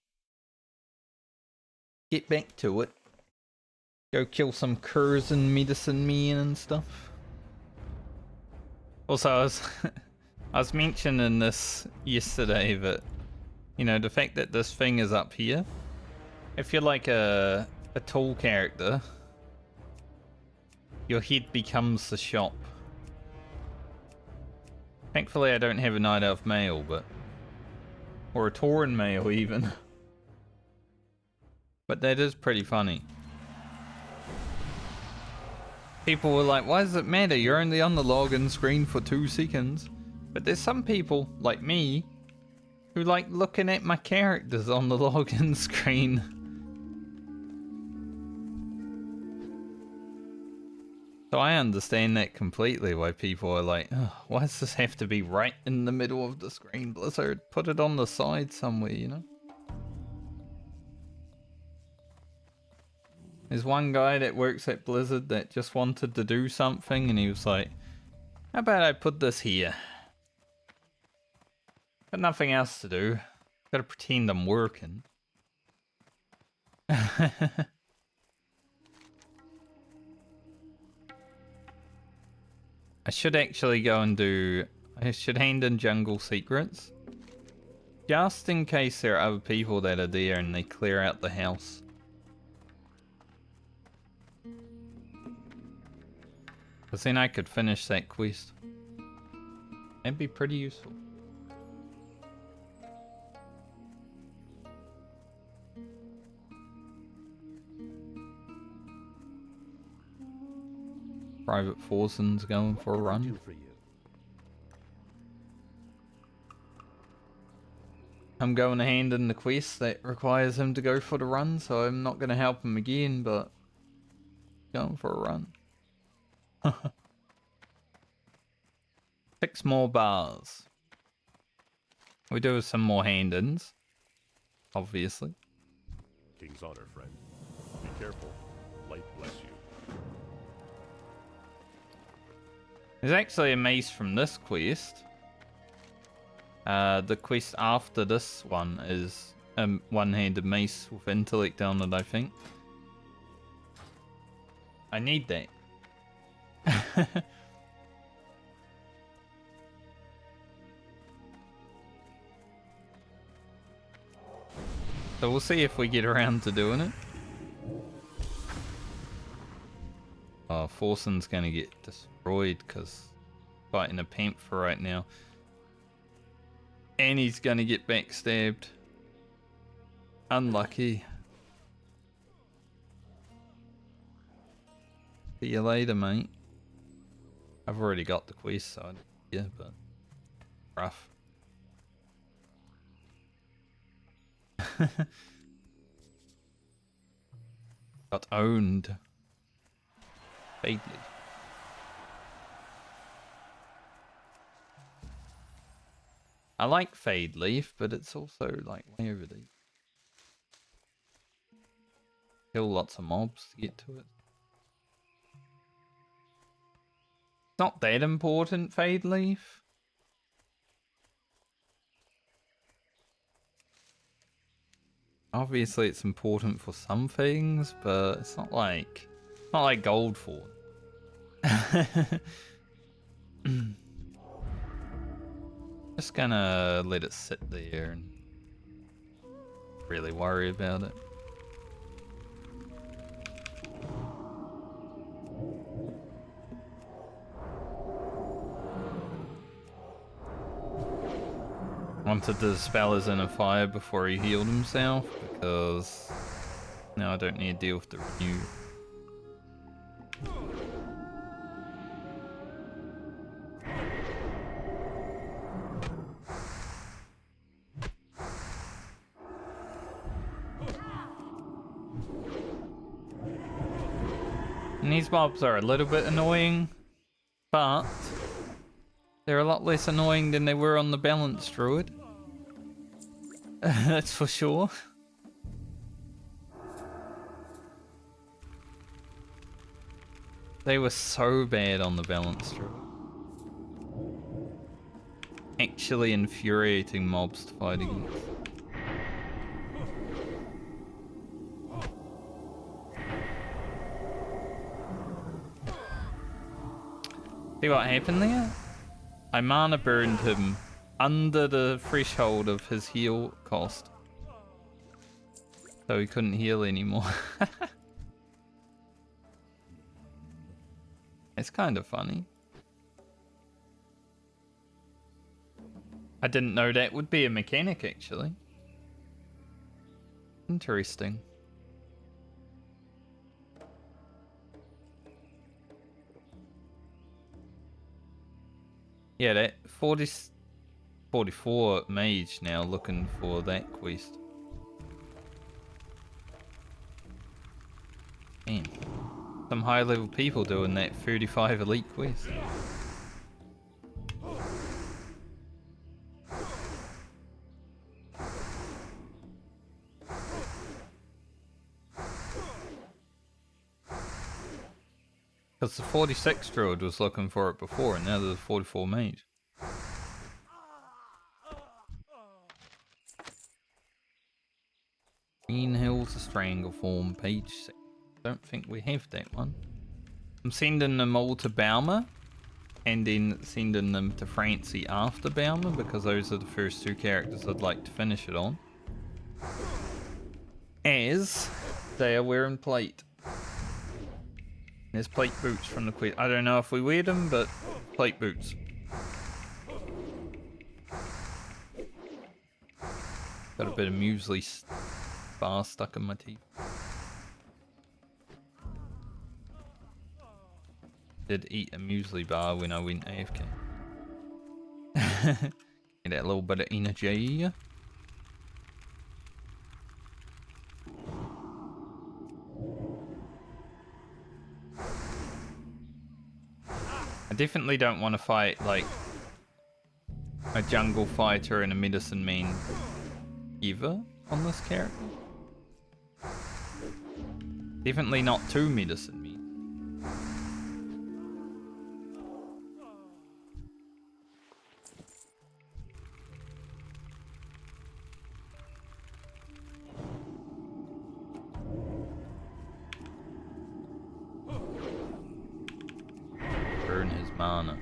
Speaker 1: Get back to it. Go kill some curs and medicine men and stuff. Also, I was mentioning this yesterday, that, you know, the fact that this thing is up here, if you're like a tall character, your head becomes the shop. Thankfully, I don't have a Night Elf mail, but... or a Tauren mail, even. But that is pretty funny. People were like, why does it matter? You're only on the login screen for 2 seconds. But there's some people, like me, who like looking at my characters on the login screen. So I understand that completely, why people are like, oh, why does this have to be right in the middle of the screen, Blizzard? Put it on the side somewhere, you know? There's one guy that works at Blizzard that just wanted to do something, and he was like, how about I put this here? Got nothing else to do. Gotta pretend I'm working. I should actually go and do... I should hand in jungle secrets. Just in case there are other people that are there and they clear out the house. Because then I could finish that quest. That'd be pretty useful. Private Forson's going for a run. I'm going to hand in the quest that requires him to go for the run, so I'm not going to help him again, but going for a run. 6 more bars. We do have some more hand-ins, obviously.
Speaker 6: King's honor, friend. Be careful. Light bless you.
Speaker 1: There's actually a mace from this quest. The quest after this one is a one-handed mace with intellect on it, I think. I need that. So we'll see if we get around to doing it. Oh, Forson's gonna get destroyed because fighting a panther right now. And he's gonna get backstabbed. Unlucky. See you later, mate. I've already got the quest, so yeah, but rough. Got owned. Fade Leaf. I like Fade Leaf, but it's also like way over deep. Kill lots of mobs to get to it. It's not that important, Fade Leaf. Obviously it's important for some things, but it's not like Goldfall. Just gonna let it sit there and really worry about it. Wanted to dispel his inner fire before he healed himself, because now I don't need to deal with the renew. And these mobs are a little bit annoying, but they're a lot less annoying than they were on the balanced druid. That's for sure. They were so bad on the balanced druid. Actually infuriating mobs to fight against. See what happened there? I mana burned him under the threshold of his heal cost. So he couldn't heal anymore. It's kind of funny. I didn't know that would be a mechanic, actually. Interesting. Yeah, that 44 mage now looking for that quest. Damn. Some high level people doing that 35 elite quest. Because the 46 druid was looking for it before, and now there's a 44 mage. Green Hills of Strangleform, page 6. Don't think we have that one. I'm sending them all to Baumer, and then sending them to Francie after Baumer, because those are the first two characters I'd like to finish it on. As they are wearing plate. There's plate boots from the quest. I don't know if we wear them, but plate boots. Got a bit of muesli bar stuck in my teeth. Did eat a muesli bar when I went AFK. Get that little bit of energy. I definitely don't want to fight like a jungle fighter and a medicine man ever on this character. Definitely not two medicine men. Burn his mana.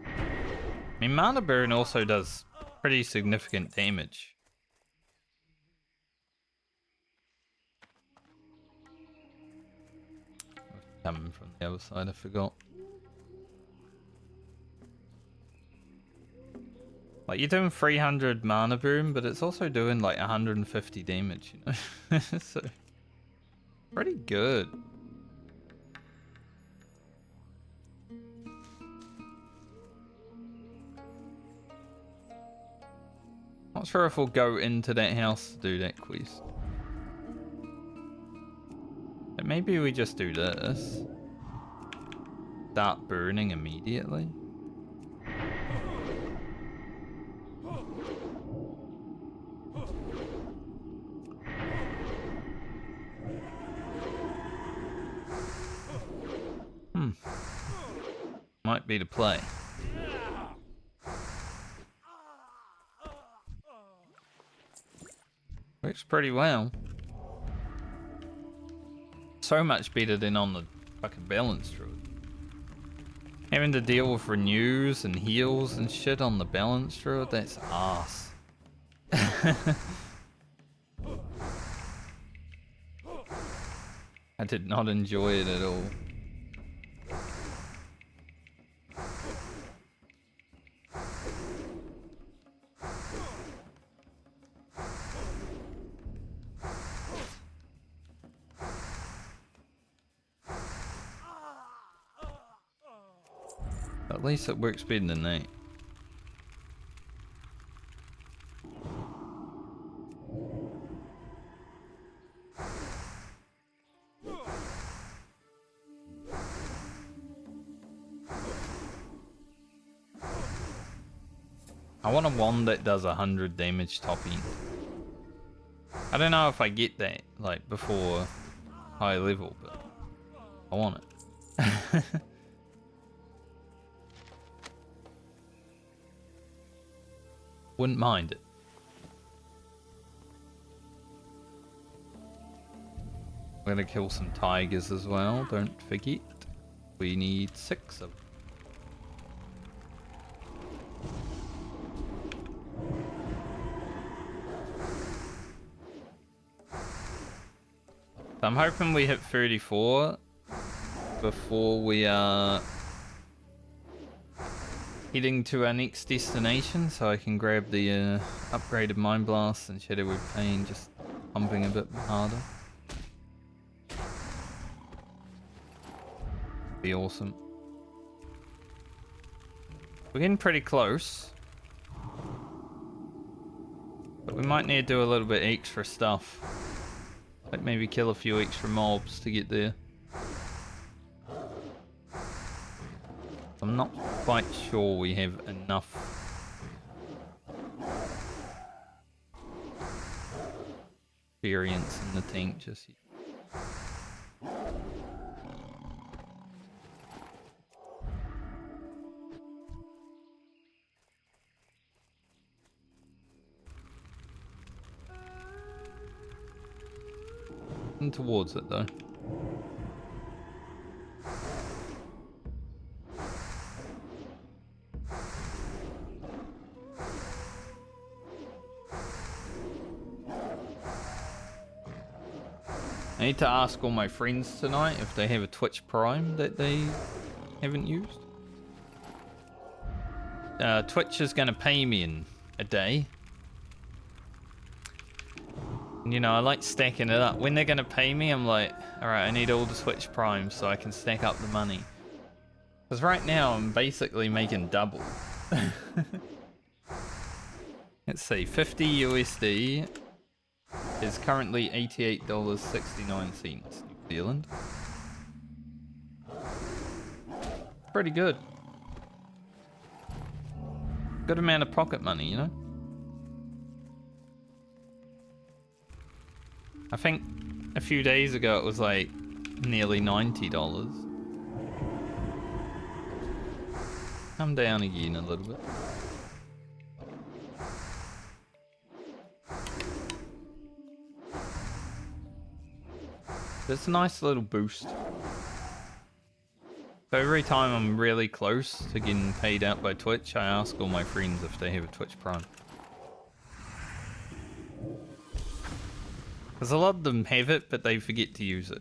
Speaker 1: I mean, mana burn also does pretty significant damage. Coming from the other side, I forgot. Like, you're doing 300 mana burn, but it's also doing like 150 damage, you know? So, pretty good. Not sure if we'll go into that house to do that quest. But maybe we just do this. Start burning immediately. Might be the play. Works pretty well. So much better than on the fucking balance druid. Having to deal with renews and heals and shit on the balance druid, that's arse. I did not enjoy it at all. At least it works better than that. I want a wand that does 100 damage top end. I don't know if I get that, like, before high level, but I want it. Wouldn't mind it. We're gonna kill some tigers as well, don't forget. We need 6 of them. So I'm hoping we hit 34 before we are heading to our next destination, so I can grab the upgraded Mind Blast and Shadow of Pain, just pumping a bit harder. Be awesome. We're getting pretty close, but we might need to do a little bit extra stuff. Like maybe kill a few extra mobs to get there. I'm not quite sure we have enough experience in the tank just yet. And towards it though. I need to ask all my friends tonight if they have a Twitch Prime that they haven't used. Twitch is going to pay me in a day. And, you know, I like stacking it up. When they're going to pay me, I'm like, alright, I need all the Twitch Primes so I can stack up the money. Because right now, I'm basically making double. Let's see, 50 USD is currently $88.69 New Zealand. Pretty good. Good amount of pocket money, you know? I think a few days ago it was like nearly $90. Come down again a little bit. It's a nice little boost. So every time I'm really close to getting paid out by Twitch, I ask all my friends if they have a Twitch Prime. Because a lot of them have it, but they forget to use it.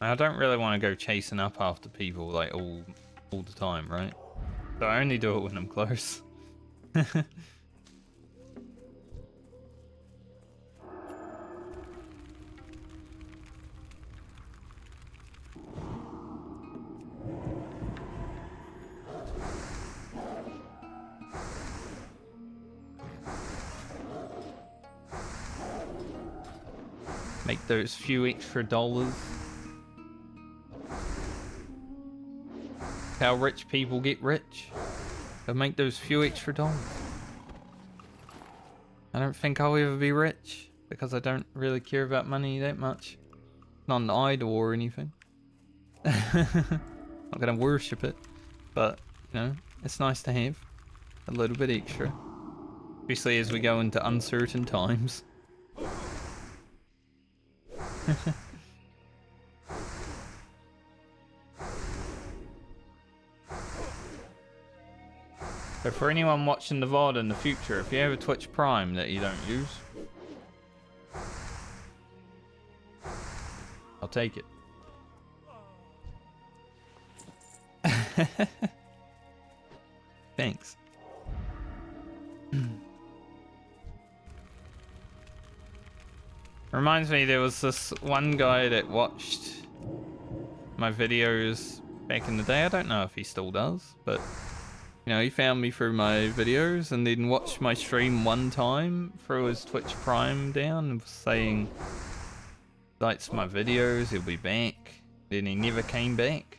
Speaker 1: And I don't really want to go chasing up after people like all the time, right? So I only do it when I'm close. Make those few extra dollars. How rich people get rich. They'll make those few extra dollars. I don't think I'll ever be rich because I don't really care about money that much. Not an idol or anything. Not gonna worship it, but you know, it's nice to have a little bit extra, especially as we go into uncertain times. So for anyone watching the VOD in the future, if you have a Twitch Prime that you don't use, I'll take it. Thanks. Reminds me, there was this one guy that watched my videos back in the day. I don't know if he still does, but you know, he found me through my videos and then watched my stream one time, threw his Twitch Prime down and was saying, likes my videos, he'll be back. Then he never came back.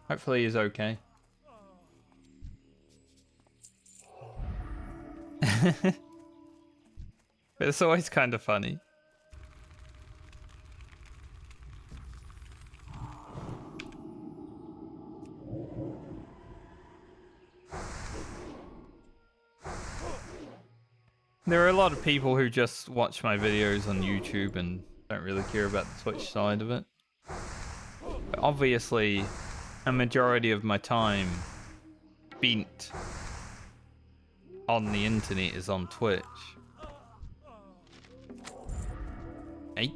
Speaker 1: Hopefully he's okay. But it's always kind of funny. lot of people who just watch my videos on YouTube and don't really care about the Twitch side of it. But obviously, a majority of my time spent on the internet is on Twitch. 8?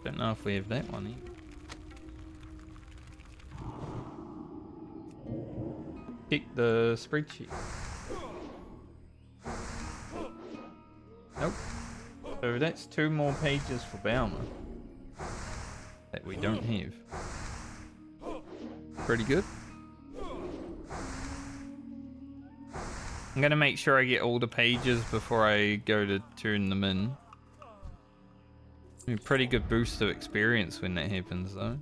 Speaker 1: Don't know if we have that one either. Check the spreadsheet. Nope. So that's 2 more pages for Baumer that we don't have. Pretty good. I'm gonna make sure I get all the pages before I go to turn them in. Pretty good boost of experience when that happens though.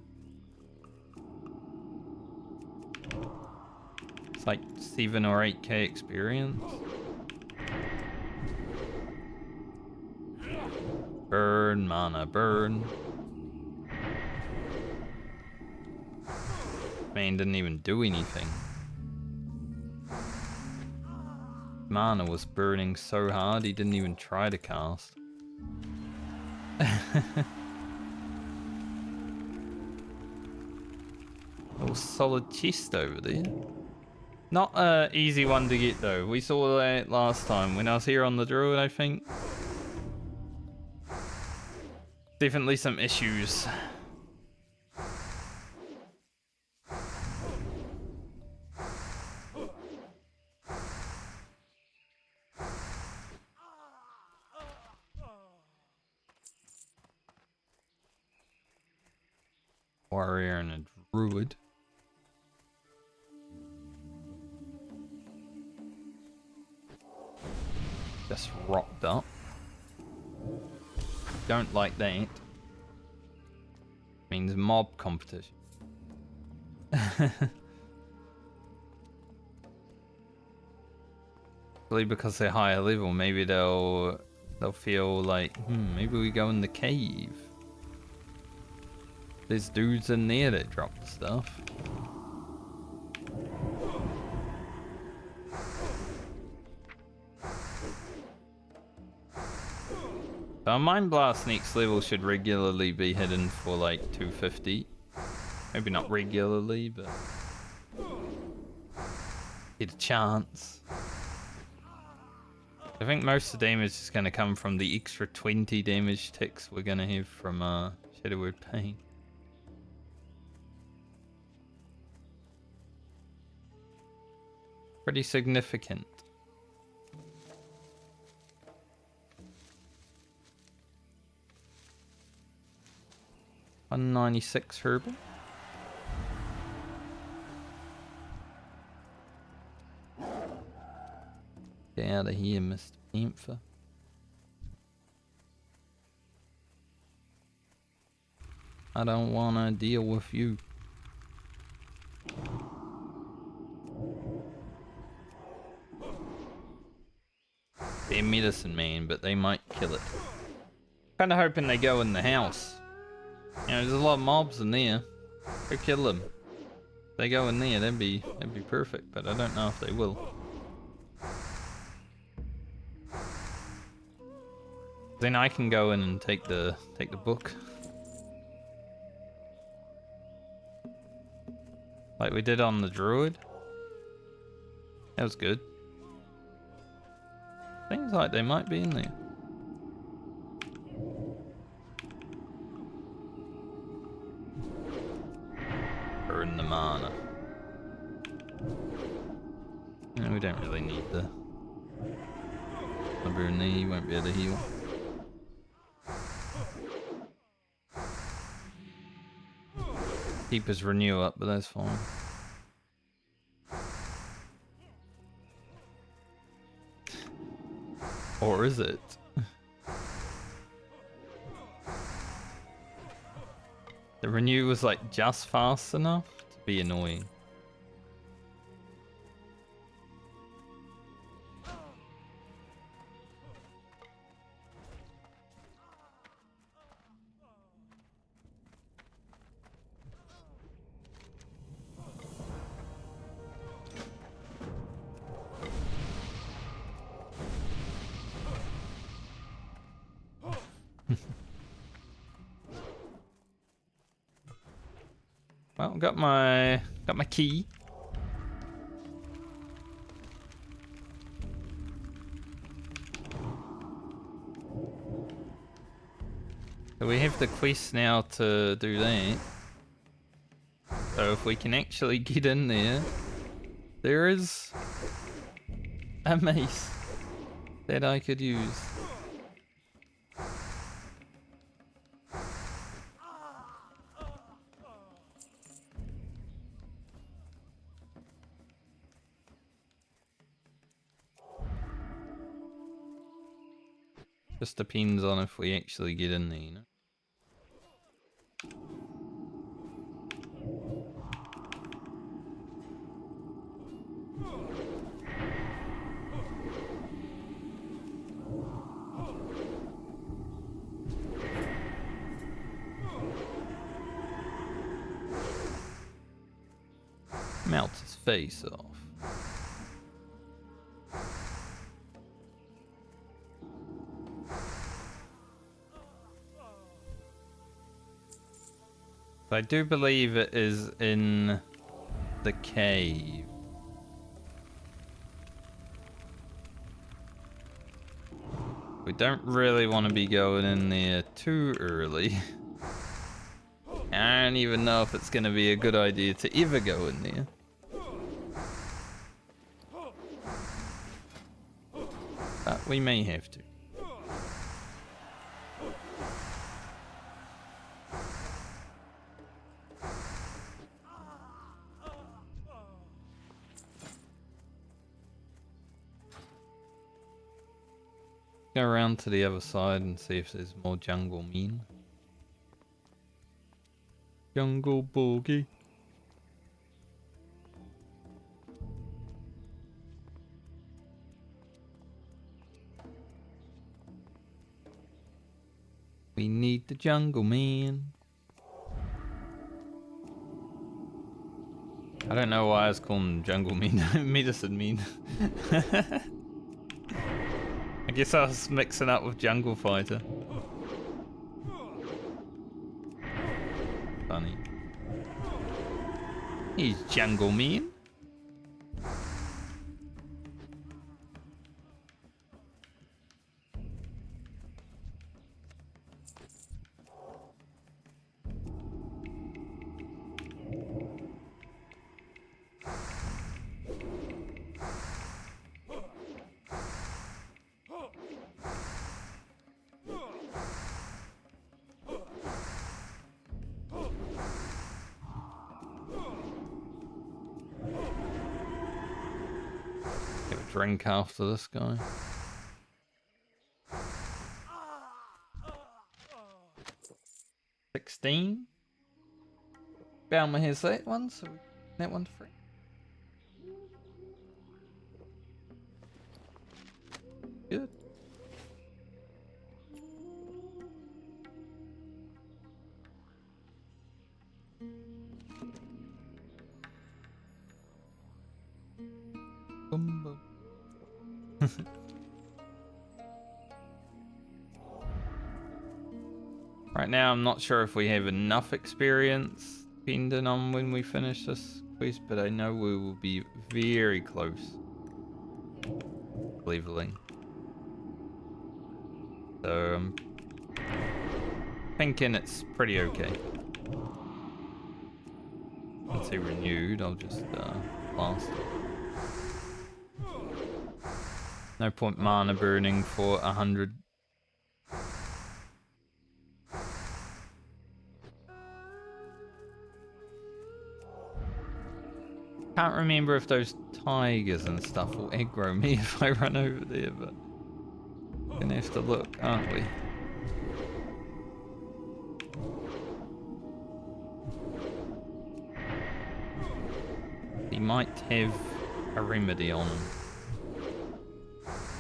Speaker 1: It's like 7 or 8k experience. Burn, mana, burn. Man didn't even do anything. Mana was burning so hard he didn't even try to cast. Little solid chest over there. Not an easy one to get though. We saw that last time when I was here on the Druid, I think. Definitely some issues. Warrior and a druid. Just rocked up. Don't like that. Means mob competition. Probably because they're higher level, maybe they'll feel like, maybe we go in the cave. There's dudes in there that drop the stuff. So Mind Blast next level should regularly be hidden for like 250. Maybe not regularly, but get a chance. I think most of the damage is going to come from the extra 20 damage ticks we're going to have from Shadow Word Pain. Pretty significant. $196 herbal. Get out of here, Mr. Panther. I don't want to deal with you. They're medicine man, but they might kill it. Kinda hoping they go in the house. You know, there's a lot of mobs in there. Go kill them. If they go in there, that'd be perfect, but I don't know if they will. Then I can go in and take the book. Like we did on the druid. That was good. Seems like they might be in there. Burn the mana. No, we don't really need the burn knee, you won't be able to heal. Keep his renew up, but that's fine. Or is it? The renew was like just fast enough to be annoying. got my key. So we have the quest now to do that. So if we can actually get in there, there is a mace that I could use. Just depends on if we actually get in there, you know? Melt his face off. I do believe it is in the cave. We don't really want to be going in there too early. I don't even know if it's going to be a good idea to ever go in there. But we may have to. Go around to the other side and see if there's more jungle men. Jungle boogie. We need the jungle man. I don't know why I was calling them jungle men. Medicine men. I guess I was mixing up with jungle fighter. Funny. He's jungle man. Drink after this guy. 16. Balmer has that one, so that one's free. Good. Bumbo. Right now, I'm not sure if we have enough experience, depending on when we finish this quest, but I know we will be very close to leveling. So I'm thinking it's pretty okay. Once he renewed, I'll just blast it. No point mana burning for 100. Can't remember if those tigers and stuff will aggro me if I run over there, but we're gonna have to look, aren't we? He might have a remedy on him.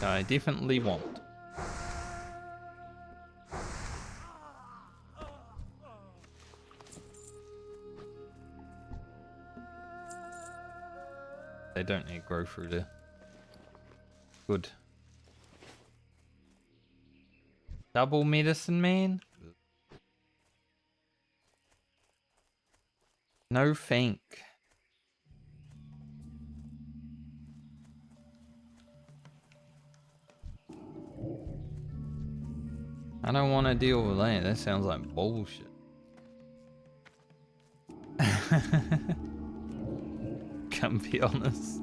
Speaker 1: I definitely won't. They don't aggro through there. Good. Double medicine man? No think. I don't want to deal with that. That sounds like bullshit. Can't be honest.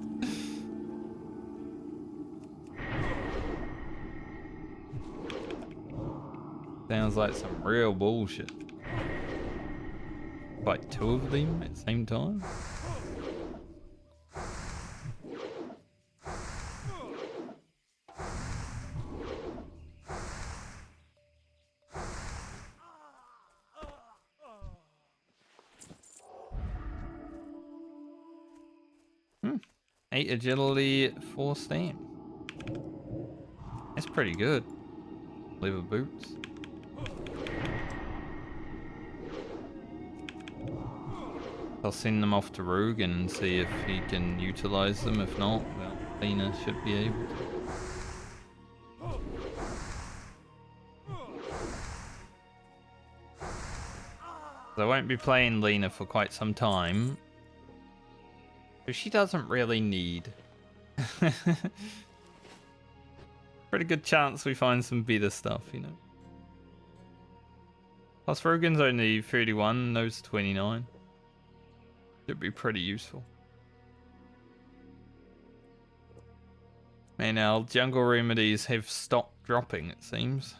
Speaker 1: Sounds like some real bullshit. Fight two of them at the same time? Hmm. 8 agility, 4 stamina. That's pretty good. Leather boots. I'll send them off to Rugen and see if he can utilize them. If not, well, Lena should be able to. I won't be playing Lena for quite some time. So she doesn't really need. Pretty good chance we find some better stuff, you know. Plus Rugen's only 31, No's 29. Should be pretty useful. Man, our jungle remedies have stopped dropping, it seems.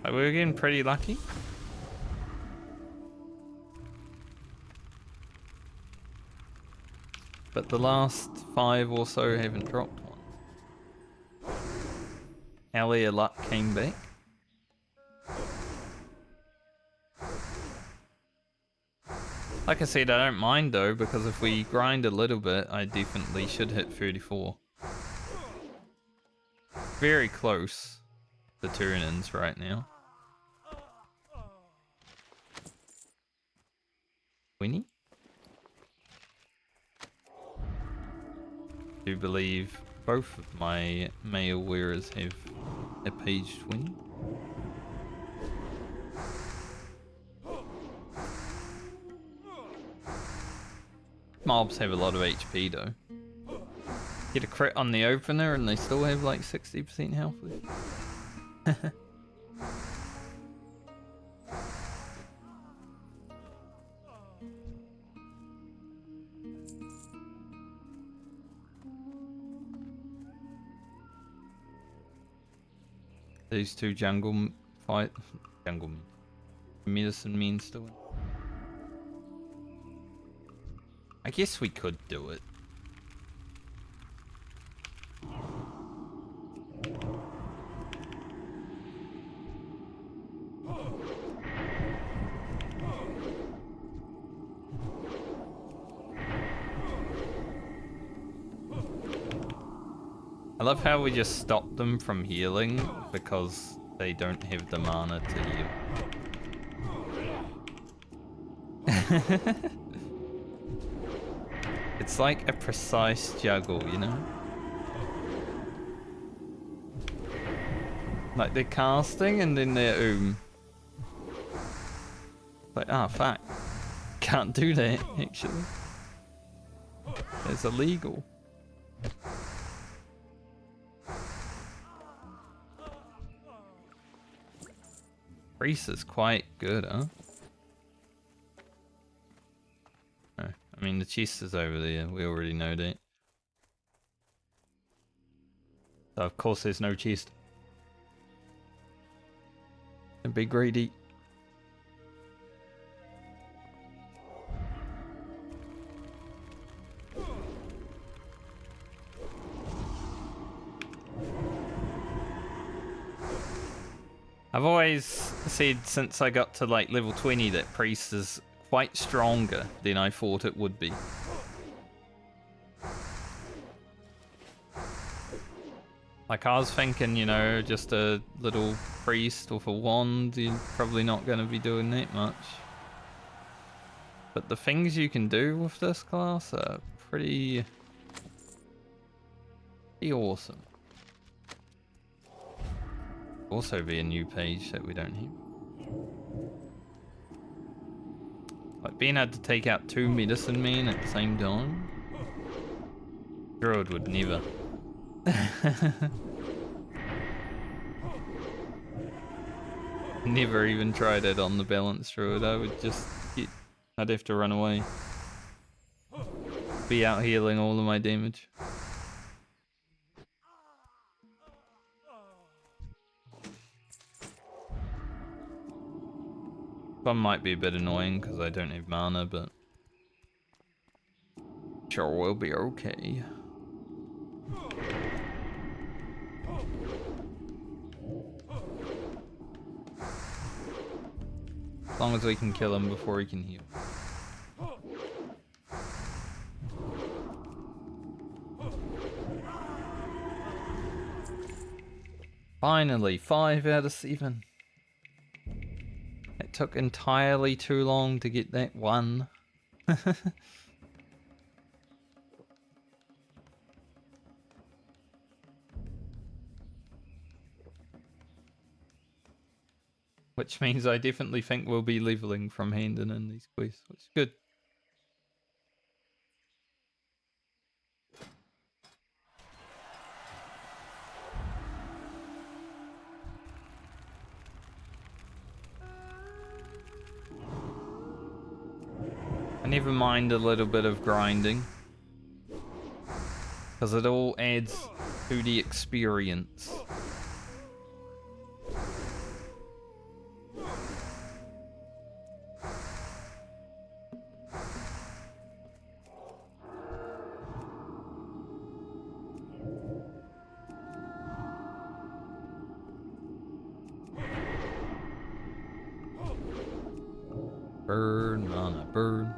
Speaker 1: Like, we're getting pretty lucky. But the last 5 or so haven't dropped one. Allia luck came back. Like I said, I don't mind though, because if we grind a little bit, I definitely should hit 34. Very close to turn-ins right now. Winnie? I do believe both of my male wearers have a page 20. Mobs have a lot of HP though. Get a crit on the opener and they still have like 60% health left. These two jungle medicine men still. I guess we could do it. I love how we just stop them from healing because they don't have the mana to heal. It's like a precise juggle, you know? Like they're casting and then they're like, ah, fuck. Can't do that, actually. It's illegal. Priest is quite good, huh? Oh, I mean, the chest is over there. We already know that. So of course there's no chest. And be greedy. I've always said since I got to like level 20 that Priest is quite stronger than I thought it would be. Like I was thinking, you know, just a little Priest with a wand, you're probably not going to be doing that much. But the things you can do with this class are pretty awesome. Also be a new page that we don't have. Like being able to take out 2 medicine men at the same time. Druid would never. Never even tried it on the balance druid. I would just get, I'd have to run away. Be out healing all of my damage. One might be a bit annoying because I don't have mana, but sure we'll be okay. As long as we can kill him before he can heal. Finally, 5 out of 7. It took entirely too long to get that one. Which means I definitely think we'll be leveling from handing in these quests, which is good. I never mind a little bit of grinding, because it all adds to the experience. Burn, mana, burn.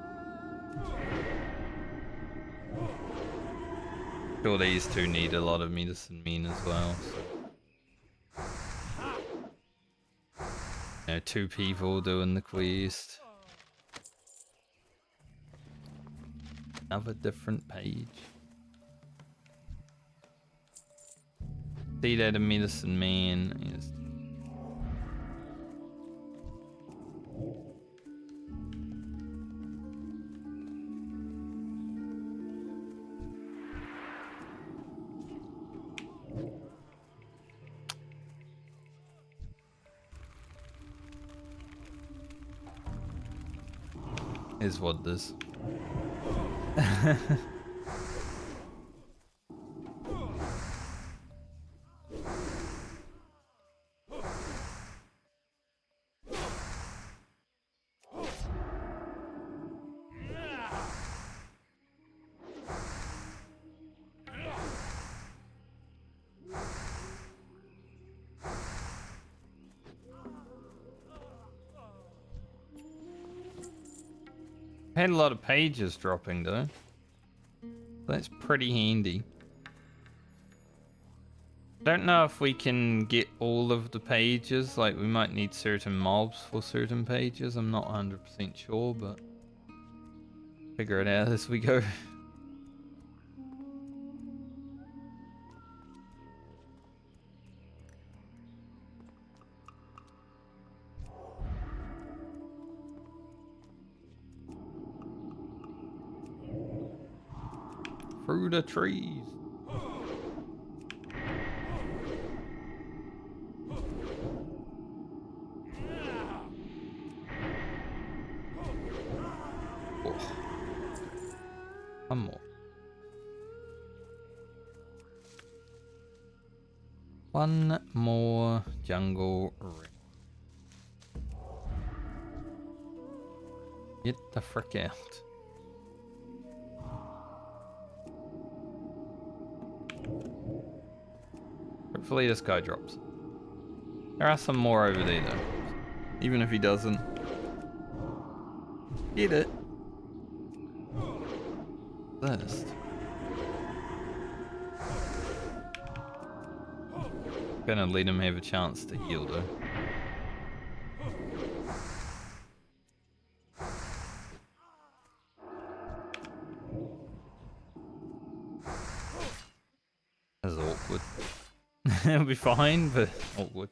Speaker 1: Sure, these two need a lot of medicine men as well. So. You know, 2 people doing the quest. Another different page. See that a medicine man is. Is what it is. Had a lot of pages dropping though. That's pretty handy. Don't know if we can get all of the pages, like we might need certain mobs for certain pages. I'm not 100% sure, but figure it out as we go. Through the trees. Oh. One more. One more jungle ring. Get the frick out. Hopefully this guy drops. There are some more over there though. Even if he doesn't. Get it. First. Gonna let him have a chance to heal though. That's awkward. It'll be fine, but awkward.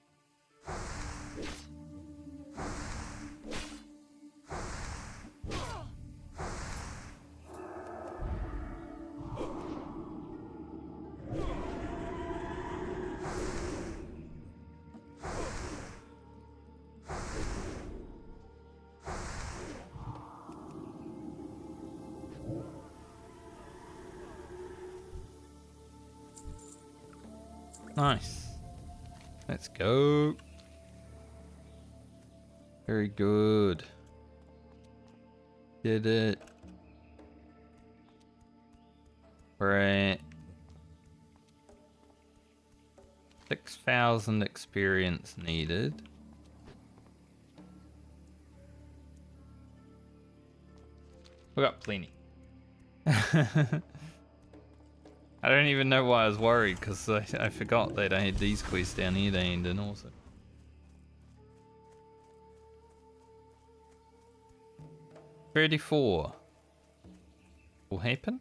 Speaker 1: Nice. Let's go. Very good. Did it. Right. 6,000 experience needed. We got plenty. I don't even know why I was worried, because I forgot that I had these quests down here to end in also. $34 will happen.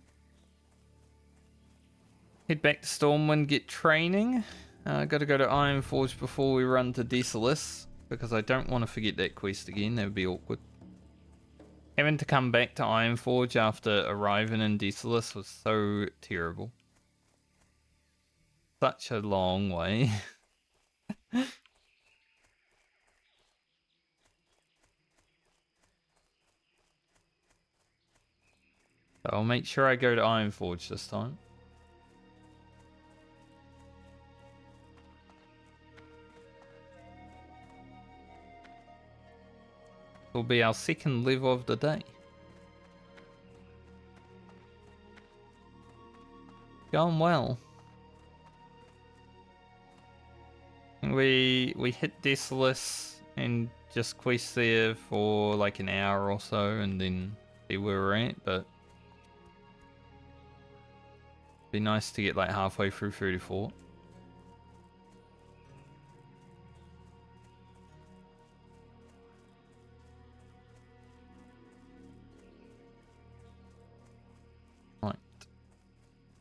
Speaker 1: Head back to Stormwind, get training. Gotta go to Ironforge before we run to Desolace, because I don't want to forget that quest again, that would be awkward. Having to come back to Ironforge after arriving in Desolace was so terrible. Such a long way. So I'll make sure I go to Ironforge this time. Will be our second level of the day. Going well. We hit Desolace and just quest there for like an hour or so and then see where we're at, but be nice to get like halfway through 34. Right.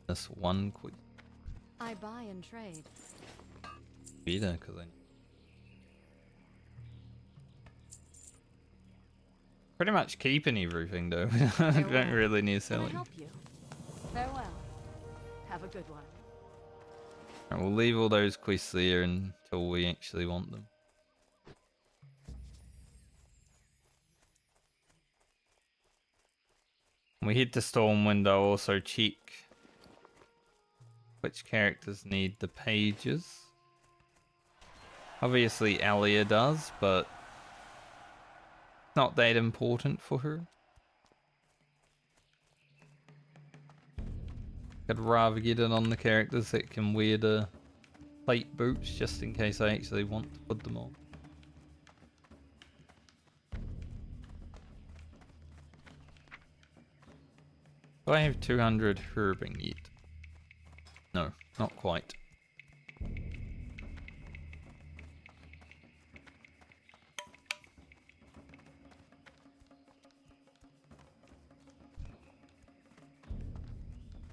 Speaker 1: This one quest.
Speaker 3: I buy and trade.
Speaker 1: Better, because I pretty much keeping everything though. I don't really need
Speaker 3: Can I
Speaker 1: selling.
Speaker 3: help you? Farewell. Have a good one.
Speaker 1: Right, we'll leave all those quests there until we actually want them. When we head to Stormwind, I'll also check which characters need the pages. Obviously Alia does, but not that important for her. I'd rather get it on the characters that can wear the plate boots, just in case I actually want to put them on. Do I have 200 herbing yet? No, not quite.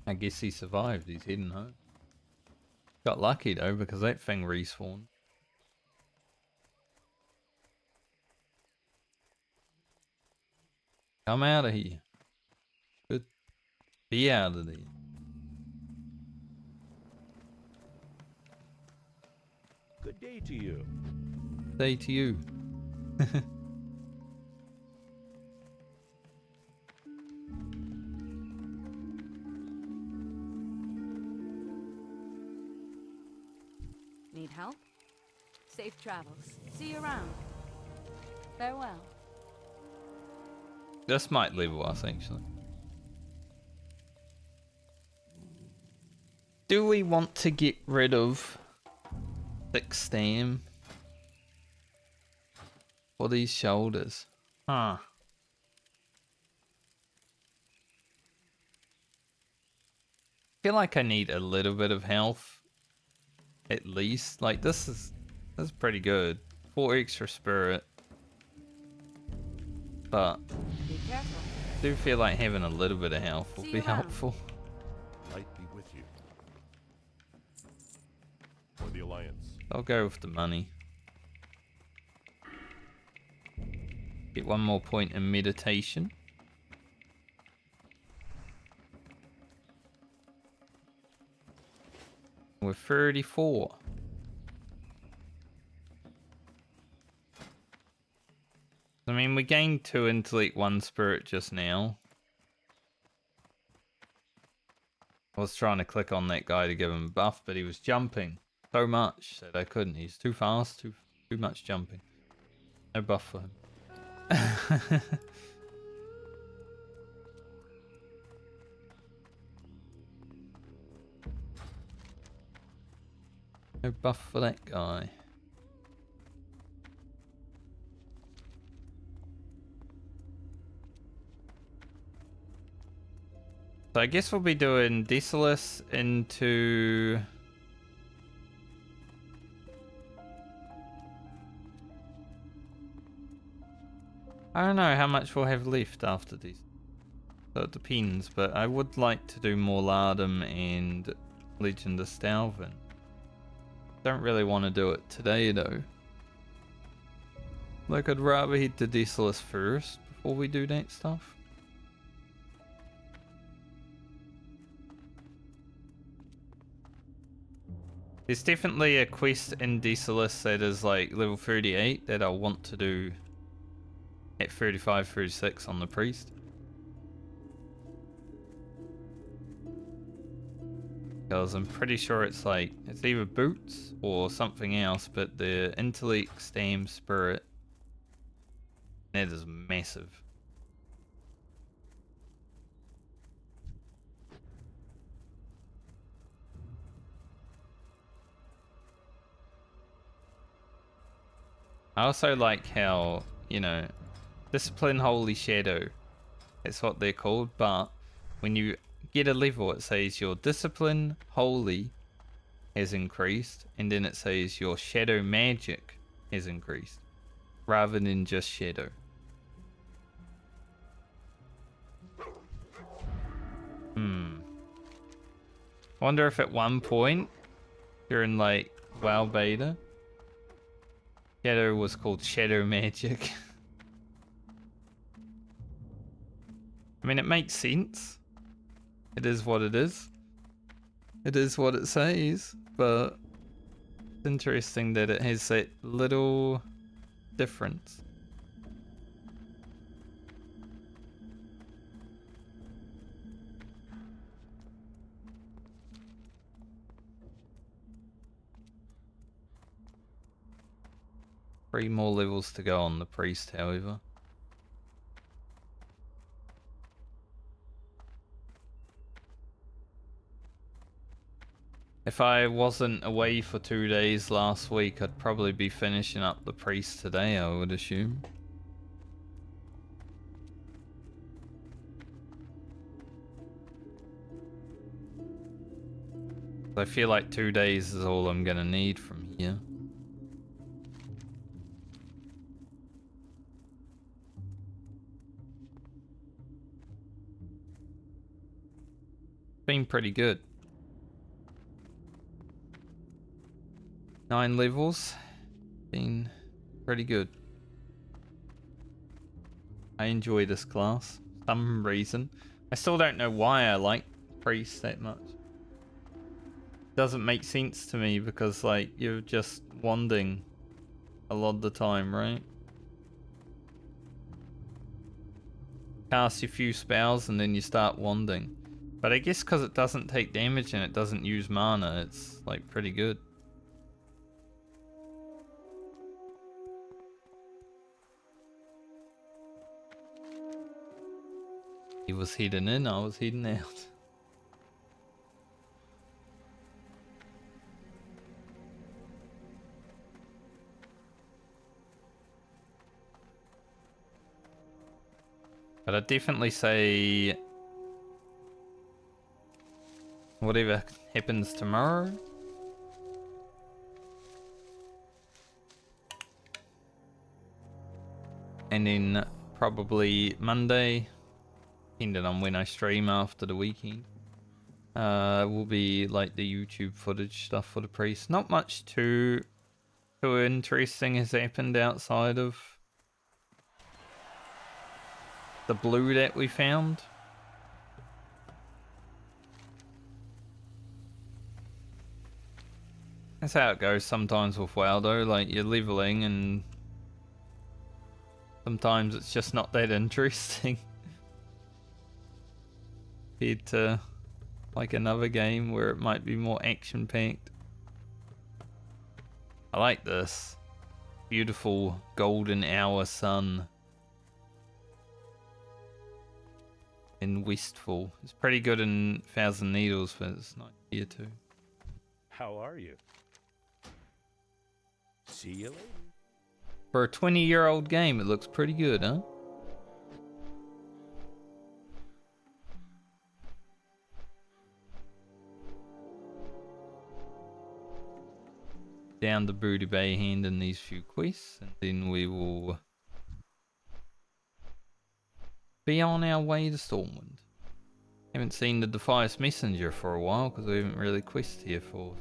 Speaker 1: I guess he survived, he's heading home. Got lucky though, because that thing respawned. Come out of here. Good. Be out of there.
Speaker 6: Good day to you.
Speaker 1: Day to you.
Speaker 3: Need help? Safe travels. See you around. Farewell.
Speaker 1: This might level us actually. Do we want to get rid of 6 stam for these shoulders? Huh. Feel like I need a little bit of health. At least. Like this is pretty good. 4 extra spirit. But
Speaker 3: Be careful.
Speaker 1: I do feel like having a little bit of health will
Speaker 3: See
Speaker 1: be
Speaker 3: you around.
Speaker 1: helpful.
Speaker 6: Light be with you. For the Alliance.
Speaker 1: I'll go with the money. Get 1 more point in meditation. We're 34. I mean, we gained 2 intellect, 1 spirit just now. I was trying to click on that guy to give him a buff, but he was jumping. so much that I couldn't. He's too fast, too much jumping. No buff for him. No buff for that guy. So I guess we'll be doing Desolus into... I don't know how much we'll have left after this. So it depends, but I would like to do more Lardum and Legend of Stalvin. Don't really want to do it today though. Like I'd rather hit the Desolus first before we do that stuff. There's definitely a quest in Desolus that is like level 38 that I'll want to do at 35, 36 on the priest. Because I'm pretty sure it's like, it's either boots or something else, but the intellect, stam, spirit, that is massive. I also like how, you know, Discipline, Holy Shadow, that's what they're called, but when you get a level it says your Discipline, Holy has increased, and then it says your Shadow Magic has increased, rather than just Shadow. Wonder if at one point during like WoW beta, Shadow was called Shadow Magic. I mean, it makes sense. It is what it is. It is what it says, but it's interesting that it has that little difference. Three more levels to go on the priest, however. If I wasn't away for 2 days last week, I'd probably be finishing up the priest today, I would assume. I feel like 2 days is all I'm gonna need from here. Been pretty good. 9 levels. Been pretty good. I enjoy this class. For some reason. I still don't know why I like priests that much. Doesn't make sense to me because like you're just wanding a lot of the time, right? Cast your few spells and then you start wanding. But I guess because it doesn't take damage and it doesn't use mana, it's like pretty good. He was heading in, I was heading out. But I'd definitely say whatever happens tomorrow, and then probably Monday, depending on when I stream after the weekend, will be like the YouTube footage stuff for the priest. Not much too interesting has happened outside of the blue that we found. That's how it goes sometimes with WoW though, like you're leveling and sometimes it's just not that interesting compared to like another game where it might be more action packed. I like this. Beautiful golden hour sun. In Wistful. It's pretty good in Thousand Needles, but it's not here too.
Speaker 6: How are you? See you later.
Speaker 1: For a 20-year-old game, it looks pretty good, huh? Down the Broody Bay hand in these few quests, and then we will be on our way to Stormwind. Haven't seen the Defias Messenger for a while because we haven't really quested here for.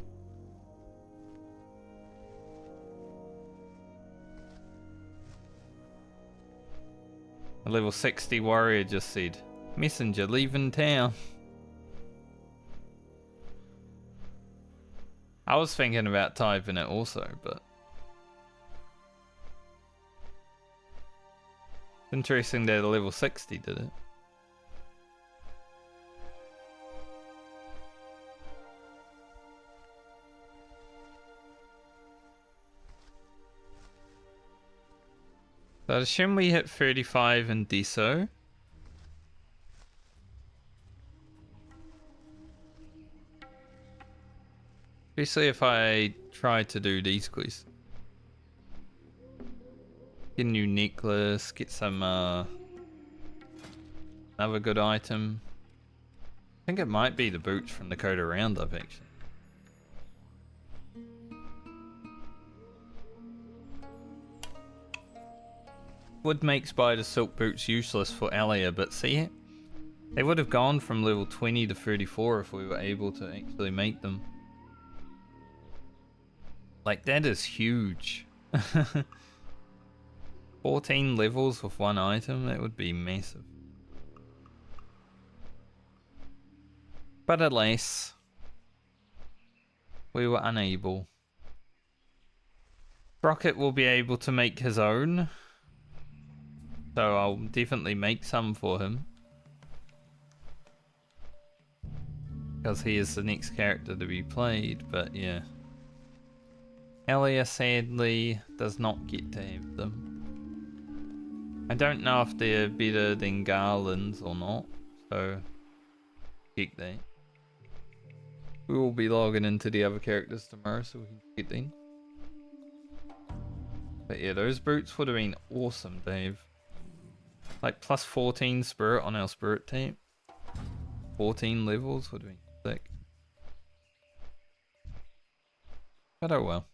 Speaker 1: A level 60 warrior just said, "Messenger leaving town." I was thinking about typing it also, but interesting that a level 60 did it. So I assume we hit 35 in Deso. Especially if I try to do these quests. Get a new necklace, get some another good item. I think it might be the boots from the Coda Roundup actually. Would make Spider Silk boots useless for Alia, but see, they would have gone from level 20 to 34 if we were able to actually make them. Like, that is huge. 14 levels with one item, that would be massive. But alas, we were unable. Rocket will be able to make his own, so I'll definitely make some for him. Because he is the next character to be played, but yeah. Alia sadly does not get to have them. I don't know if they're better than garlands or not, so check that. We will be logging into the other characters tomorrow so we can get them. But yeah, those boots would have been awesome, Dave. Like plus 14 spirit on our spirit team. 14 levels would have been sick. But oh well.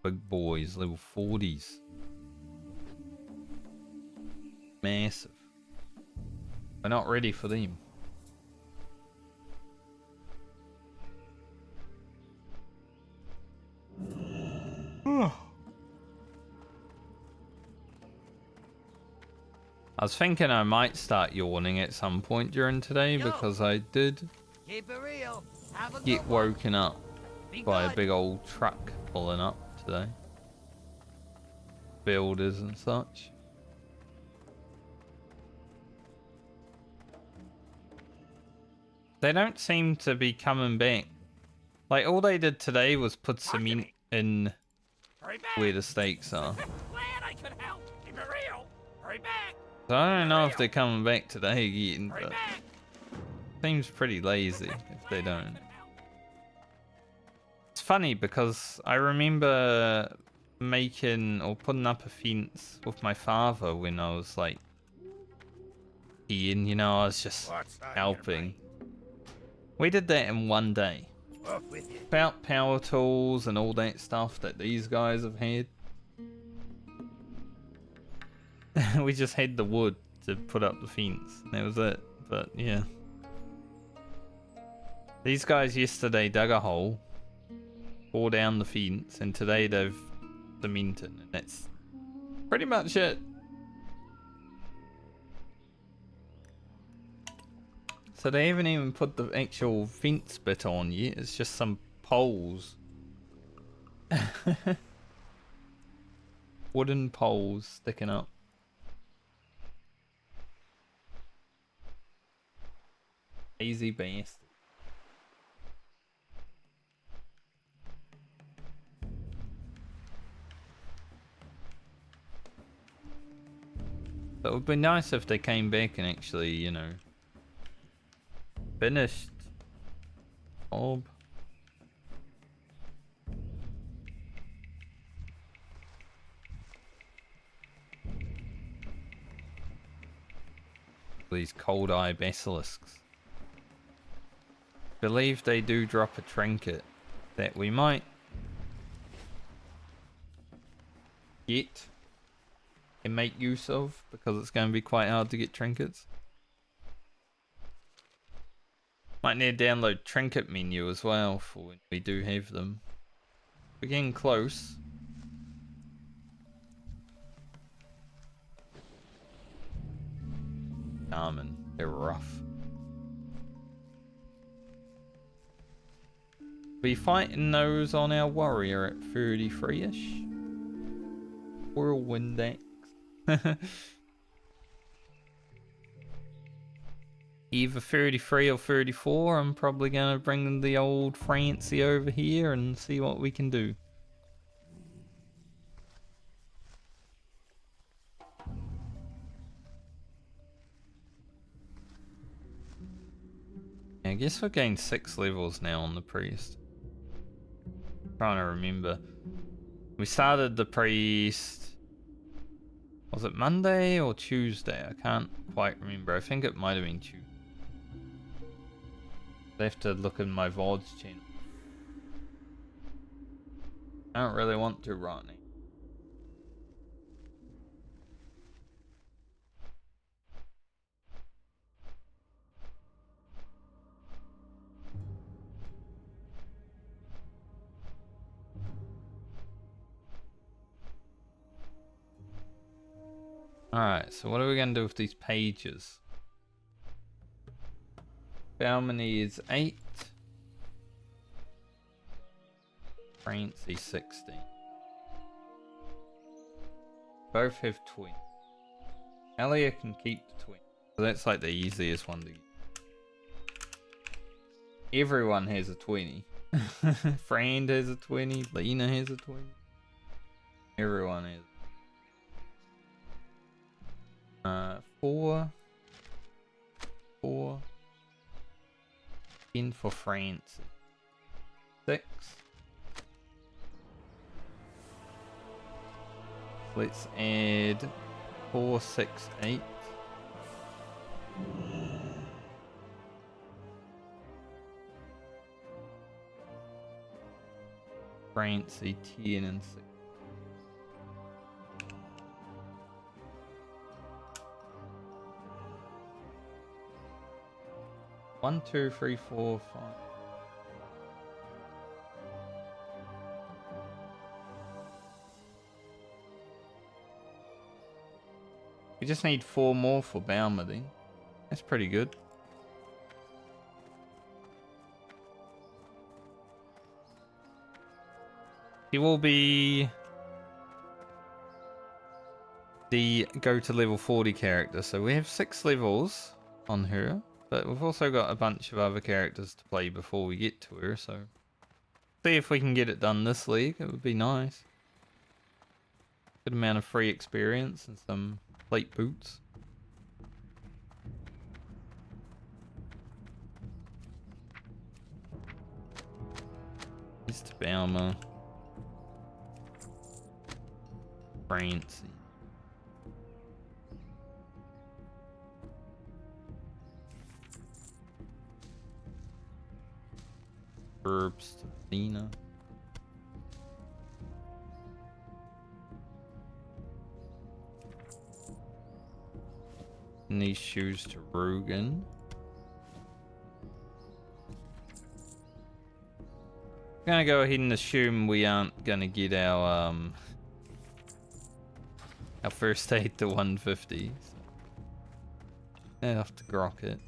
Speaker 1: Big boys, level 40s. Massive. We're not ready for them. I was thinking I might start yawning at some point during today because I did
Speaker 5: Keep it real. Have a
Speaker 1: get
Speaker 5: good one.
Speaker 1: woken up
Speaker 5: Be
Speaker 1: by a
Speaker 5: good.
Speaker 1: big old truck pulling up today. Builders and such. They don't seem to be coming back. Like, all they did today was put cement in
Speaker 4: Hurry back.
Speaker 1: where the stakes are.
Speaker 4: Glad I could help. Keep it real. Hurry back.
Speaker 1: So I don't know if they're coming back today again,
Speaker 4: Hurry
Speaker 1: but
Speaker 4: back.
Speaker 1: seems pretty lazy if they don't. It's funny because I remember making or putting up a fence with my father when I was like 10, you know, I was just
Speaker 4: What's on your
Speaker 1: helping.
Speaker 4: mind?
Speaker 1: We did that in one day.
Speaker 4: Off with you.
Speaker 1: About power tools and all that stuff that these guys have had. We just had the wood to put up the fence. That was it. But yeah. These guys yesterday dug a hole, tore down the fence, and today they've cemented, and that's pretty much it. So they haven't even put the actual fence bit on yet, it's just some poles. Wooden poles sticking up. Easy bastard. It would be nice if they came back and actually, you know, finished. Orb. These cold eye basilisks. Believe they do drop a trinket that we might get and make use of, because it's going to be quite hard to get trinkets. Might need to download trinket menu as well for when we do have them. We're getting close. Carmen, they're rough. We fighting those on our warrior at 33-ish. Whirlwind axe. Either 33 or 34. I'm probably gonna bring the old Francie over here and see what we can do. I guess we're getting 6 levels now on the priest. Trying to remember. We started the priest. Was it Monday or Tuesday? I can't quite remember. I think it might have been Tuesday. I have to look in my VODs channel. I don't really want to right now. Alright, so what are we going to do with these pages? Balmony is 8. Francie 16. Both have 20. Elliot can keep the 20. So that's like the easiest one to get. Everyone has a 20. Friend has a 20. Lena has a 20. Everyone has. 4. 4. 10 for France. 6. Let's add 4, 6, 8. France 10 and 6. 1, 2, 3, 4, 5. We just need 4 more for Balmody. That's pretty good. He will be the go to level 40 character. So we have 6 levels on her. But we've also got a bunch of other characters to play before we get to her, so see if we can get it done this league. It would be nice. Good amount of free experience and some plate boots. East Balma. Francie. Herbs to Lena. And these shoes to Rugen. I'm gonna go ahead and assume we aren't gonna get our first aid to 150. So. I'll have to grok it.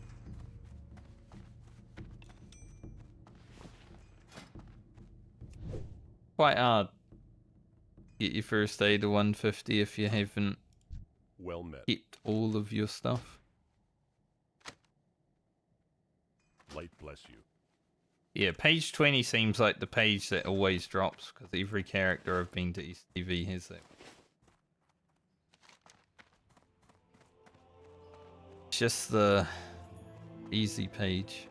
Speaker 1: Quite hard to get your first aid to 150 if you haven't
Speaker 6: Well met.
Speaker 1: kept all of your stuff.
Speaker 6: Light bless you.
Speaker 1: Yeah, page 20 seems like the page that always drops because every character I've been to STV has that. It's just the easy page.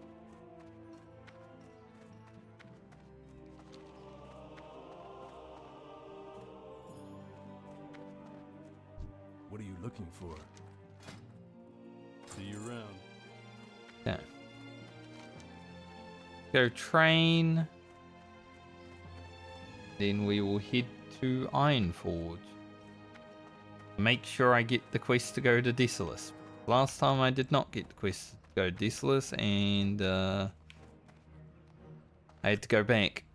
Speaker 7: What are you looking for? See you around.
Speaker 1: Yeah. Go train. Then we will head to Ironforge. Make sure I get the quest to go to Desolus. Last time I did not get the quest to go to Desolus, and I had to go back.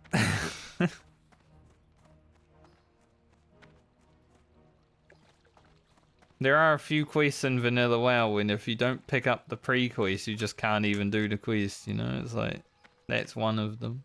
Speaker 1: There are a few quests in Vanilla WoW, and if you don't pick up the pre-quest, you just can't even do the quest, you know? It's like, that's one of them.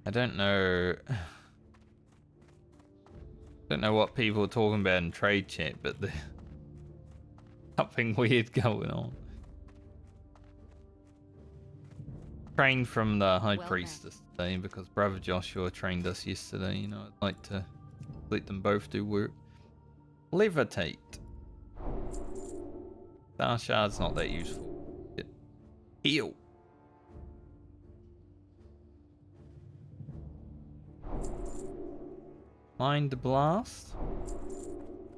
Speaker 1: I don't know what people are talking about in trade chat, but there's something weird going on. Trained from the High Priestess today because Brother Joshua trained us yesterday. You know, I'd like to let them both do work. Levitate. Star Shard's not that useful. Heal. Mind Blast.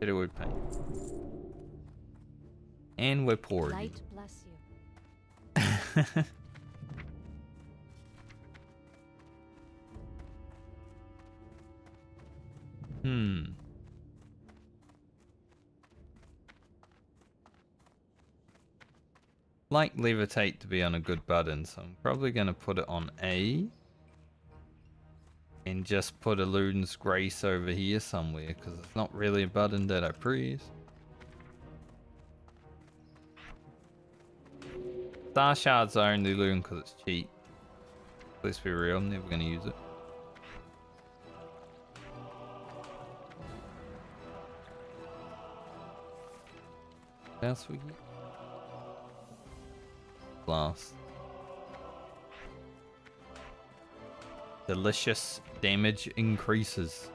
Speaker 1: Shadowwood Paint. And we're poor.
Speaker 3: Light bless you.
Speaker 1: Like Levitate to be on a good button, so I'm probably going to put it on A. And just put a Luden's Grace over here somewhere, because it's not really a button that I press. Star Shard's the only Luden because it's cheap. Let's be real, I'm never going to use it. What else we get? Blast. Delicious damage increases.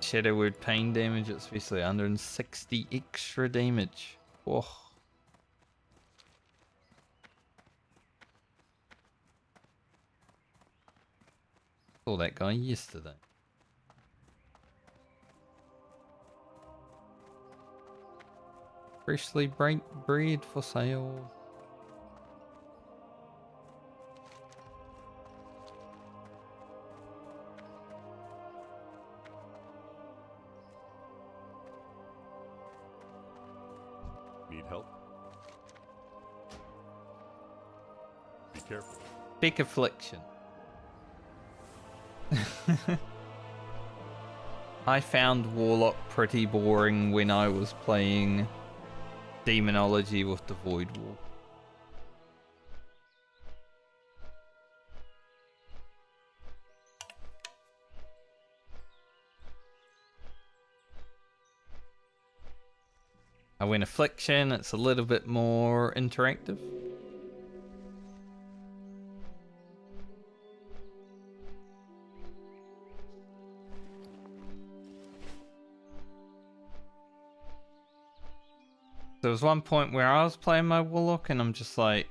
Speaker 1: Shadowwood pain damage, especially 160 extra damage. Whoa. Saw that guy yesterday. Freshly bred for sale.
Speaker 6: Need help? Be careful.
Speaker 1: Big affliction. I found Warlock pretty boring when I was playing Demonology with the Void Wall. I went Affliction, it's a little bit more interactive. There was one point where I was playing my Warlock and I'm just like,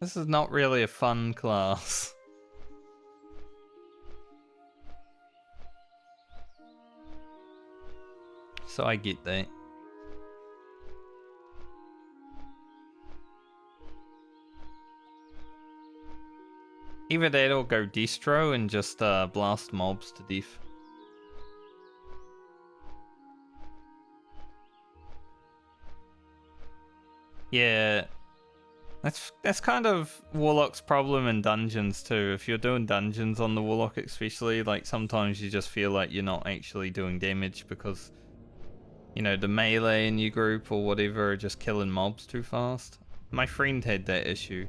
Speaker 1: this is not really a fun class. So I get that. Either that or go distro and just blast mobs to death. Yeah, That's kind of Warlock's problem in dungeons too. If you're doing dungeons on the Warlock especially, like sometimes you just feel like you're not actually doing damage because, you know, the melee in your group or whatever are just killing mobs too fast. My friend had that issue.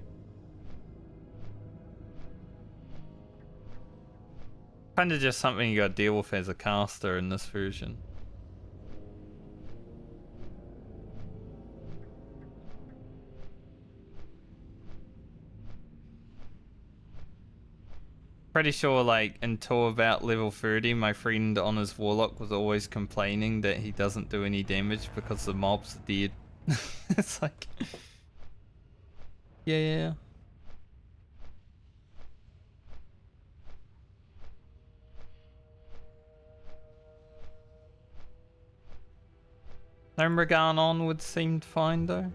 Speaker 1: Kind of just something you gotta deal with as a caster in this version. Pretty sure like until about level 30 my friend on his Warlock was always complaining that he doesn't do any damage because the mobs are dead. It's like... Yeah. Omragan onwards seemed fine though.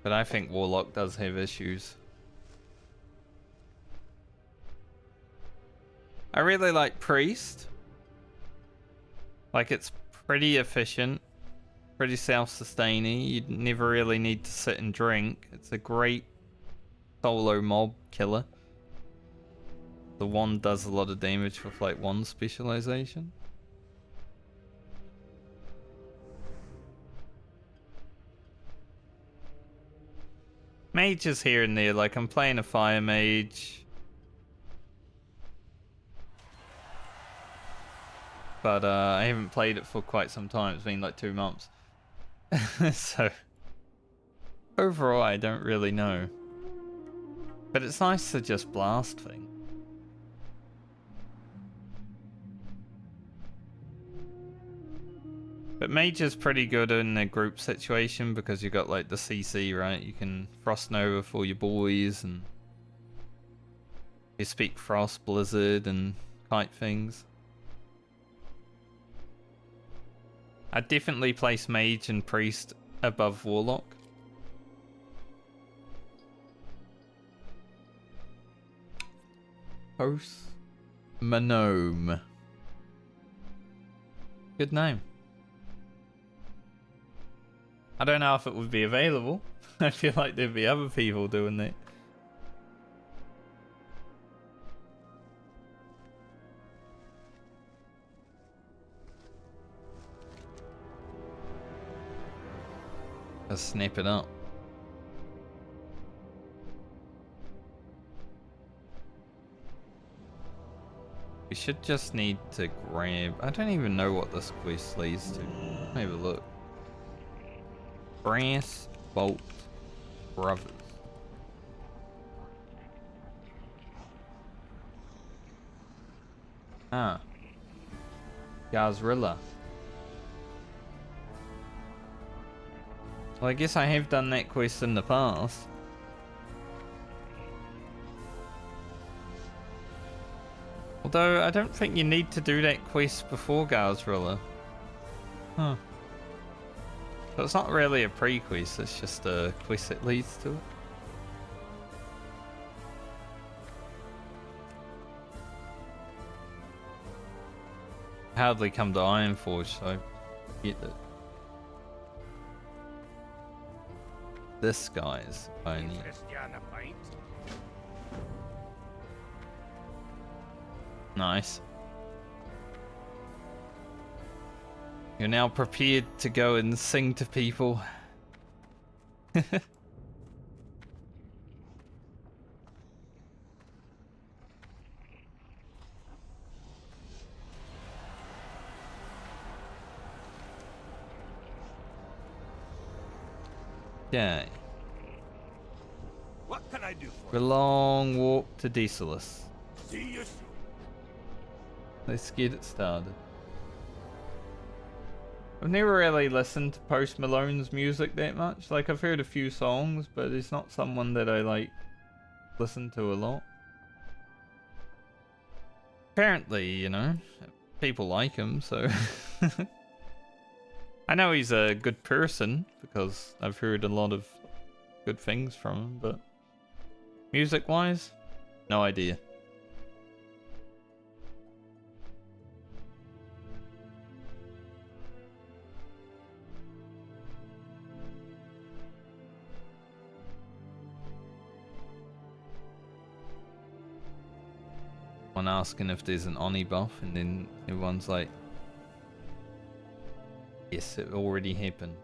Speaker 1: But I think Warlock does have issues. I really like Priest. Like, it's pretty efficient, pretty self-sustaining. You never really need to sit and drink. It's a great solo mob killer. The wand does a lot of damage with like wand specialization. Mages here and there, like I'm playing a fire mage. But I haven't played it for quite some time. It's been like 2 months. So overall I don't really know. But it's nice to just blast things. But mage is pretty good in a group situation because you got like the CC, right? You can Frost Nova for your boys and you speak Frost, Blizzard and kite things. I'd definitely place mage and priest above warlock. Post Manome. Good name. I don't know if it would be available. I feel like there'd be other people doing that. Let's snap it up. We should just need to grab... I don't even know what this quest leads to. Let me have a look. Brass Bolt Brothers. Ah. Gazrilla. Well, I guess I have done that quest in the past. Although, I don't think you need to do that quest before Gazrilla. Huh. So it's not really a pre-quest, it's just a quest that leads to it. I hardly come to Ironforge, so I get that. This guy's only. Nice. You're now prepared to go and sing to people. Okay.
Speaker 4: What can I do for
Speaker 1: A long walk to Desolus.
Speaker 4: you? See you soon.
Speaker 1: Let's get it started. I've never really listened to Post Malone's music that much. Like, I've heard a few songs, but he's not someone that I, like, listen to a lot. Apparently, you know, people like him, so... I know he's a good person, because I've heard a lot of good things from him, but... Music-wise? No idea. One asking if there's an Oni buff, and then everyone's like, yes, it already happened.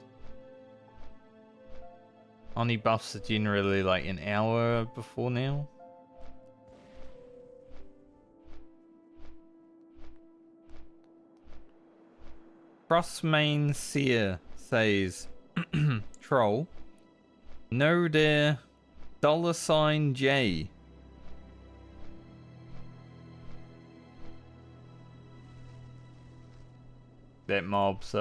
Speaker 1: Oni buffs are generally like an hour before now. Crossmain Seer says, troll, no there, $J. That mob's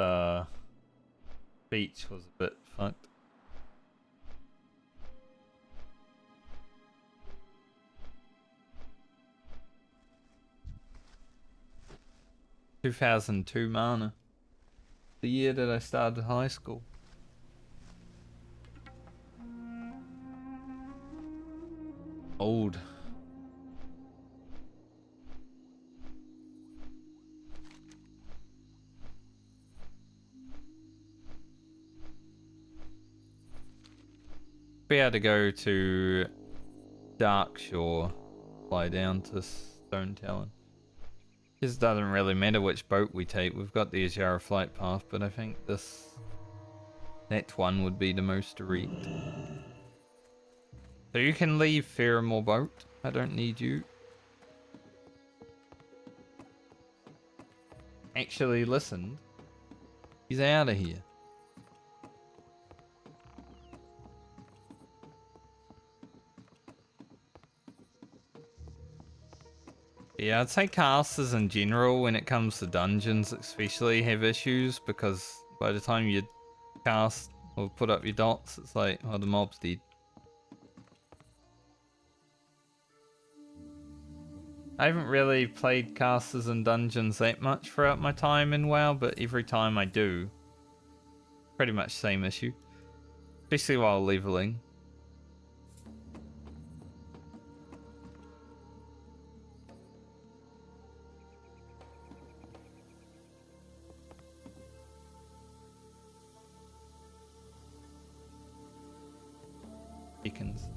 Speaker 1: speech was a bit fucked. $2,002 mana. The year that I started high school. Old. Be able to go to Darkshore, fly down to Stone Talon. This doesn't really matter which boat we take. We've got the Azara flight path, but I think that one would be the most direct. So you can leave Faramore boat. I don't need you. Actually listened. He's out of here. Yeah, I'd say casters in general, when it comes to dungeons especially, have issues, because by the time you cast or put up your dots, it's like, oh, the mob's dead. I haven't really played casters in dungeons that much throughout my time in WoW, but every time I do, pretty much same issue. Especially while leveling. Seconds.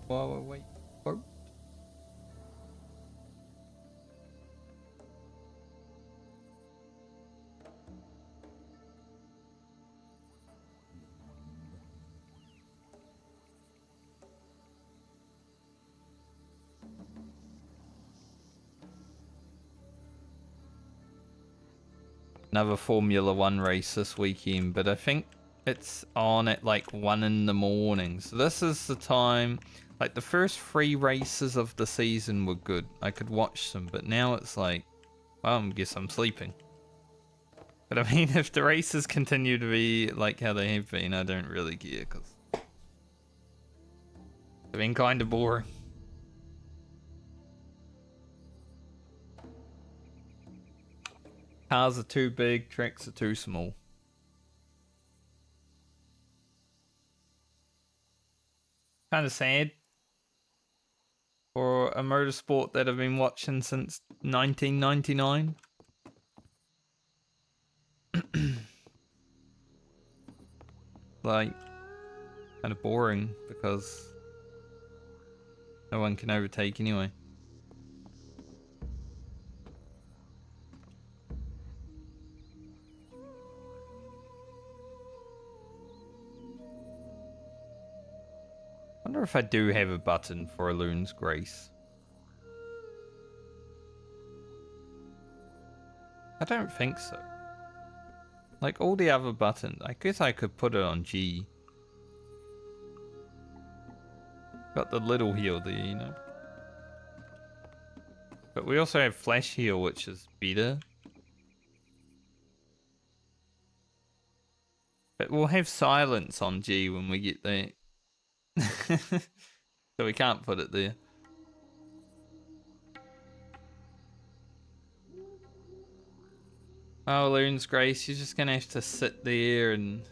Speaker 1: Whoa, wait. Whoa. Another Formula 1 race this weekend, but I think it's on at like 1 in the morning. So this is the time, like the first 3 races of the season were good. I could watch them, but now it's like, well, I guess I'm sleeping. But I mean, if the races continue to be like how they have been, I don't really care, because they've been kind of boring. Cars are too big, tracks are too small. Kind of sad for a motorsport that I've been watching since 1999. Like, kind of boring because no one can overtake anyway. I wonder if I do have a button for a Loon's Grace. I don't think so. Like all the other buttons, I guess I could put it on G. Got the little heal there, you know. But we also have flash heal, which is better. But we'll have silence on G when we get there. So we can't put it there. Oh, Loon's Grace, you're just gonna have to sit there and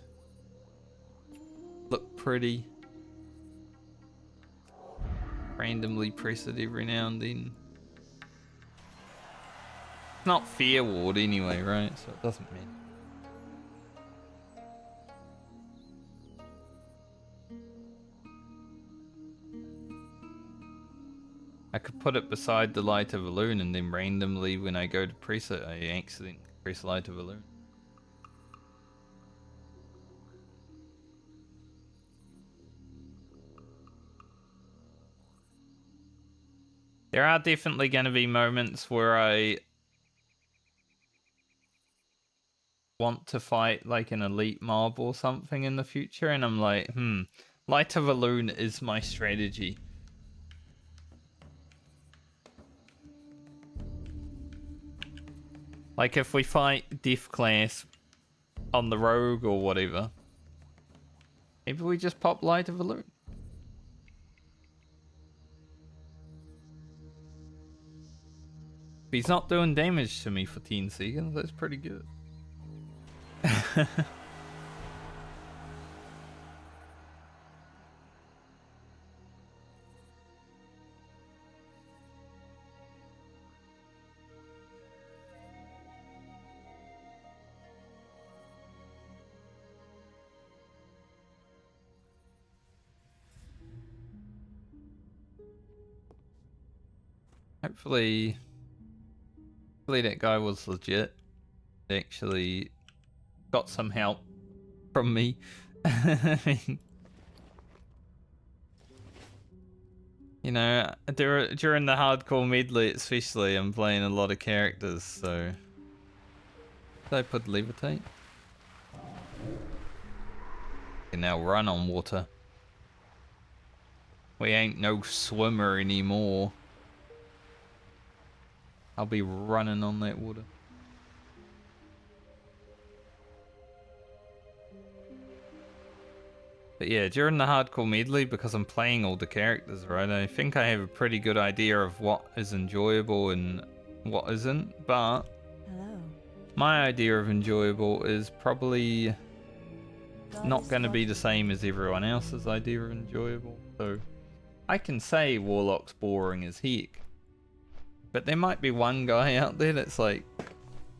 Speaker 1: look pretty. Randomly press it every now and then. It's not Fear Ward anyway, right? So it doesn't matter. I could put it beside the light of a loon and then randomly when I go to press it, I accidentally press light of a loon. There are definitely going to be moments where I want to fight like an elite mob or something in the future, and I'm like, light of a loon is my strategy. Like if we fight Death Class on the rogue or whatever, maybe we just pop light of a loon. If he's not doing damage to me for 10 seconds, that's pretty good. Hopefully that guy was legit. Actually got some help from me. I mean, you know, during the hardcore medley especially, I'm playing a lot of characters, so... Did I put levitate? Can now run on water. We ain't no swimmer anymore. I'll be running on that water. But yeah, during the hardcore medley, because I'm playing all the characters, right, I think I have a pretty good idea of what is enjoyable and what isn't, but
Speaker 3: Hello.
Speaker 1: my idea of enjoyable is probably not going to be the same as everyone else's idea of enjoyable. So I can say Warlock's boring as heck, but there might be one guy out there that's like,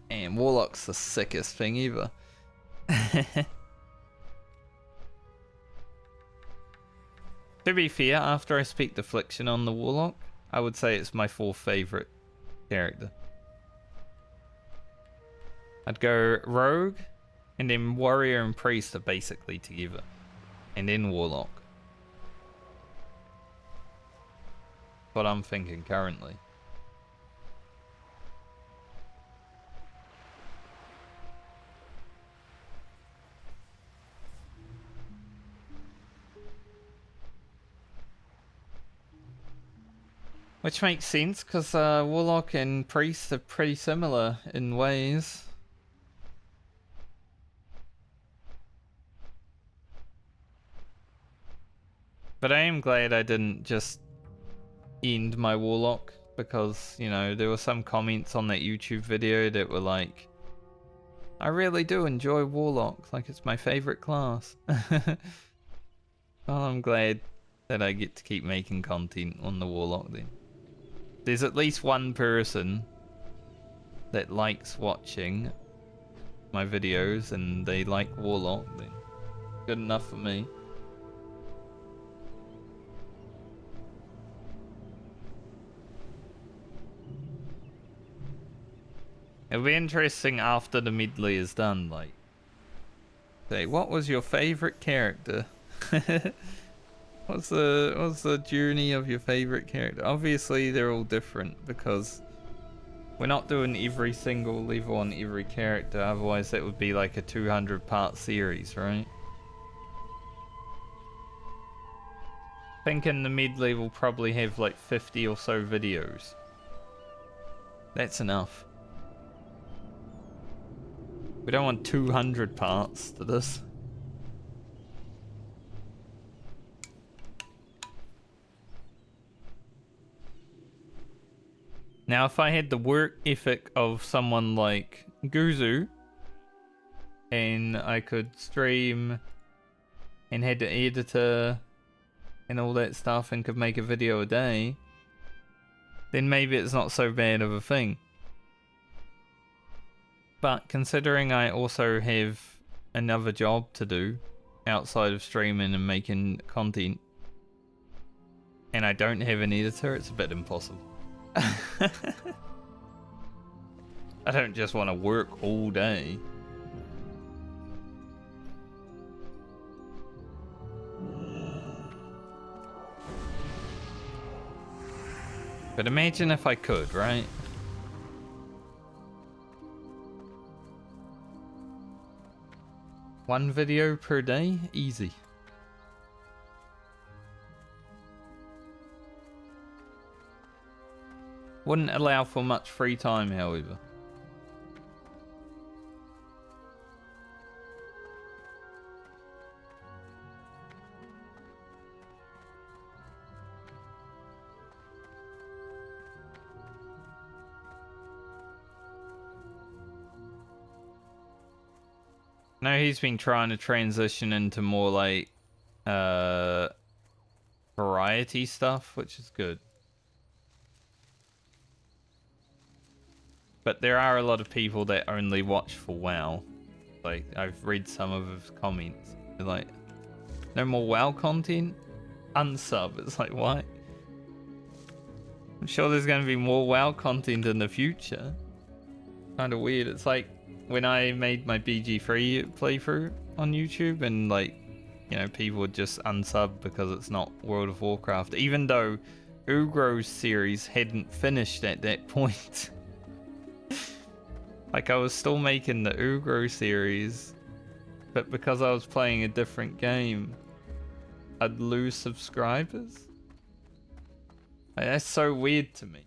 Speaker 1: man, Warlock's the sickest thing ever. To be fair, after I speak Deflection on the Warlock, I would say it's my fourth favourite character. I'd go Rogue, and then Warrior and Priest are basically together, and then Warlock. That's what I'm thinking currently. Which makes sense, because Warlock and Priest are pretty similar in ways. But I am glad I didn't just end my Warlock, because, you know, there were some comments on that YouTube video that were like, I really do enjoy Warlock, like it's my favourite class. Well, I'm glad that I get to keep making content on the Warlock then. There's at least one person that likes watching my videos and they like Warlock, then good enough for me. It'll be interesting after the medley is done, like, say, what was your favorite character? What's the journey of your favorite character? Obviously they're all different because we're not doing every single level on every character, otherwise that would be like a 200-part series, right? I think in the medley we'll probably have like 50 or so videos. That's enough. We don't want 200 parts to this. Now, if I had the work ethic of someone like Guzu, and I could stream and had an editor and all that stuff and could make a video a day, then maybe it's not so bad of a thing. But considering I also have another job to do outside of streaming and making content, and I don't have an editor, it's a bit impossible. I don't just want to work all day. But imagine if I could, right? One video per day? Easy. Wouldn't allow for much free time, however. No, he's been trying to transition into more like variety stuff, which is good. But there are a lot of people that only watch for WoW. Like, I've read some of his comments. They're like, no more WoW content? Unsub. It's like, what? I'm sure there's going to be more WoW content in the future. Kind of weird. It's like when I made my BG3 playthrough on YouTube and like, you know, people would just unsub because it's not World of Warcraft. Even though Ugro's series hadn't finished at that point. Like, I was still making the Ugro series, but because I was playing a different game, I'd lose subscribers. Like, that's so weird to me.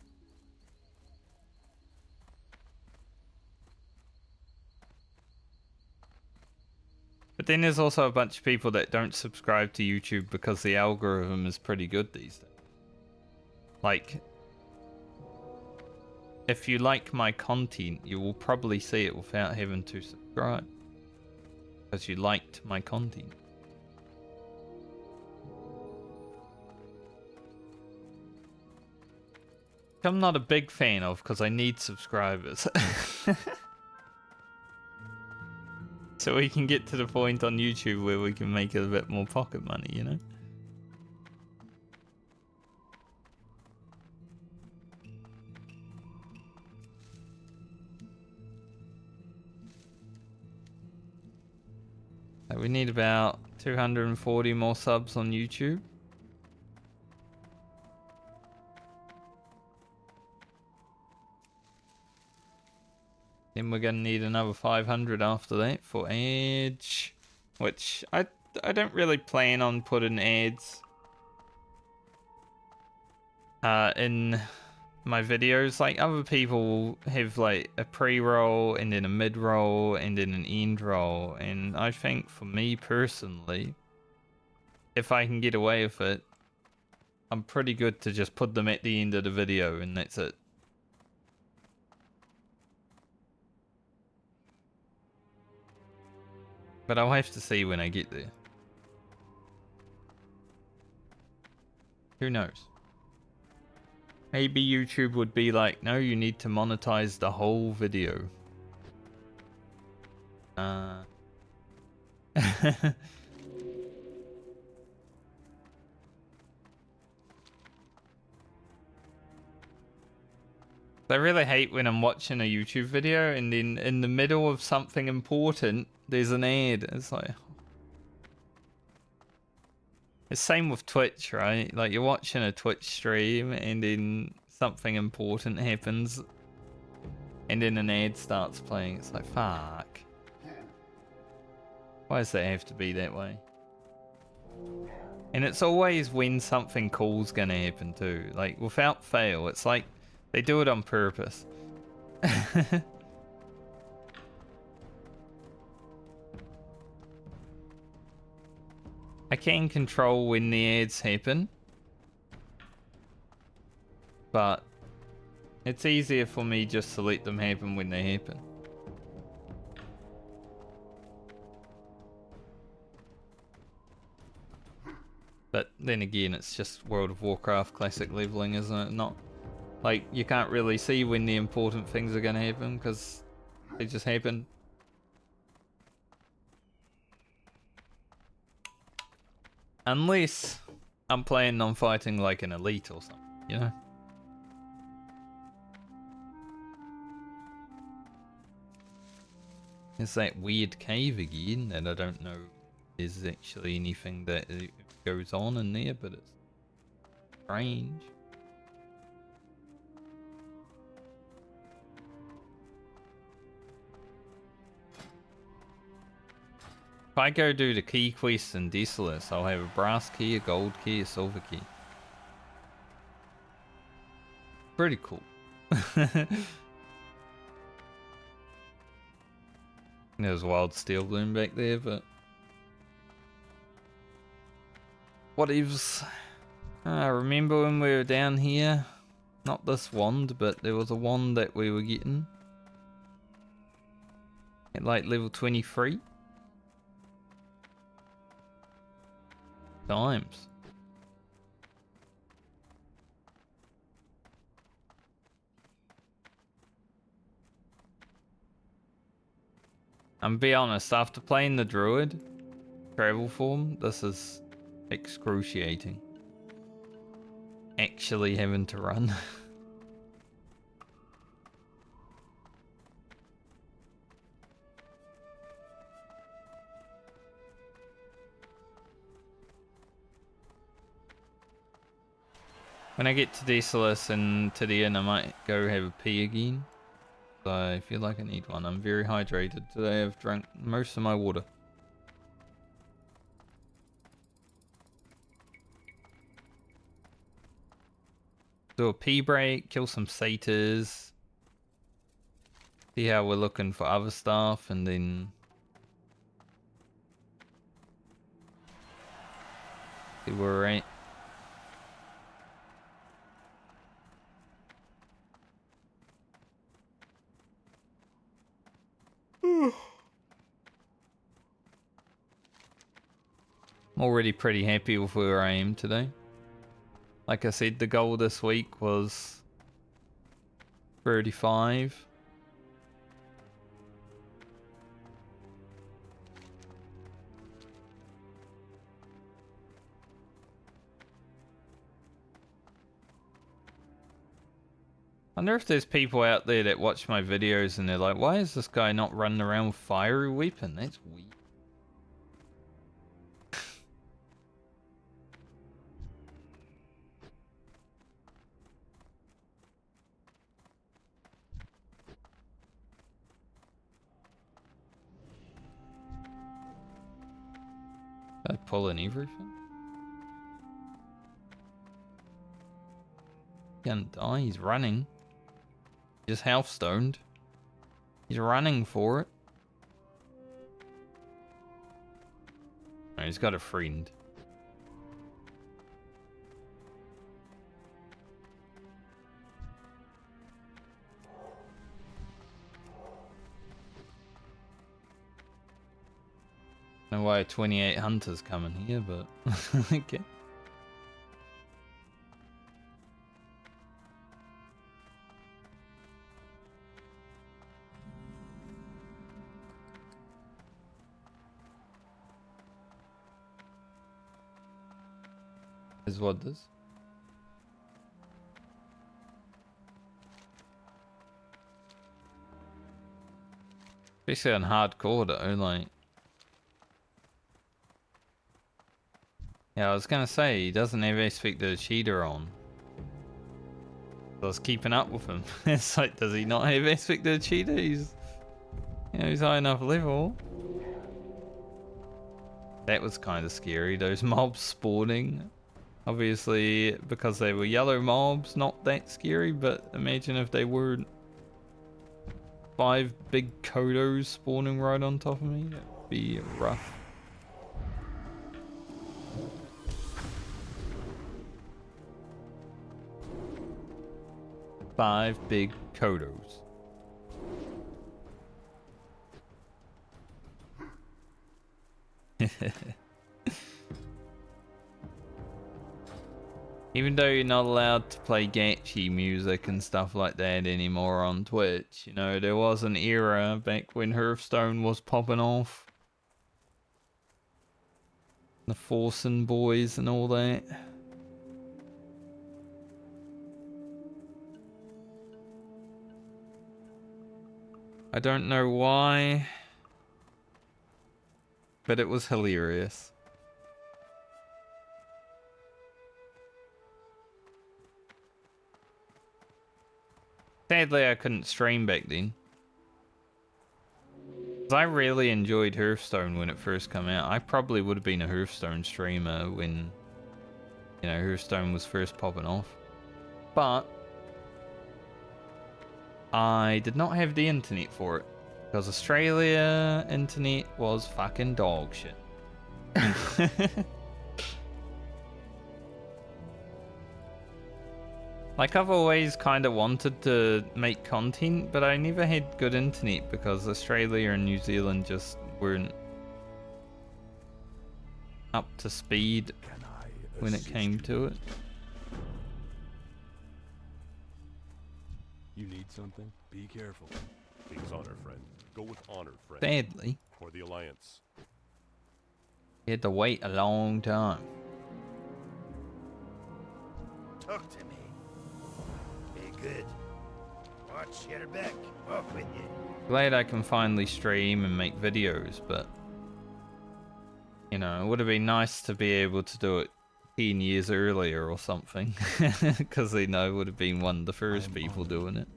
Speaker 1: But then there's also a bunch of people that don't subscribe to YouTube because the algorithm is pretty good these days. Like, if you like my content, you will probably see it without having to subscribe. Because you liked my content. Which I'm not a big fan of because I need subscribers. So we can get to the point on YouTube where we can make a bit more pocket money, you know? We need about 240 more subs on YouTube. Then we're gonna need another 500 after that for ads, which I don't really plan on putting ads in my videos. Like, other people have like a pre-roll and then a mid-roll and then an end roll, and I think for me personally, if I can get away with it, I'm pretty good to just put them at the end of the video and that's it. But I'll have to see when I get there. Who knows? Maybe YouTube would be like, no, you need to monetize the whole video. I really hate when I'm watching a YouTube video and then in the middle of something important, there's an ad. It's like... It's same with Twitch, right? Like, you're watching a Twitch stream and then something important happens and then an ad starts playing. It's like, fuck. Why does that have to be that way? And it's always when something cool's gonna happen too. Like, without fail, it's like they do it on purpose. I can control when the ads happen, but it's easier for me just to let them happen when they happen. But then again, it's just World of Warcraft classic leveling, isn't it? Not like you can't really see when the important things are going to happen because they just happen. Unless I'm planning on fighting like an elite or something, you know? It's that weird cave again, and I don't know if there's actually anything that goes on in there, but it's strange. If I go do the key quest in Desolus, I'll have a brass key, a gold key, a silver key. Pretty cool. There's a wild steel bloom back there, but what ifs? I remember when we were down here, not this wand, but there was a wand that we were getting at like level 23. Times. I'm be honest, after playing the druid travel form, this is excruciating. Actually having to run. When I get to Desolus and to the inn, I might go have a pee again. So I feel like I need one. I'm very hydrated today. I've drank most of my water. Do a pee break, kill some satyrs. See how we're looking for other stuff, and then see where we're at. I'm already pretty happy with where I am today. Like I said, the goal this week was 35. I wonder if there's people out there that watch my videos and they're like, why is this guy not running around with fiery weapon? That's weird. Did I pull in everything? He can't die, he's running. He's half stoned. He's running for it. Oh, he's got a friend. No way 28 hunters coming here, but okay. Is what this? Especially on hardcore though, like. Yeah, I was gonna say, he doesn't have aspect of the cheater on. I was keeping up with him. It's like, does he not have aspect of the cheater? He's, you know, he's high enough level. That was kind of scary, those mobs spawning. Obviously, because they were yellow mobs, not that scary, but imagine if they were 5 big Kodos spawning right on top of me. That would be rough. Five big Kodos. Even though you're not allowed to play gachi music and stuff like that anymore on Twitch, you know, there was an era back when Hearthstone was popping off. The Forsen boys and all that. I don't know why, but it was hilarious. Sadly, I couldn't stream back then. 'Cause I really enjoyed Hearthstone when it first came out. I probably would have been a Hearthstone streamer when, you know, Hearthstone was first popping off. But I did not have the internet for it. Because Australia internet was fucking dog shit. Like, I've always kind of wanted to make content, but I never had good internet because Australia and New Zealand just weren't up to speed
Speaker 7: Can I
Speaker 1: when it
Speaker 7: assist
Speaker 1: came
Speaker 7: you?
Speaker 1: to it.
Speaker 7: You need something? Be careful.
Speaker 6: King's honor, friend. Go with honor, friend.
Speaker 1: Sadly,
Speaker 6: For the Alliance.
Speaker 1: you had to wait a long time.
Speaker 4: Talk to me. Be good. Watch your back. Off with you.
Speaker 1: Glad I can finally stream and make videos, but you know, it would have been nice to be able to do it 10 years earlier or something, because you know, I would have been one of the first people doing it.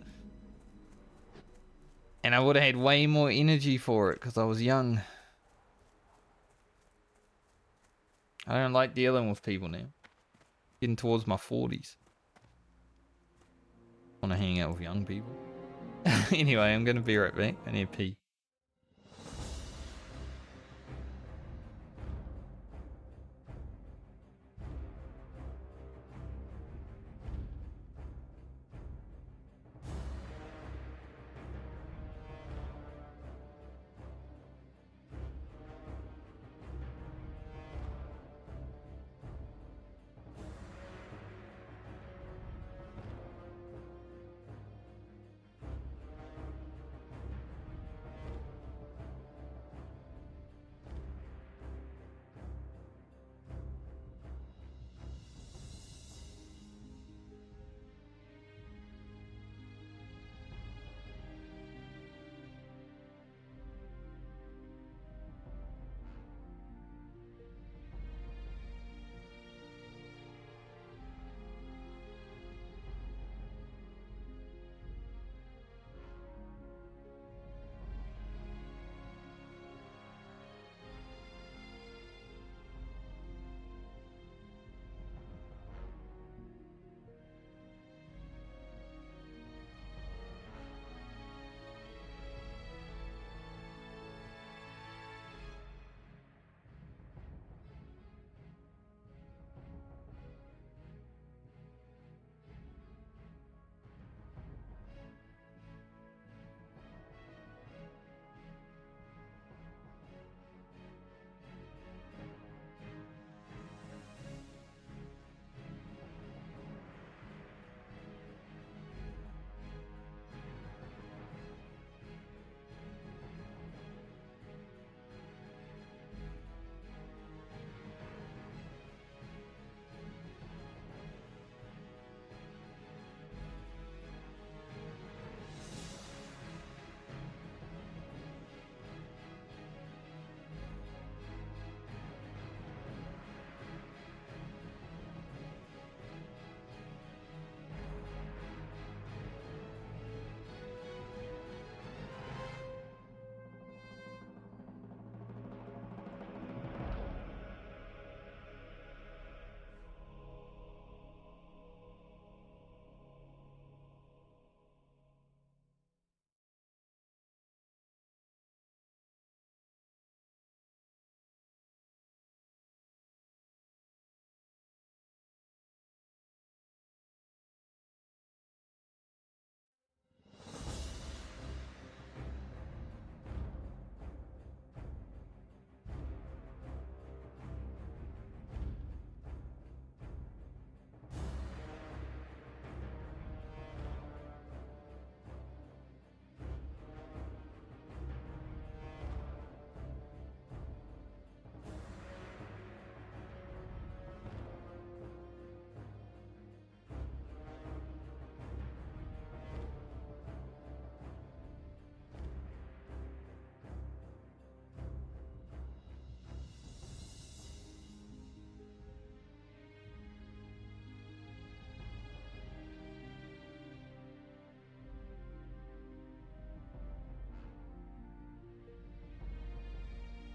Speaker 1: And I would have had way more energy for it because I was young. I don't like dealing with people now. Getting towards my 40s. Want to hang out with young people. Anyway, I'm going to be right back. I need to pee.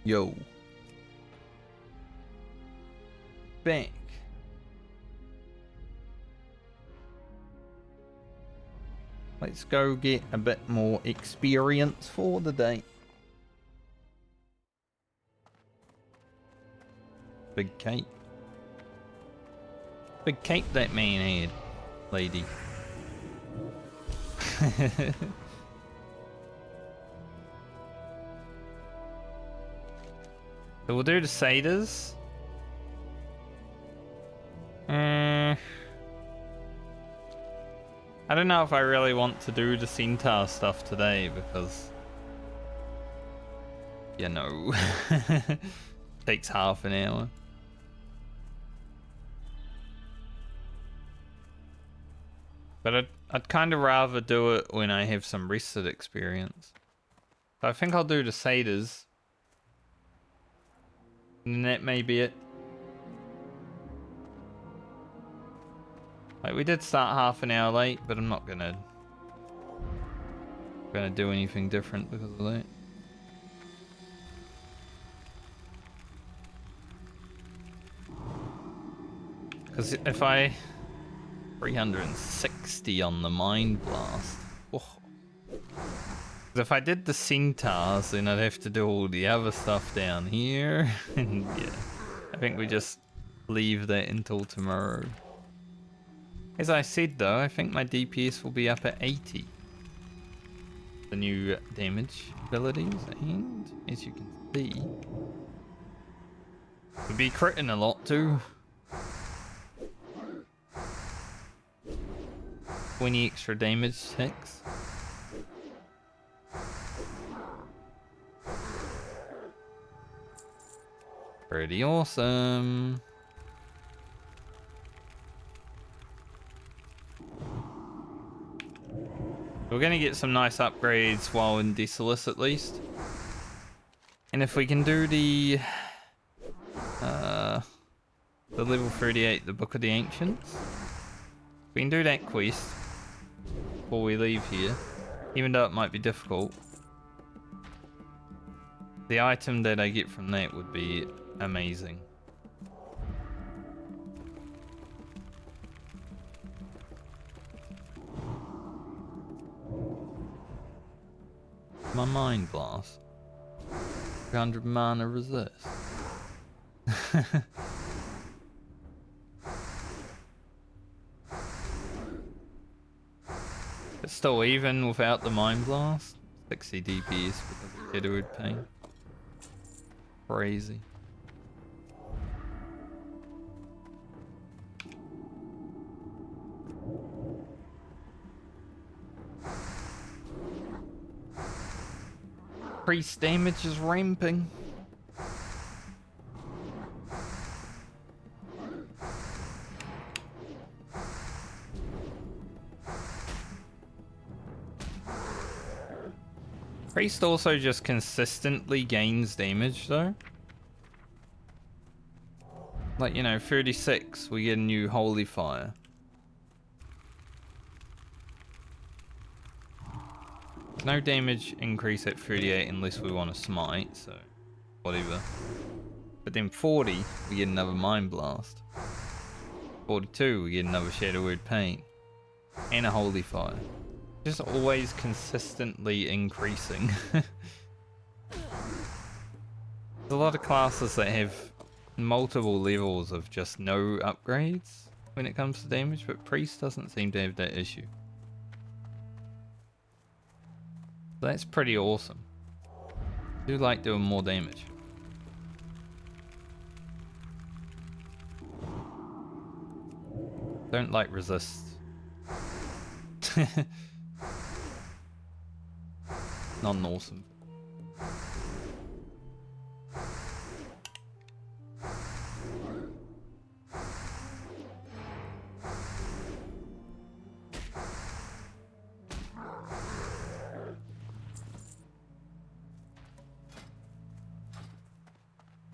Speaker 1: Yo. Back. Let's go get a bit more experience for the day. Big cape. Big cape that man had, lady. So we'll do the satyrs. I don't know if I really want to do the centaur stuff today because, you know, takes half an hour. But I'd kind of rather do it when I have some rested experience. So I think I'll do the satyrs. And that may be it. Like, we did start half an hour late, but I'm not gonna do anything different because of that. Because if I 360 on the Mind Blast. Oh. If I did the centaurs, then I'd have to do all the other stuff down here. And yeah, I think we just leave that until tomorrow. As I said though, I think my DPS will be up at 80. The new damage abilities, and as you can see, we'll be critting a lot too. 20 extra damage ticks. Pretty awesome. We're gonna get some nice upgrades while in Desolus at least. And if we can do the level 38, the Book of the Ancients, we can do that quest before we leave here, even though it might be difficult. The item that I get from that would be amazing. My Mind Blast. 300 mana resist. But still, even without the Mind Blast, 60 DPS because of Shadowwood Pain. Crazy. Priest damage is ramping. Priest also just consistently gains damage though. Like, you know, 36, we get a new Holy Fire. No damage increase at 38 unless we want to smite, so whatever. But then 40, we get another Mind Blast. 42, we get another Shadowwood Pain. And a Holy Fire. Just always consistently increasing. There's a lot of classes that have multiple levels of just no upgrades when it comes to damage, but Priest doesn't seem to have that issue. So that's pretty awesome. I do like doing more damage. Don't like resist. Not an awesome.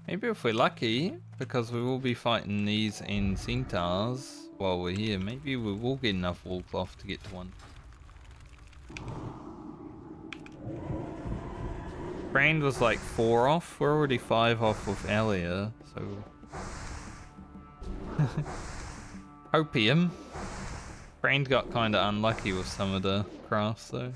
Speaker 1: Maybe if we're lucky, because we will be fighting these in centaurs while we're here, maybe we will get enough wool cloth to get to one. Brand was like 4 off. We're already 5 off with Alia, so... Opium. Brand got kinda unlucky with some of the crafts though.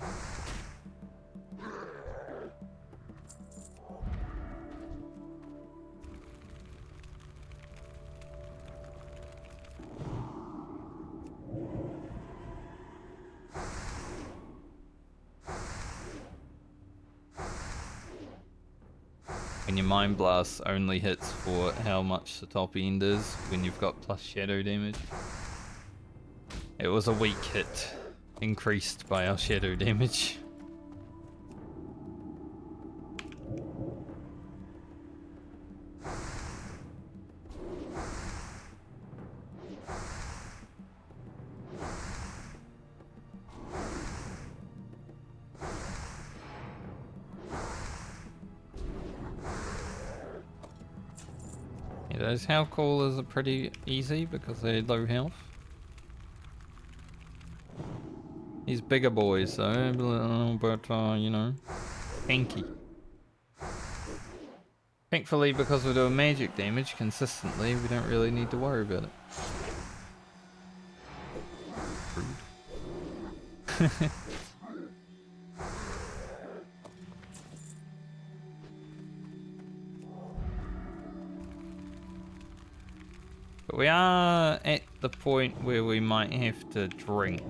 Speaker 1: And your Mind Blast only hits for how much the top end is when you've got plus shadow damage. It was a weak hit, increased by our shadow damage. Yeah, those health callers are pretty easy because they're low health. These bigger boys though, but you know, tanky. Thankfully, because we're doing magic damage consistently, we don't really need to worry about it. Rude. But we are at the point where we might have to drink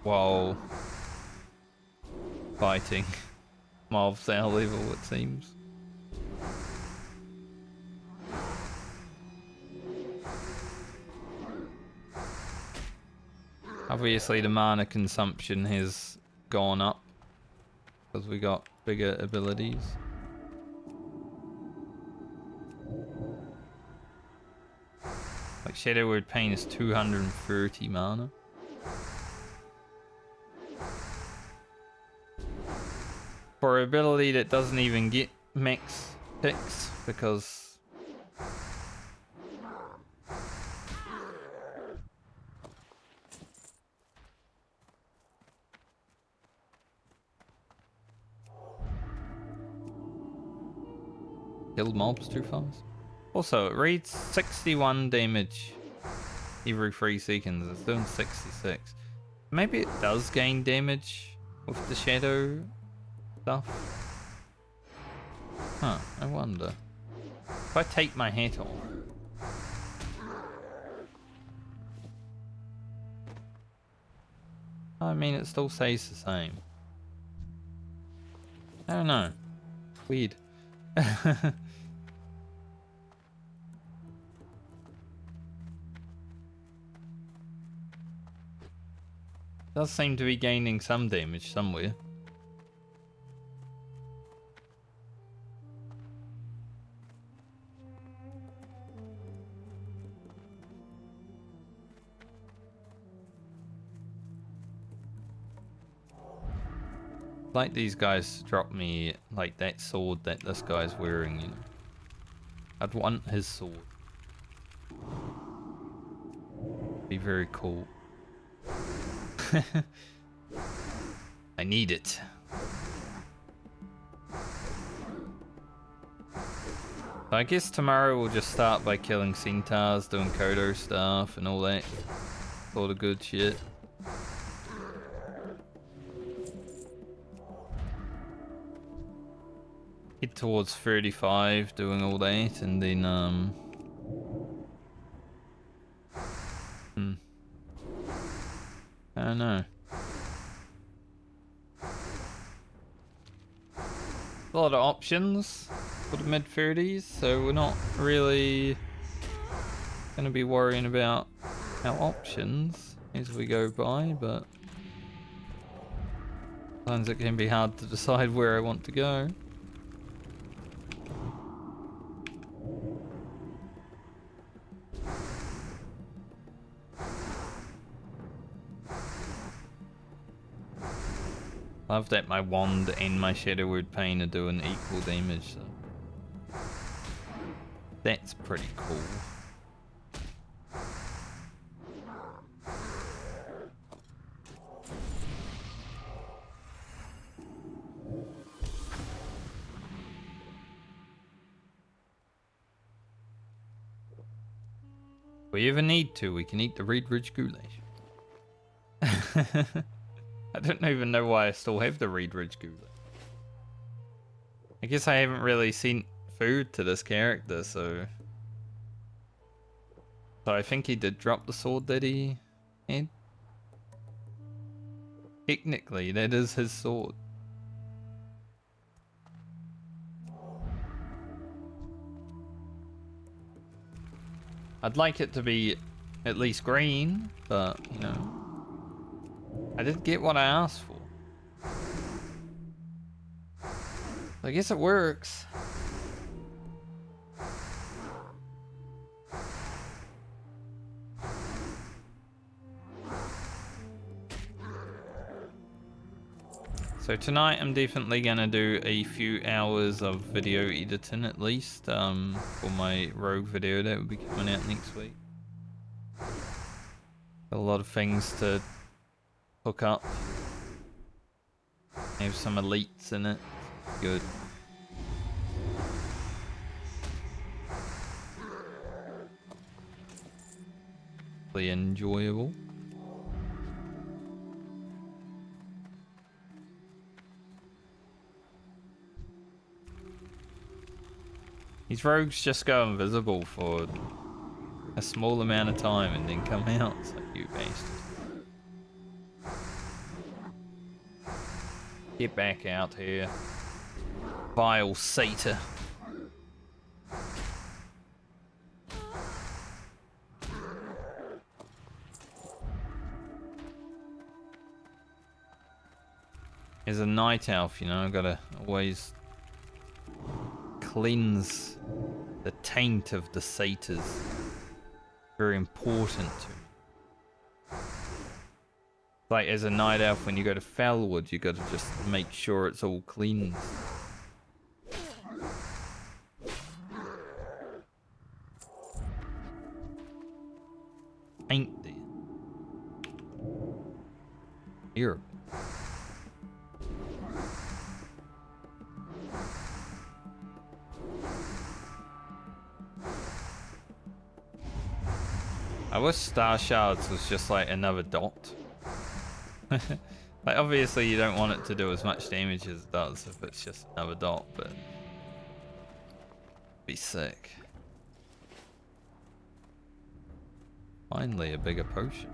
Speaker 1: while fighting mobs our level, it seems. Obviously the mana consumption has gone up because we got bigger abilities. Like Shadow Word Pain is 230 mana. For an ability that doesn't even get max ticks because kill mobs too fast. Also, it reads 61 damage every 3 seconds. It's doing 66. Maybe it does gain damage with the shadow stuff. Huh, I wonder. If I take my hat off. I mean, it still stays the same. I don't know. Weird. Does seem to be gaining some damage somewhere. Like these guys drop me like that sword that this guy's wearing, you know. I'd want his sword. Be very cool. I need it. So I guess tomorrow we'll just start by killing centaurs, doing Kodo stuff and all that. All the good shit. Head towards 35, doing all that, and then I don't know. A lot of options for the mid-30s, so we're not really going to be worrying about our options as we go by, but sometimes it can be hard to decide where I want to go. Love that my wand and my Shadow Word Pain are doing equal damage, so that's pretty cool. we ever need to, we can eat the Red Ridge goulash. I don't even know why I still have the Red Ridge goulash. I guess I haven't really seen food to this character, so... So I think he did drop the sword that he had. Technically, that is his sword. I'd like it to be at least green, but, you know, I did get what I asked for. I guess it works. So tonight I'm definitely gonna do a few hours of video editing at least, for my Rogue video that will be coming out next week. A lot of things to hook up. Have some elites in it. Good. Really enjoyable. These rogues just go invisible for a small amount of time and then come out. It's like, you bastard. Get back out here. Vile satyr. As a night elf, you know, I've gotta always cleanse the taint of the satyrs. Very important to me. Like as a night elf, when you go to Fellwood, you gotta just make sure it's all cleansed. Ain't there? Here. I wish Star Shards was just like another dot. Like obviously you don't want it to do as much damage as it does if it's just another dot, but be sick. Finally a bigger potion.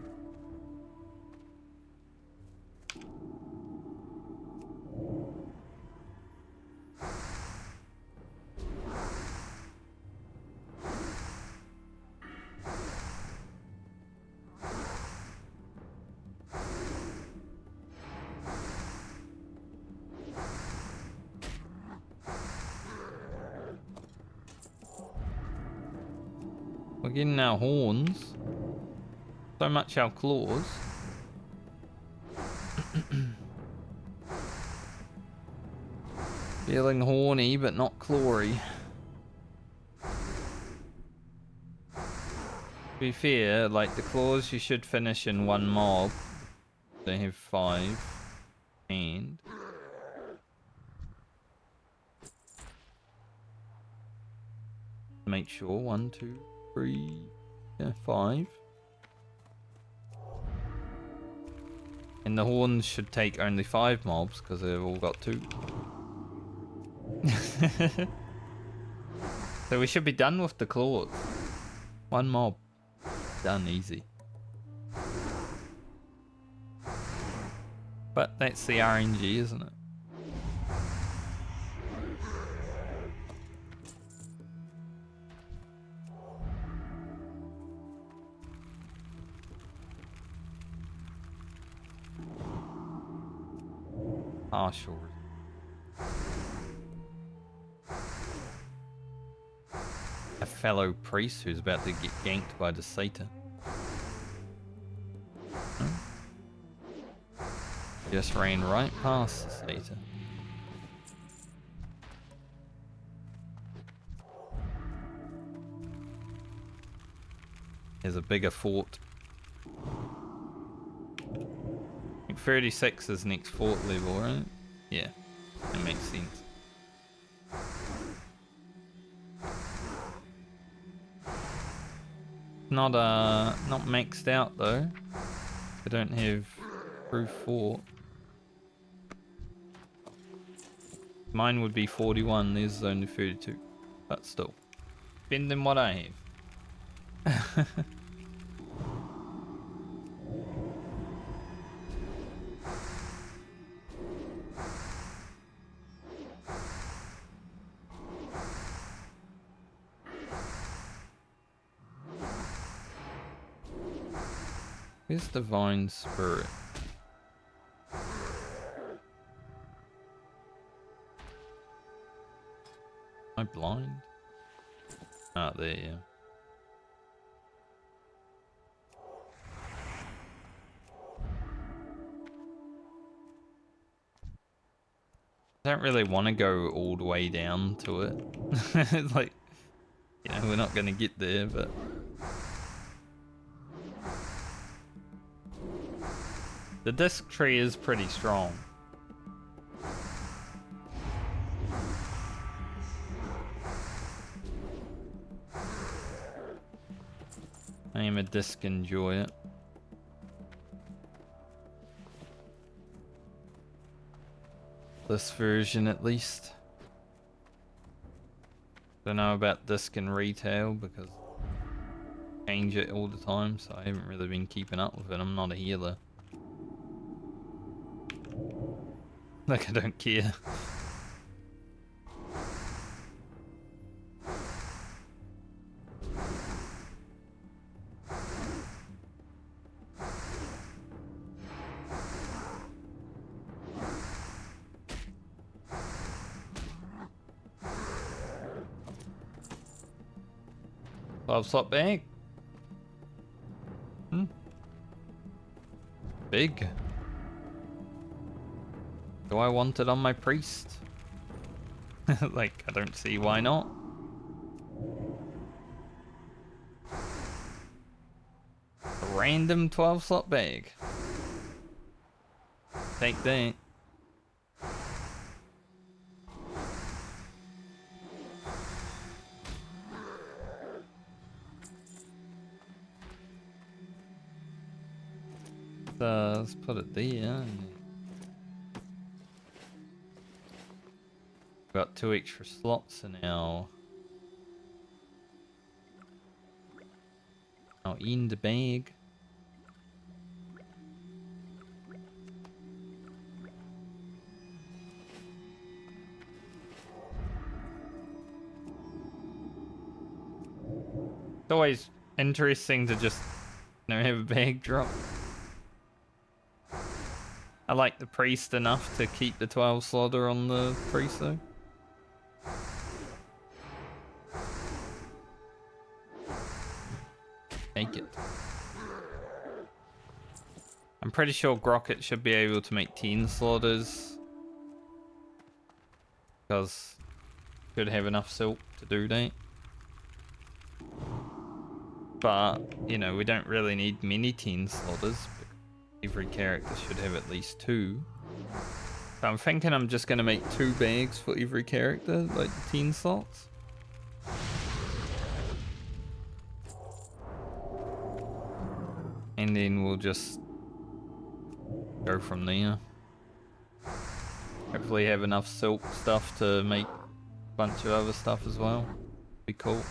Speaker 1: We're getting our horns. So much our claws. Feeling horny but not clawy. To be fair, like the claws you should finish in one mob. They have 5. And make sure 1, 2, 3, yeah, 5. And the horns should take only 5 mobs because they've all got 2. So we should be done with the claws. 1 mob. Done easy. But that's the RNG, isn't it? Partial. A fellow priest who's about to get ganked by the satyr. Just ran right past the satyr. There's a bigger fort. I think 36 is next fort level, right? Yeah, that makes sense. Not maxed out though. I don't have proof 4. Mine would be 41, theirs is only 32. But still. Spending what I have. Where's Divine Spirit? Am I blind? Ah, there, yeah. I don't really want to go all the way down to it. It's like, you know, we're not going to get there, but... The disc tree is pretty strong. I am a disc enjoyer. This version at least. Don't know about disc and retail because I change it all the time, so I haven't really been keeping up with it. I'm not a healer. Like, I don't care. Slot bag. Big. Do I want it on my priest? Like, I don't see why not. A random 12 slot bag. Take that. Let's put it there. Got 2 extra slots in our end bag. It's always interesting to just, you know, have a bag drop. I like the priest enough to keep the 12 slaughter on the priest though. Take it. I'm pretty sure Grocket should be able to make 10 slaughters. Because should have enough silk to do that. But, you know, we don't really need many 10 slaughters. Every character should have at least 2. So I'm thinking I'm just going to make 2 bags for every character, like 10 slots. And then we'll just go from there. Hopefully have enough silk stuff to make a bunch of other stuff as well. Be cool.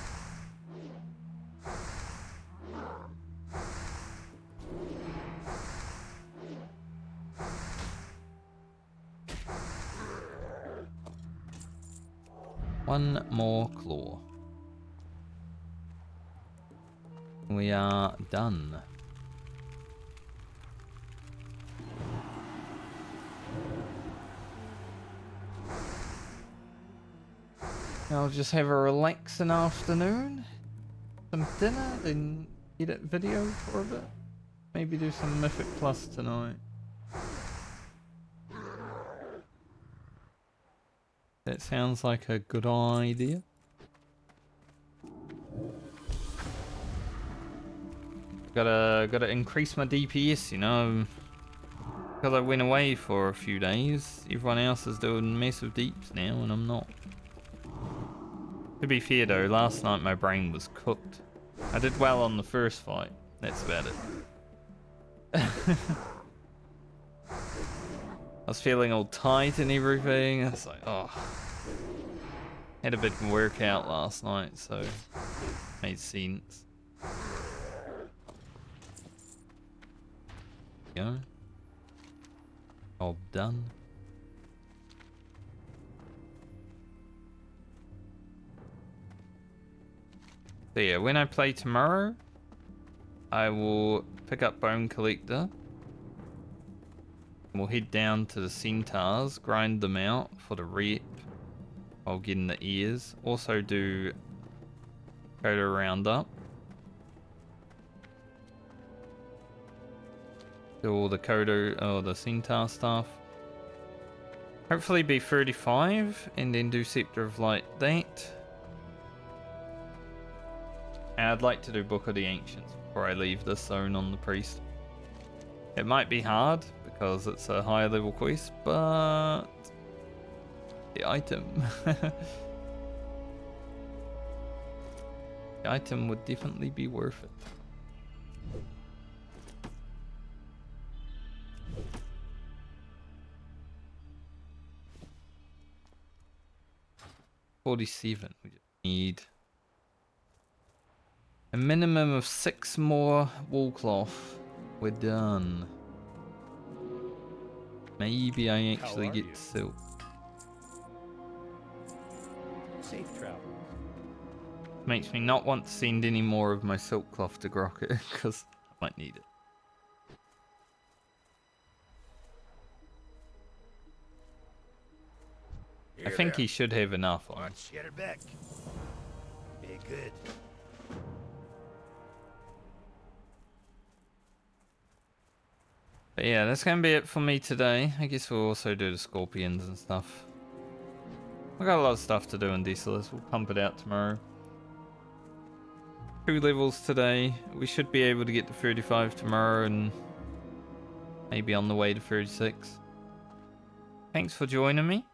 Speaker 1: One more claw. We are done. I'll just have a relaxing afternoon. Some dinner, then edit video for a bit. Maybe do some Mythic Plus tonight. That sounds like a good idea. Gotta increase my DPS, you know. Because I went away for a few days. Everyone else is doing massive deeps now, and I'm not. To be fair though, last night my brain was cooked. I did well on the first fight. That's about it. I was feeling all tight and everything. I was like, oh. Had a bit of workout last night, so made sense. Go. All done. So yeah, when I play tomorrow, I will pick up Bone Collector. We'll head down to the centaurs, grind them out for the rep. I'll get in the ears. Also do Coda Roundup. Do all the Coda or the centaur stuff. Hopefully be 35 and then do Scepter of Light that. And I'd like to do Book of the Ancients before I leave this zone on the priest. It might be hard because it's a higher level quest, but the item. The item would definitely be worth it. $47. We just need a minimum of 6 more wool cloth. We're done. Maybe I actually
Speaker 6: are
Speaker 1: get
Speaker 6: you?
Speaker 1: silk.
Speaker 6: Safe travels.
Speaker 1: Makes me not want to send any more of my silk cloth to Grocket because I might need it. I think he should have enough on.
Speaker 4: Watch your back. Be good.
Speaker 1: But yeah, that's gonna be it for me today. I guess we'll also do the scorpions and stuff. We've got a lot of stuff to do in Desolus. We'll pump it out tomorrow. 2 levels today. We should be able to get to 35 tomorrow and maybe on the way to 36. Thanks for joining me.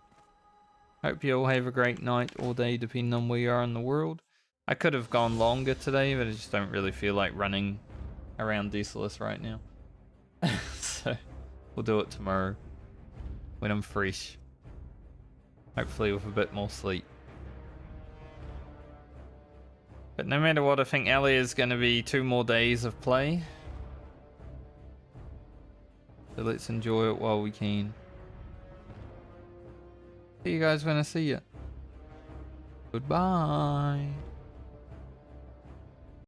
Speaker 1: Hope you all have a great night or day depending on where you are in the world. I could have gone longer today, but I just don't really feel like running around Desolus right now. So we'll do it tomorrow when I'm fresh. Hopefully with a bit more sleep. But no matter what, I think Ellie is going to be 2 more days of play. So let's enjoy it while we can. See you guys when I see you. Goodbye.